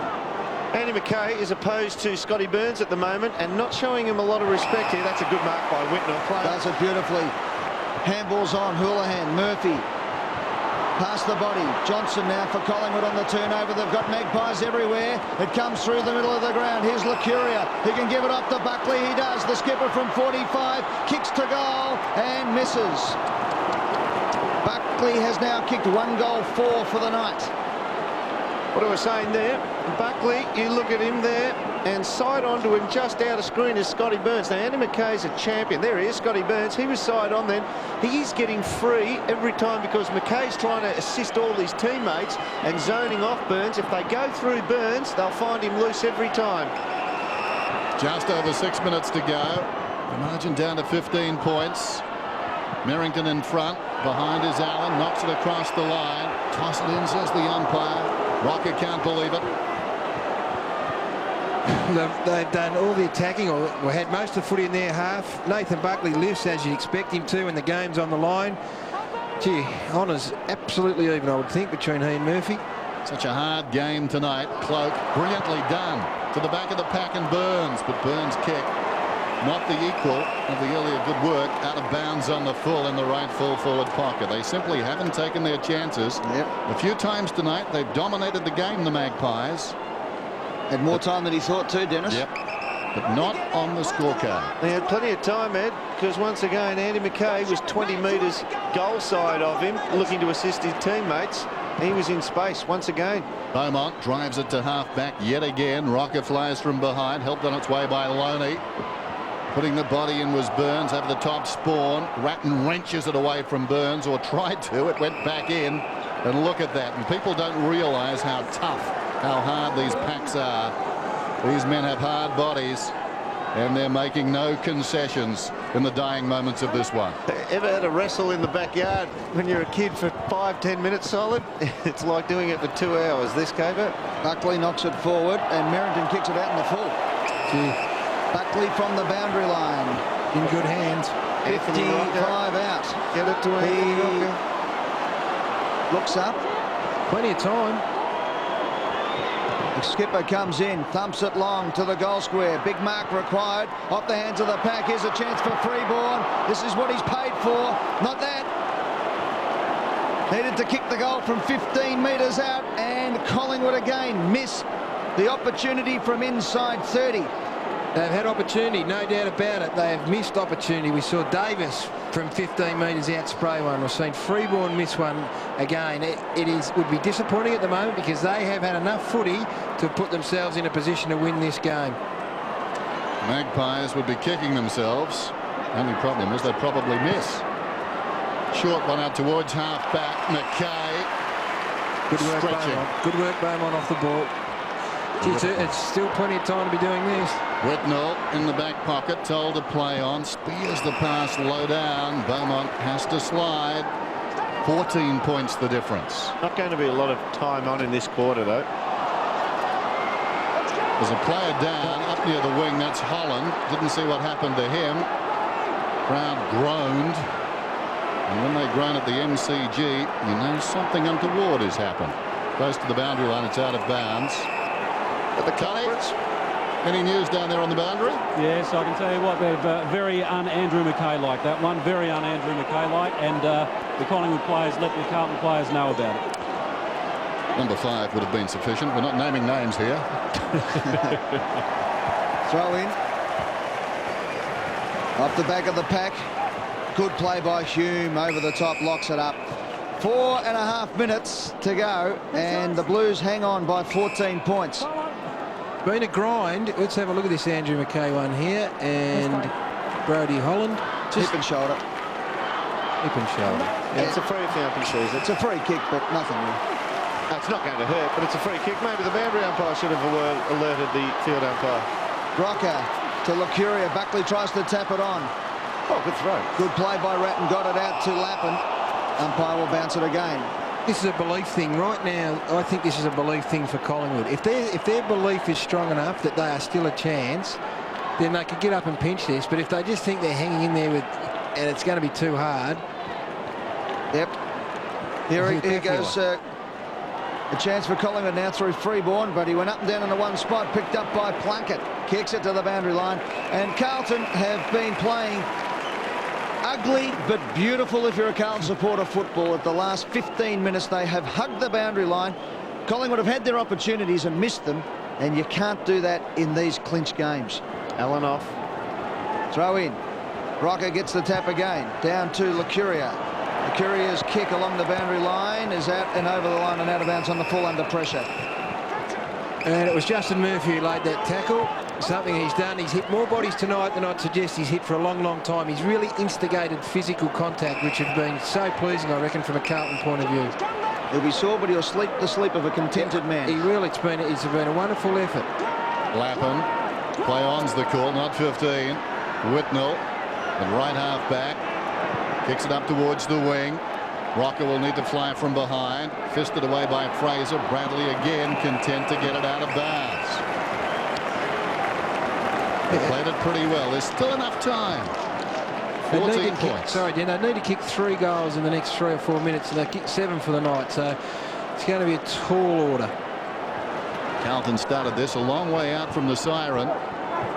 Andy McKay is opposed to Scotty Burns at the moment and not showing him a lot of respect here. That's a good mark by Whitnell. Does it beautifully. Handballs on. Houlihan. Murphy. Past the body. Johnson now for Collingwood on the turnover. They've got Magpies everywhere. It comes through the middle of the ground. Here's Lucuria. He can give it up to Buckley. He does. The skipper from 45. Kicks to goal and misses. Buckley has now kicked 1 goal 4 for the night. What I was saying there, Buckley, you look at him there, and side onto him just out of screen is Scotty Burns. Now, Andy McKay's a champion. There he is, Scotty Burns. He was side on then. He's getting free every time because McKay's trying to assist all his teammates and zoning off Burns. If they go through Burns, they'll find him loose every time. Just over 6 minutes to go. The margin down to 15 points. Merrington in front. Behind is Allen. Knocks it across the line. Toss it in, says the umpire. Rocker can't believe it. They've done all the attacking, or had most of the footy in their half. Nathan Buckley lifts as you'd expect him to when the game's on the line. Gee, honours absolutely even, I would think, between he and Murphy. Such a hard game tonight. Cloak, brilliantly done. To the back of the pack and Burns, but Burns' kick, not the equal of the earlier good work, out of bounds on the full in the right full forward pocket. They simply haven't taken their chances. Yep. A few times tonight they've dominated the game, the Magpies. Had more time than he thought too, Dennis. Yep. But not on the scorecard. They had plenty of time, Ed, because once again Andy McKay was 20 metres goal side of him, looking to assist his teammates. He was in space once again. Beaumont drives it to half back yet again. Rocker flies from behind, helped on its way by Loney. Putting the body in was Burns over the top. Spawn. Ratton wrenches it away from Burns, or tried to. It went back in. And look at that. And people don't realise how tough, how hard these packs are. These men have hard bodies, and they're making no concessions in the dying moments of this one. Ever had a wrestle in the backyard when you're a kid for 5-10 minutes solid? It's like doing it for 2 hours. This caper. Buckley knocks it forward, and Merrington kicks it out in the full. Gee, Buckley from the boundary line. in good hands. 55 out. Get it to Anthony Rocker. Looks up. Plenty of time. The skipper comes in, thumps it long to the goal square. Big mark required. Off the hands of the pack. Here's a chance for Freeborn. This is what he's paid for. Not that. Needed to kick the goal from 15 metres out, and Collingwood again miss the opportunity from inside 30. They've had opportunity, no doubt about it. They have missed opportunity. We saw Davis from 15 metres out spray one. We've seen Freeborn miss one again. It would be disappointing at the moment because they have had enough footy to put themselves in a position to win this game. Magpies would be kicking themselves. Only problem is they'd probably miss. Short one out towards half back. McKay. Good work, Stretching. Beaumont. Good work, Beaumont, off the ball. It's still plenty of time to be doing this. Whitnell in the back pocket, told to play on. Spears the pass low down. Beaumont has to slide. 14 points the difference. Not going to be a lot of time on in this quarter, though. There's a player down up near the wing. That's Holland. Didn't see what happened to him. Crowd groaned. And when they groan at the MCG, you know something untoward has happened. Close to the boundary line, it's out of bounds. But the culprits. Any news down there on the boundary? Yes, I can tell you what, they've very un-Andrew McKay-like that one. Very un-Andrew McKay-like. And the Collingwood players let the Carlton players know about it. Number 5 would have been sufficient. We're not naming names here. Throw in. Off the back of the pack. Good play by Hume. Over the top, locks it up. 4.5 minutes to go. And the Blues hang on by 14 points. Been a grind. Let's have a look at this Andrew McKay one here. And Brody Holland. Hip and shoulder. Hip and shoulder. Yeah, it's a free if the umpire sees it. It's a free kick, but nothing new. It's not going to hurt, but it's a free kick. Maybe the boundary umpire should have alerted the field umpire. Rocker to Lucuria. Buckley tries to tap it on. Oh, good throw. Good play by Ratton. Got it out to Lappin. Umpire will bounce it again. This is a belief thing right now. I think this is a belief thing for Collingwood. If their belief is strong enough that they are still a chance, then they could get up and pinch this. But if they just think they're hanging in there and it's going to be too hard. Yep. Here goes a chance for Collingwood now through Freeborn, but he went up and down in the one spot, picked up by Plunkett. Kicks it to the boundary line. And Carlton have been playing ugly but beautiful, if you're a Carlton supporter, football. At the last 15 minutes, they have hugged the boundary line. Collingwood have had their opportunities and missed them, and you can't do that in these clinch games. Allen off. Throw in. Rocker gets the tap again. Down to Lucuria. Lucuria's kick along the boundary line is out and over the line and out of bounds on the full under pressure. And it was Justin Murphy who laid that tackle. Something he's done. He's hit more bodies tonight than I'd suggest he's hit for a long, long time. He's really instigated physical contact, which has been so pleasing, I reckon, from a Carlton point of view. He'll be sore, but he'll sleep the sleep of a contented man. It's been a wonderful effort. Lappin. Play on's the call, not 15. Whitnell, the right half back. Kicks it up towards the wing. Rocker will need to fly from behind. Fisted away by Fraser. Bradley again content to get it out of bounds. They played it pretty well. There's still enough time. 14 points. They need to kick 3 goals in the next 3 or 4 minutes, and they kicked 7 for the night. So it's going to be a tall order. Carlton started this a long way out from the siren.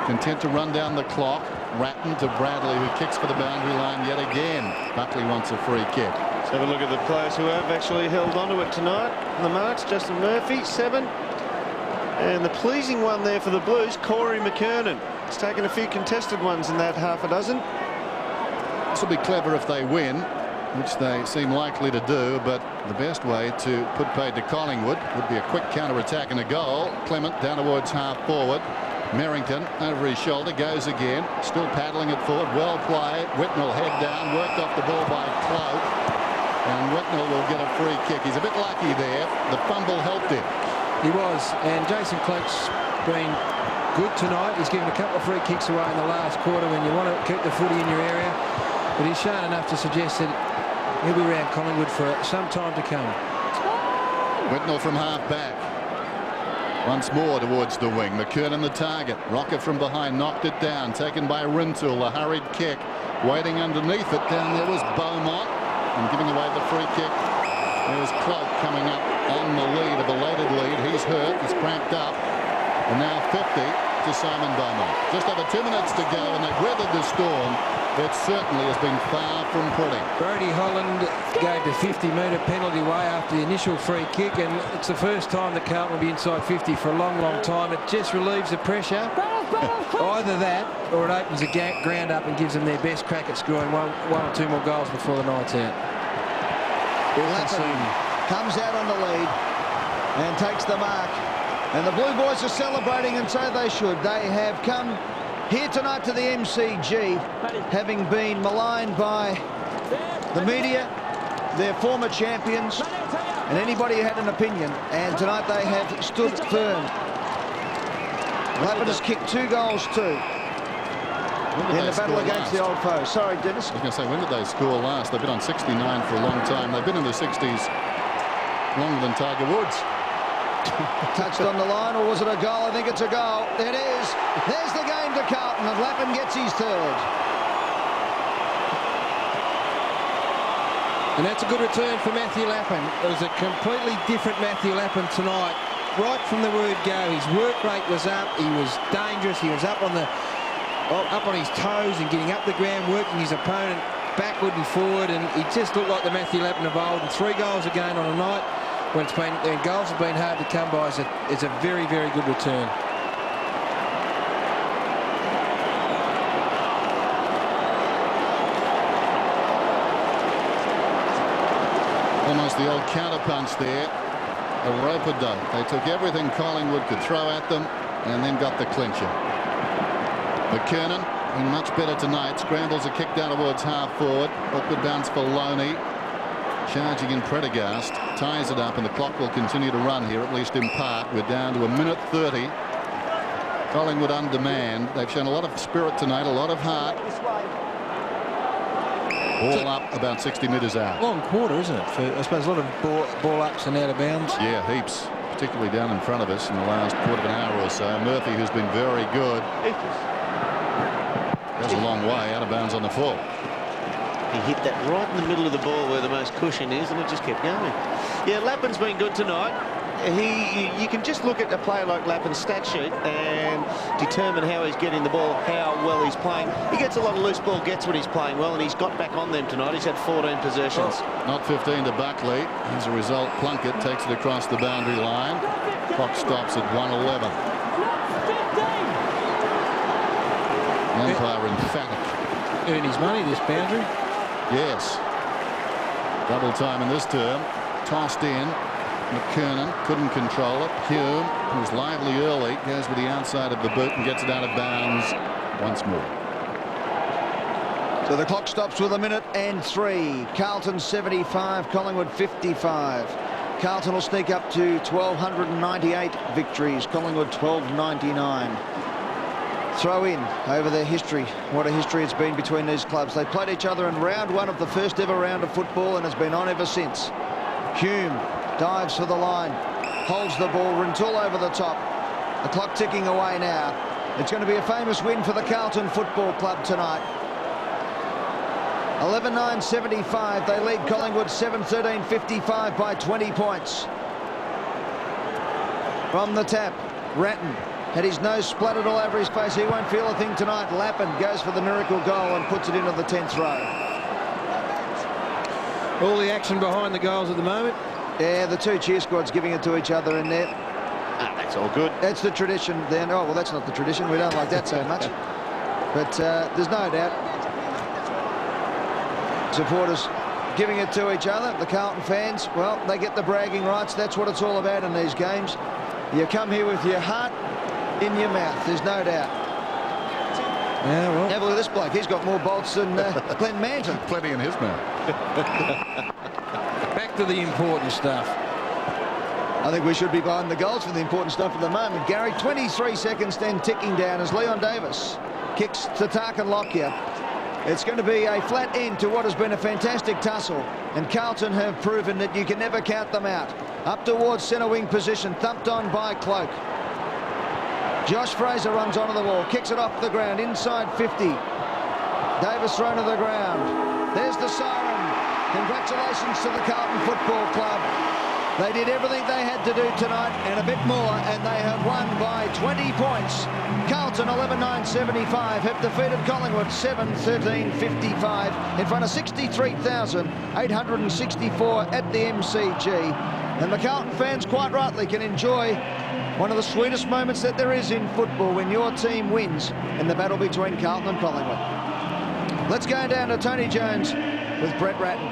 Content to run down the clock. Ratton to Bradley, who kicks for the boundary line yet again. Buckley wants a free kick. Let's have a look at the players who have actually held onto it tonight. The marks, Justin Murphy, 7. And the pleasing one there for the Blues, Corey McKernan. He's taken a few contested ones in that half a dozen. This will be clever if they win, which they seem likely to do, but the best way to put paid to Collingwood would be a quick counter-attack and a goal. Clement down towards half forward. Merrington over his shoulder, goes again, still paddling it forward. Well played. Whitnell head down, worked off the ball by Cloak, and Whitnell will get a free kick. He's a bit lucky there. The fumble helped him. He was, and Jason Cloak's been good tonight. He's given a couple of free kicks away in the last quarter when you want to keep the footy in your area, but he's shown enough to suggest that he'll be around Collingwood for some time to come. Whitnell from half back. Once more towards the wing. McKernan the target. Rocker from behind knocked it down. Taken by Rintoul. A hurried kick. Waiting underneath it. Down there was Beaumont. And giving away the free kick. There's Cloak coming up on the lead. A belated lead. He's hurt. He's cramped up. And now 50 to Simon Beaumont. Just over 2 minutes to go, and they've weathered the storm. It certainly has been far from pretty. Brody Holland gave the 50-metre penalty away after the initial free kick, and it's the first time that Carlton will be inside 50 for a long, long time. It just relieves the pressure. Either that, or it opens the ground up and gives them their best crack at scoring one or 2 more goals before the night's out. Lappin comes out on the lead and takes the mark. And the Blue Boys are celebrating, and so they should. They have come here tonight to the MCG, having been maligned by the media, their former champions, and anybody who had an opinion. And tonight they have stood firm. Lappin has kicked 2 goals too in the battle against the old foe. Sorry, Dennis. I was going to say, when did they score last? They've been on 69 for a long time. They've been in the 60s longer than Tiger Woods. Touched on the line, or was it a goal? I think it's a goal. It is. There's the game to Carlton, and Lappin gets his 3rd. And that's a good return for Matthew Lappin. It was a completely different Matthew Lappin tonight. Right from the word go, his work rate was up. He was dangerous. He was up on his toes and getting up the ground, working his opponent backward and forward, and he just looked like the Matthew Lappin of old. And 3 goals again on a night when goals have been hard to come by. It's a very, very good return. Almost the old counterpunch there. A rope-a-dope. They took everything Collingwood could throw at them and then got the clincher. McKernan, been much better tonight. Scrambles a kick down towards half forward. Awkward bounce for Loney. Charging in Prendergast. Ties it up, and the clock will continue to run here, at least in part. We're down to a minute 30. Collingwood on demand. They've shown a lot of spirit tonight, a lot of heart. Ball up about 60 metres out. Long quarter, isn't it? I suppose a lot of ball ups and out of bounds. Yeah, heaps, particularly down in front of us in the last quarter of an hour or so. Murphy, who's been very good, goes a long way, out of bounds on the full. He hit that right in the middle of the ball where the most cushion is, and it just kept going. Yeah, Lappin's been good tonight. You can just look at a player like Lappin's stat sheet and determine how he's getting the ball, how well he's playing. He gets a lot of loose ball gets when he's playing well, and he's got back on them tonight. He's had 14 possessions. Not 15 to Buckley. As a result, Plunkett takes it across the boundary line. Clock stops at 1:11. Umpire emphatic. Earn his money, this boundary. Yes. Double time in this term. Tossed in. McKernan couldn't control it. Hume, who was lively early, goes with the outside of the boot and gets it out of bounds once more. So the clock stops with 1:03. Carlton 75, Collingwood 55. Carlton will sneak up to 1,298 victories. Collingwood 1,299. Throw in over their history. What a history it's been between these clubs. They played each other in round 1 of the first ever round of football, and has been on ever since. Hume dives for the line, holds the ball, Rintoul over the top. The clock ticking away now. It's going to be a famous win for the Carlton Football Club tonight. 11-9-75. They lead Collingwood 7-13-55 by 20 points. From the tap, Ratton had his nose splattered all over his face. He won't feel a thing tonight. Lappin goes for the miracle goal and puts it into the 10th row. All the action behind the goals at the moment. Yeah, the 2 cheer squads giving it to each other in there. That's all good. That's the tradition then. Oh, well, that's not the tradition. We don't like that so much. But there's no doubt. Supporters giving it to each other. The Carlton fans, well, they get the bragging rights. That's what it's all about in these games. You come here with your heart in your mouth. There's no doubt. Yeah, well. Have a look at this bloke. He's got more bolts than Glenn Manton. Plenty in his mouth. Back to the important stuff. I think we should be behind the goals for the important stuff at the moment. Gary, 23 seconds then ticking down as Leon Davis kicks to Tarkin Lockyer. It's going to be a flat end to what has been a fantastic tussle, and Carlton have proven that you can never count them out. Up towards centre wing position, thumped on by Cloak. Josh Fraser runs onto the wall, kicks it off the ground, inside 50. Davis thrown to the ground. There's the siren. Congratulations to the Carlton Football Club. They did everything they had to do tonight and a bit more, and they have won by 20 points. Carlton 11-9-75 have defeated Collingwood 7-13-55 in front of 63,864 at the MCG. And the Carlton fans, quite rightly, can enjoy one of the sweetest moments that there is in football when your team wins in the battle between Carlton and Collingwood. Let's go down to Tony Jones with Brett Ratton.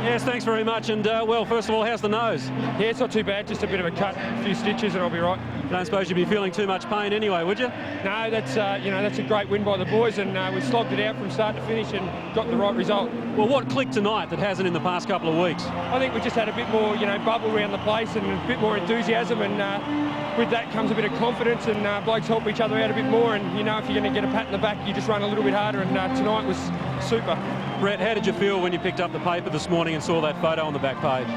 Yes, thanks very much. And, well, first of all, how's the nose? Yeah, it's not too bad. Just a bit of a cut, a few stitches, and I'll be right. Don't suppose you'd be feeling too much pain anyway, would you? No, that's that's a great win by the boys, and we slogged it out from start to finish and got the right result. Well, what clicked tonight that hasn't in the past couple of weeks? I think we just had a bit more, bubble around the place and a bit more enthusiasm, and with that comes a bit of confidence, and blokes help each other out a bit more. And you know, if you're going to get a pat in the back, you just run a little bit harder. And tonight was super. Brett, how did you feel when you picked up the paper this morning and saw that photo on the back page?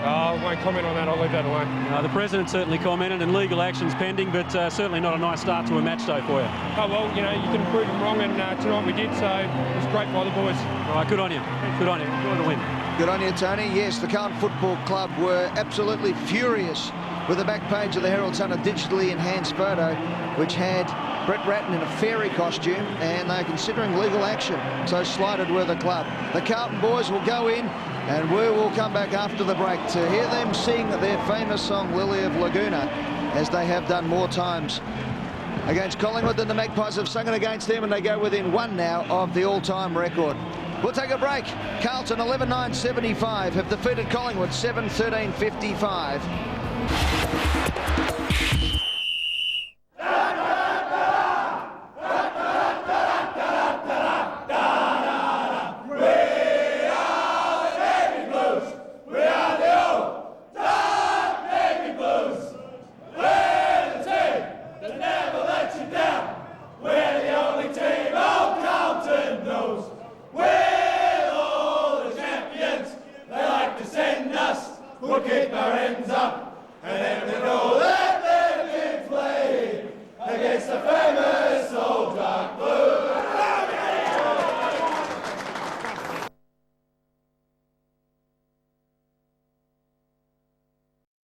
I won't comment on that. I'll leave that alone. The President certainly commented, and legal action's pending, but certainly not a nice start to a match day for you. Oh, well, you know, you can prove them wrong, and tonight we did, so it was great by the boys. All right, good on you. Good on you. Enjoy the win. Good on you, Tony. Yes, the Carlton Football Club were absolutely furious with the back page of the Herald Sun, a digitally enhanced photo which had Brett Ratton in a fairy costume, and they're considering legal action. So slighted were the club. The Carlton boys will go in, and we will come back after the break to hear them sing their famous song Lily of Laguna, as they have done more times against Collingwood than the Magpies have sung it against them, and they go within one now of the all-time record. We'll take a break. Carlton 11-9-75 have defeated Collingwood 7-13-55. Look at